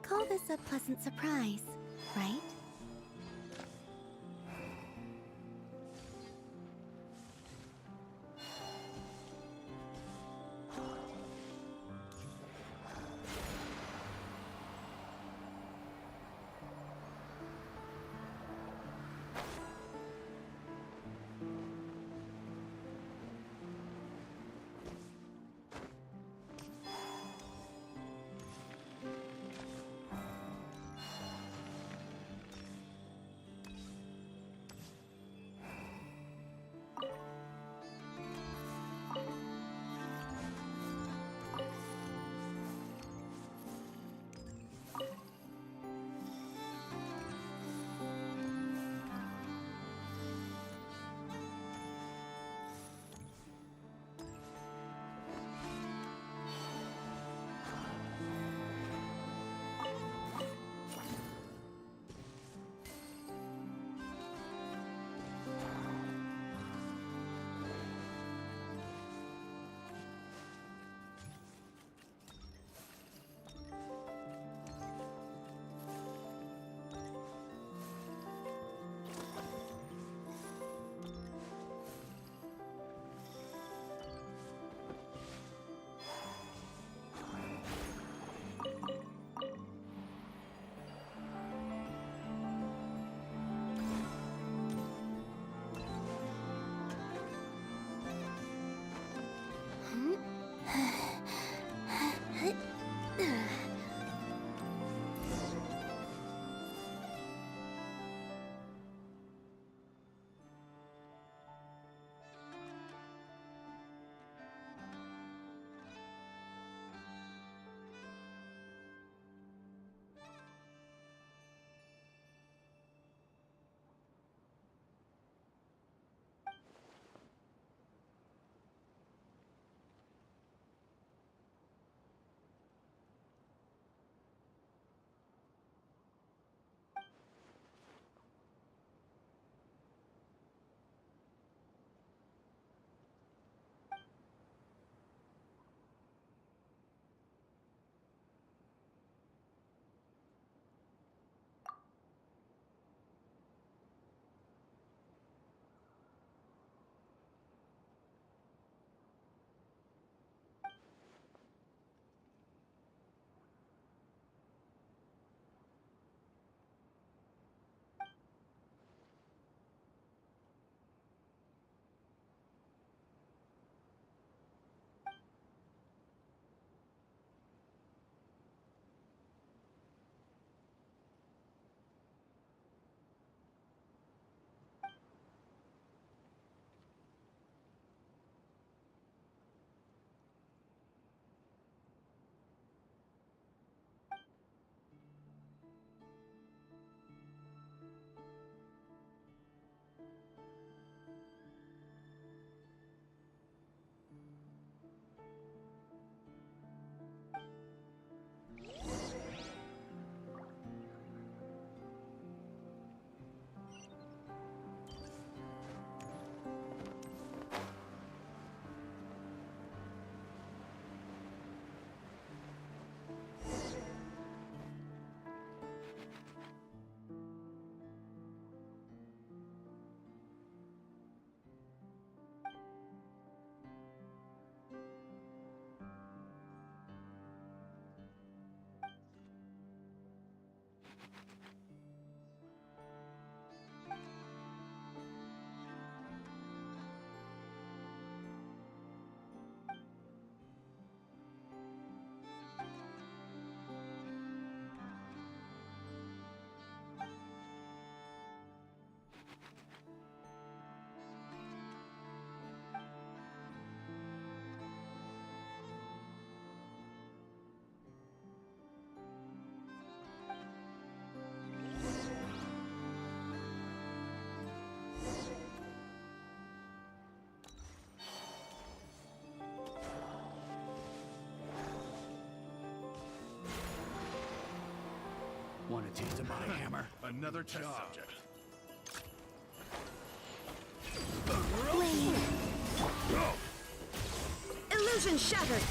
Call this a pleasant surprise, right? Want to taste of my hammer? Another test subject. Illusion shattered!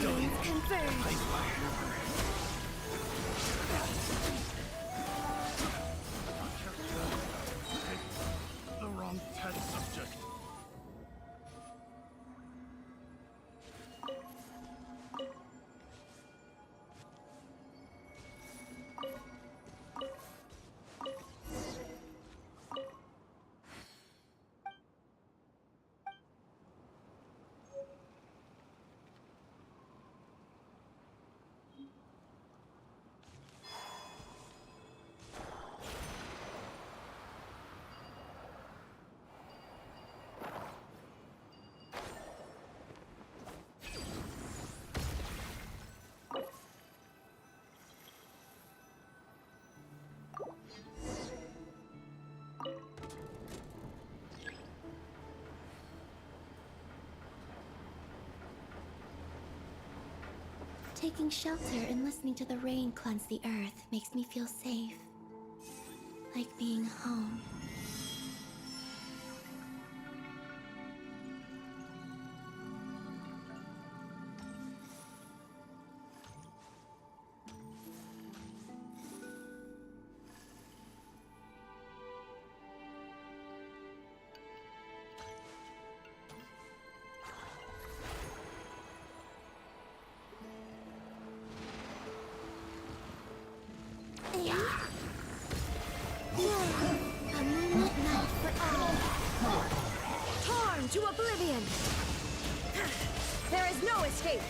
Done The wrong test subject. Taking shelter and listening to the rain cleanse the earth makes me feel safe. Like being home. Torn to oblivion! There is no escape!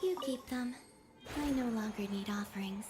You keep them. I no longer need offerings.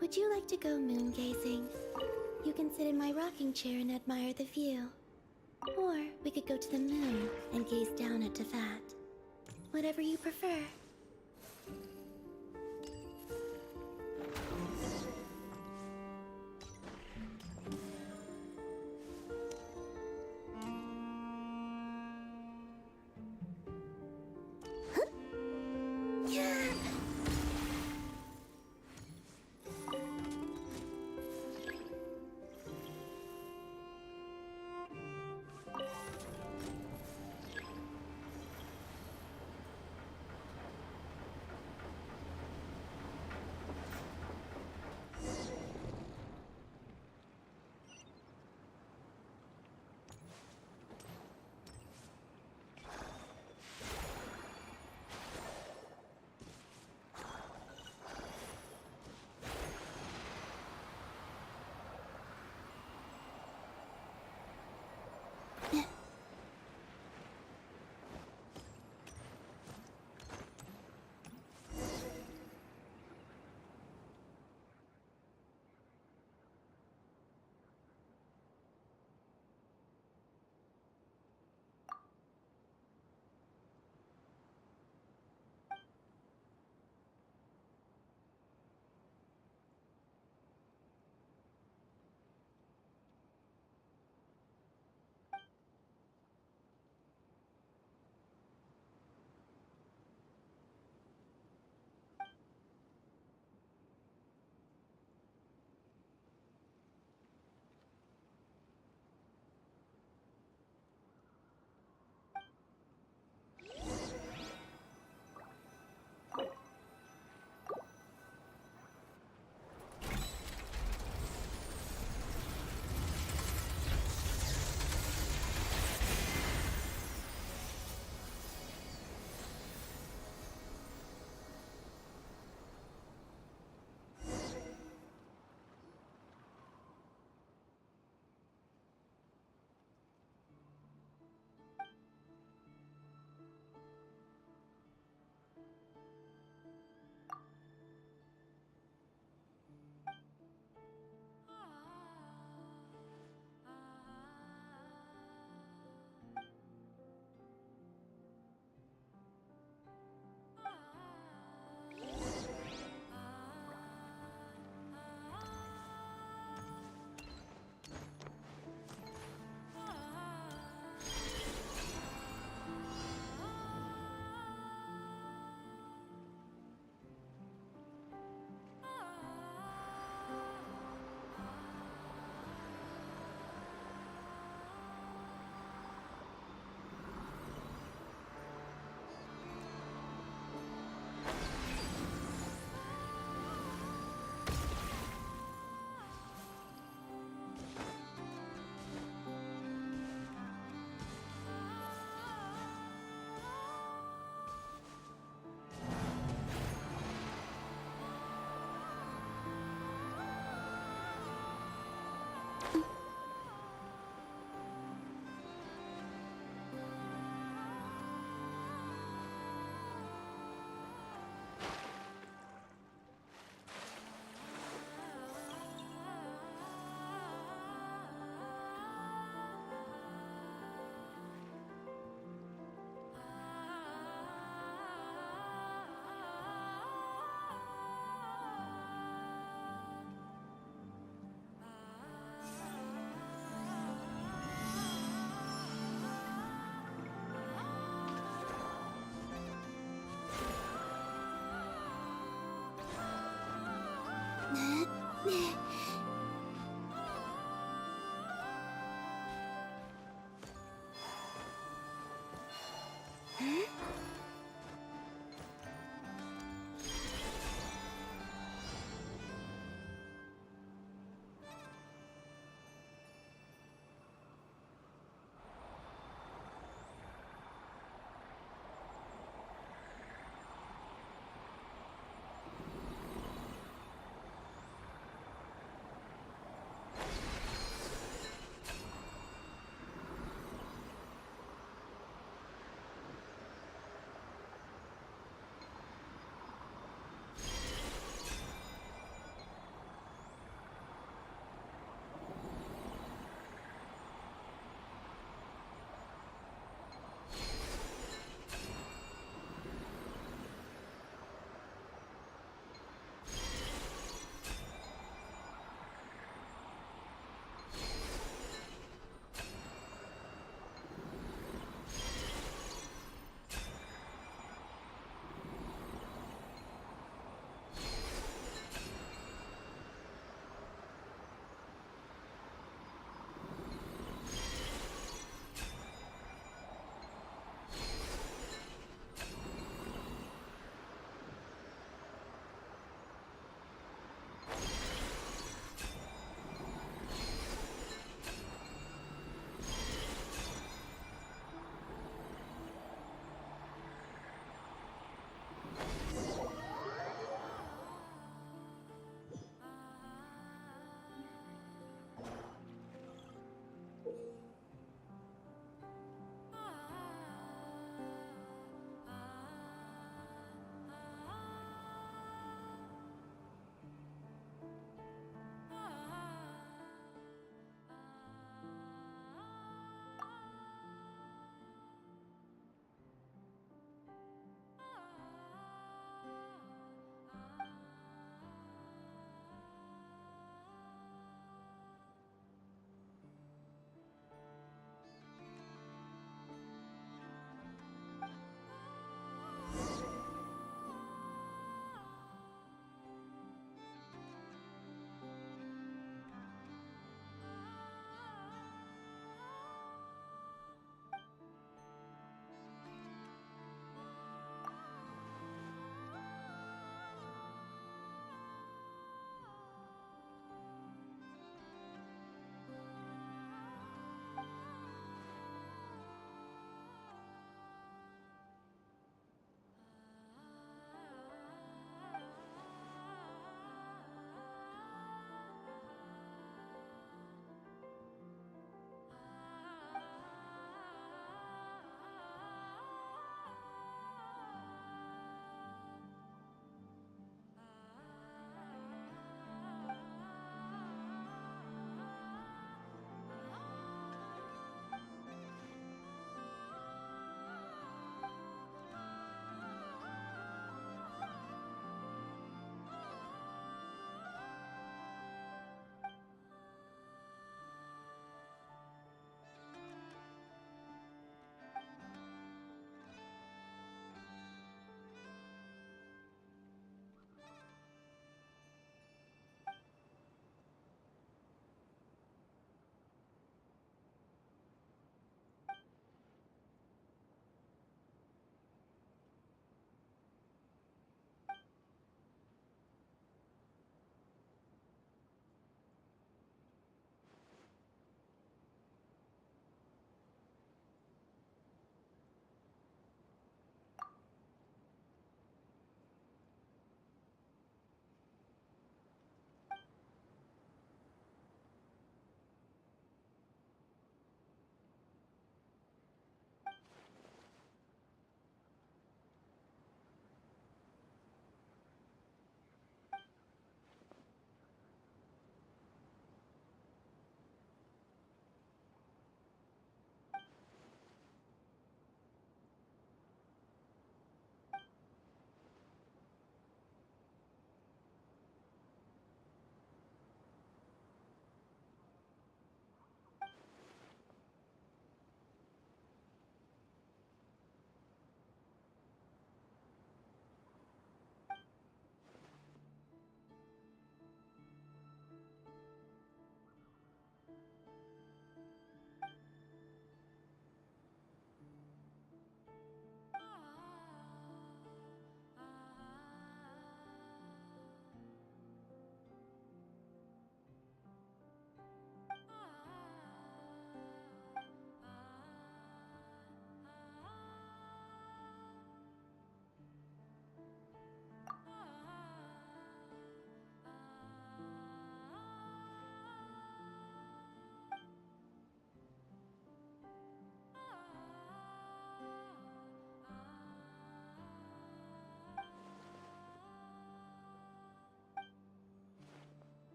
Would you like to go moon gazing? You can sit in my rocking chair and admire the view. Or we could go to the moon and gaze down at Tefat. Whatever you prefer.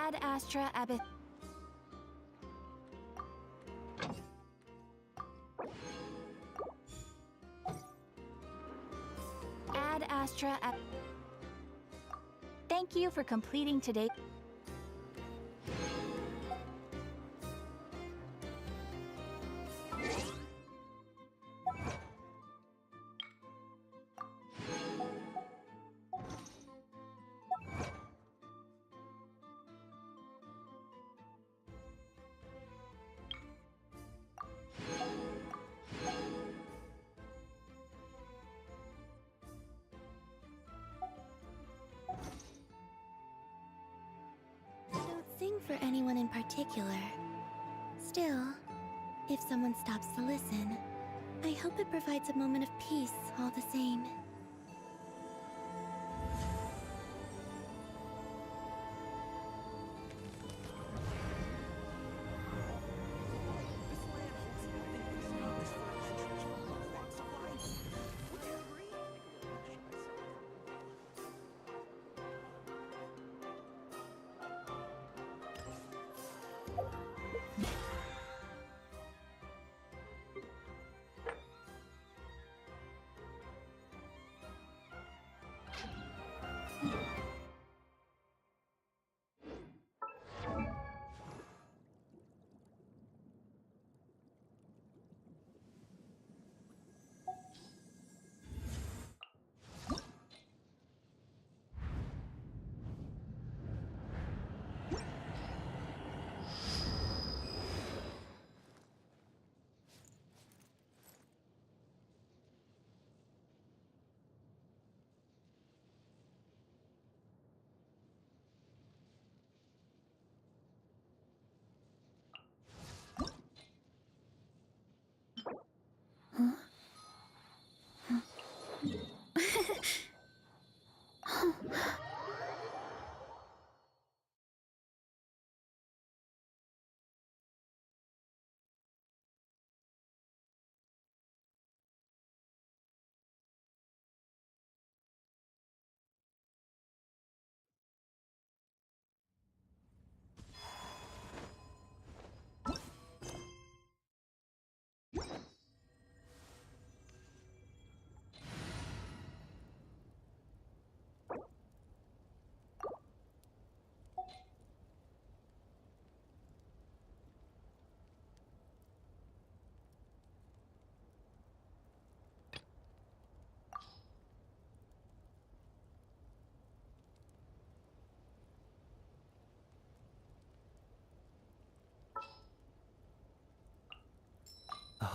Ad Astra Abyss. Ad Astra Abyss. Thank you for completing today. Sing for anyone in particular. Still, if someone stops to listen, I hope it provides a moment of peace all the same.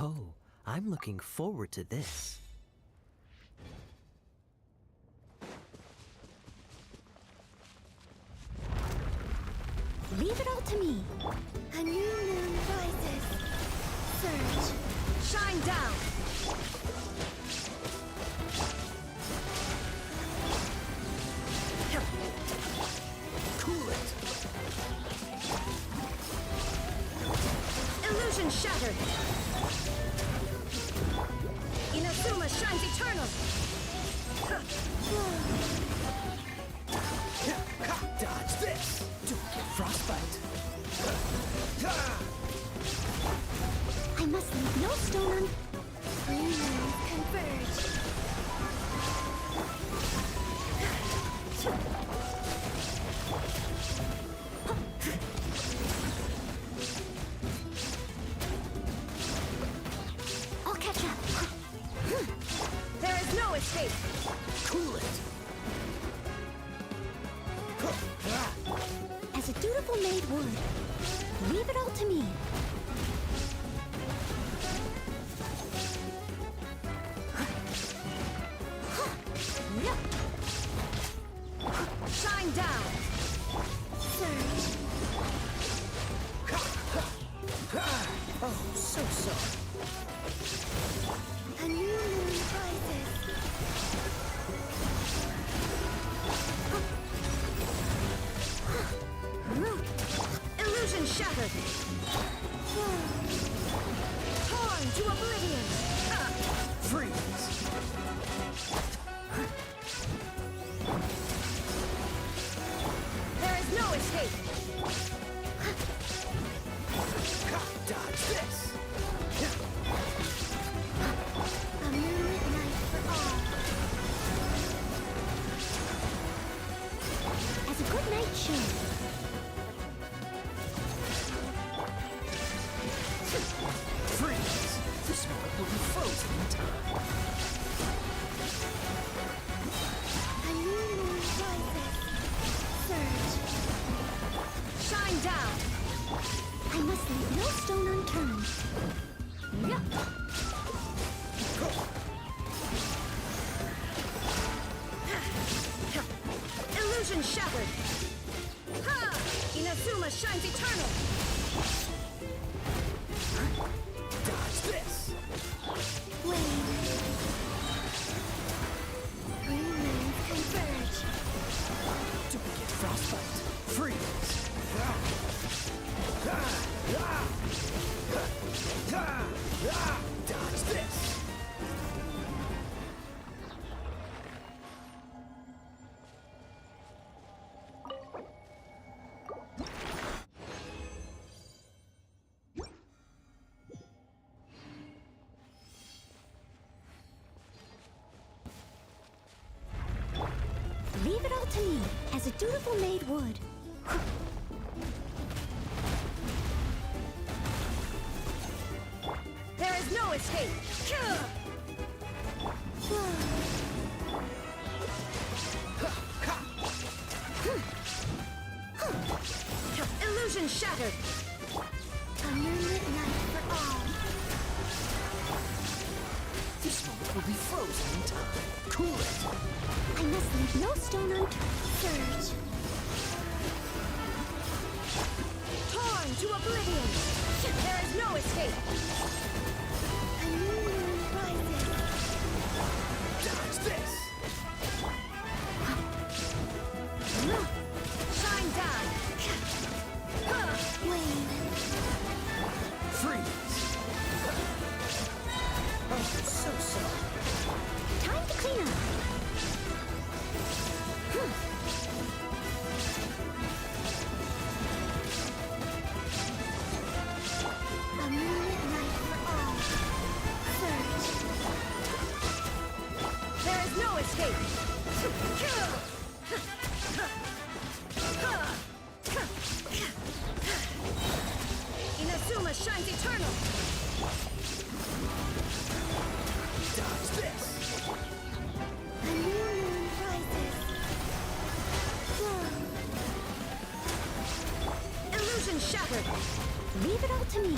Oh, I'm looking forward to this. Leave it all to me. A new moon rises. Surge. Shine down. Cool it. Illusion shattered. Inazuma shines eternal. Dodge this. Don't get frostbite. I must leave no stone un... Three moons converge. I'll catch up. There is no escape. Cool it. As a dutiful maid would, leave it all to me. Shine down. Surge. Oh, so sorry. A new moon rises. Illusion shattered. Torn to oblivion. Freeze. There is no escape. I must leave no stone unturned. Illusion shattered. Ha! Inazuma shines eternal. Dodge this. Wave. Green moons converge. Don't get frostbite. Freeze. Dodge this. Leave it all to me, as a dutiful maid would. There is no escape. Illusion shattered. A moonlit night for all. This moment will be frozen in time. Cool it. I must leave no stone unturned. Surge. Torn to oblivion. There is no escape. A new moon rises. Dodge this. Shine down. Wave. Freeze. Oh, so sorry. Time to clean up. A moonlit night for all. Surge. There is no escape. Inazuma shines eternal. Dodge this. A new moon rises. Illusion shattered. Leave it all to me.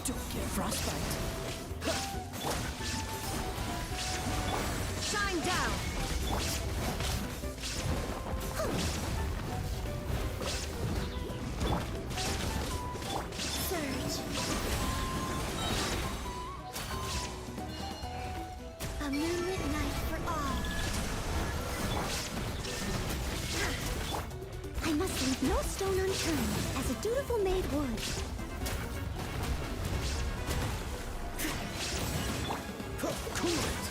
Don't get frostbite. Shine down. Surge. A moonlit night for all. I must leave no stone unturned, as a dutiful maid would. Cool it.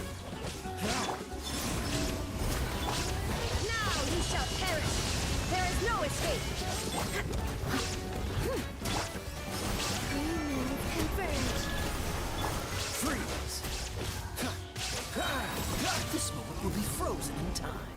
Now you shall perish. There is no escape. Green moons converge. Freeze. This moment will be frozen in time.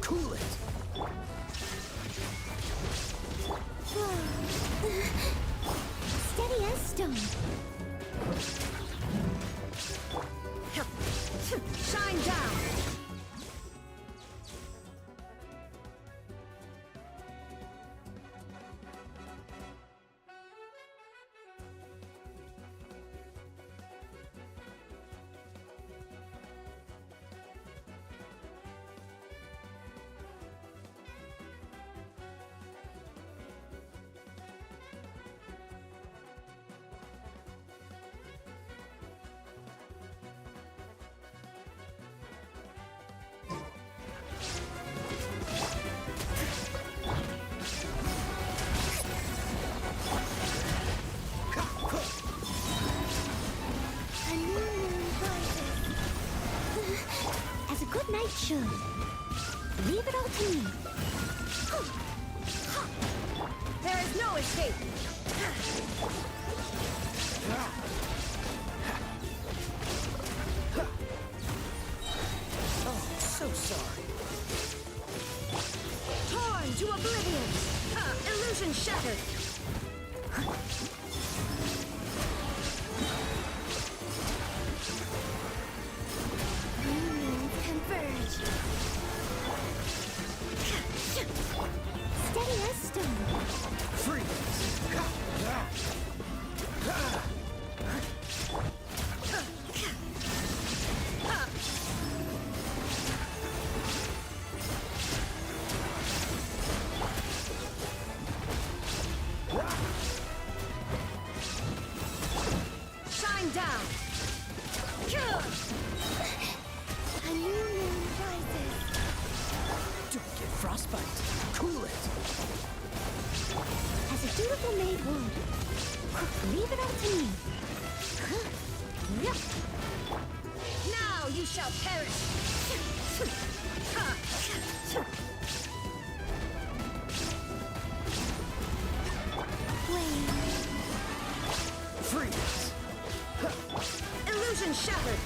Cool it. Steady as stone. Shine down. It should. Leave it all to me. There is no escape. Oh, so sorry. Torn to oblivion! Illusion shattered! Converge. Steady as stone. Freeze! Shine down! A new moon rises. Don't get frostbite. Cool it. As a dutiful maid would. Leave it up to me. Now you shall perish! Flame. Freeze! Illusion shattered!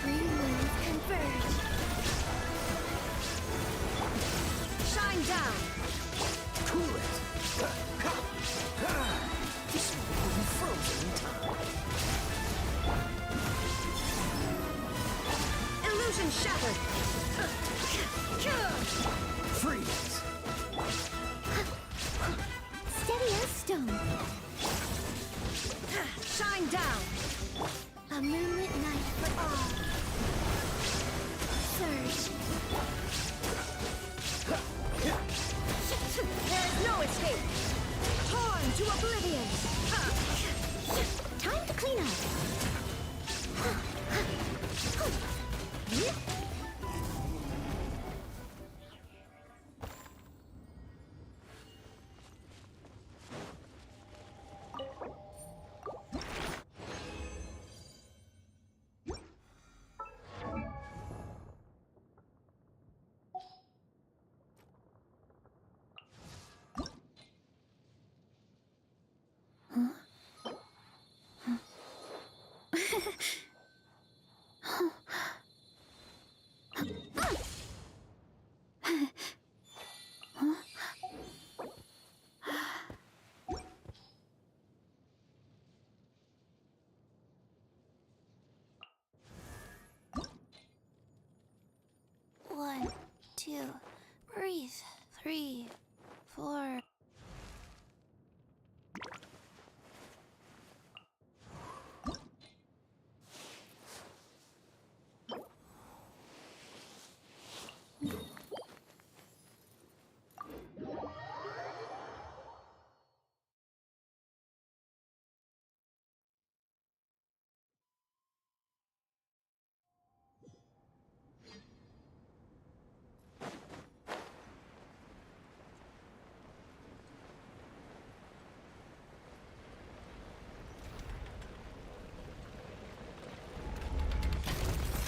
Three moons converge. Shine down! Cool it. This one will be frozen in time. Illusion shattered! Freeze! Steady as stone. Shine down! A moonlit night for all. Surge. There is no escape! Torn to oblivion! Time to clean up. One, two, breathe. 3, 4.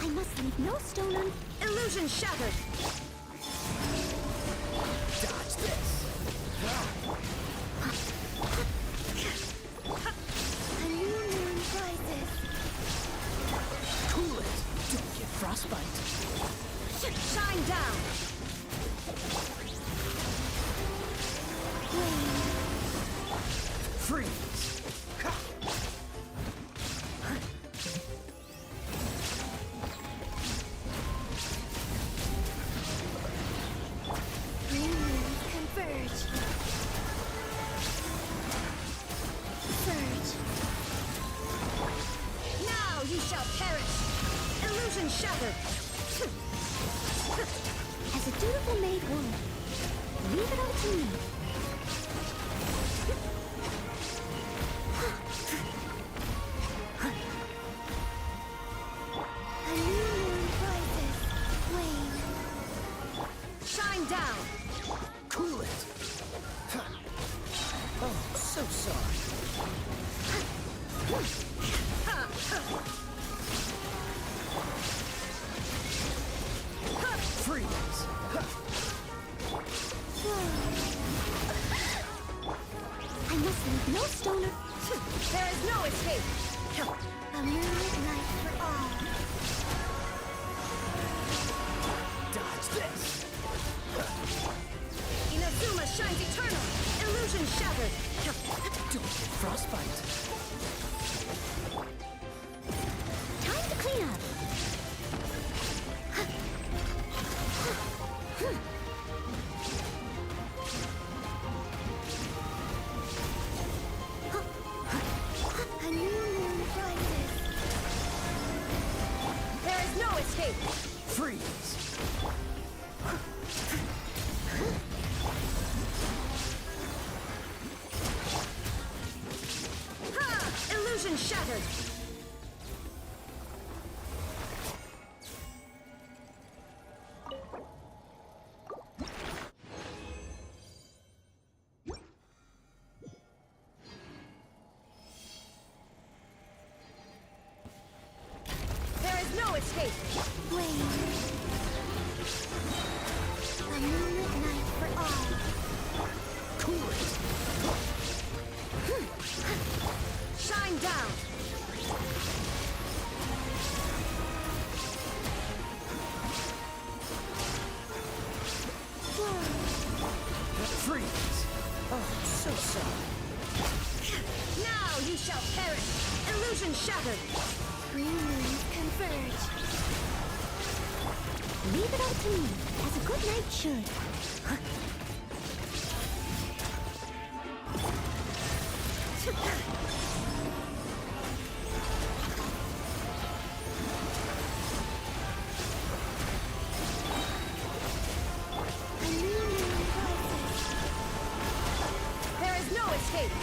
I must leave no stone un... Illusion shattered! Dodge this! A new moon rises. Cool it! Don't get frostbite! Shine down! Freeze! Shattered! As a dutiful maid would, leave it up to me. A new moon rises. Wane. Shine down! Cool it! Oh, so sorry. Fly. promise leave no stone or... There is no escape! A moonlit night for all. Dodge this! Inazuma shines eternal! Illusion shattered! Don't get frostbite! Time to clean up. A new moon rises. There is no escape! Freeze! Ha! Illusion shattered! There is no escape! Wait. A moonlit night for all. Cool it! Shine down! Freeze! Oh, so sorry. Now you shall perish! Illusion shattered! Three moons converge. Leave it all to me, as a good knight should. A new moon rises. There is no escape!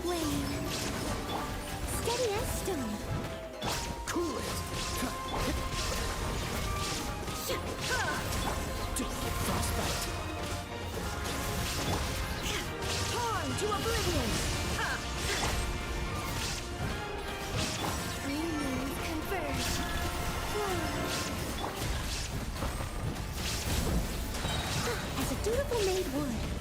Wayne. Steady as stone. Cool it! Don't get frostbite! Torn to oblivion! Three moons converge. As a dutiful maid would.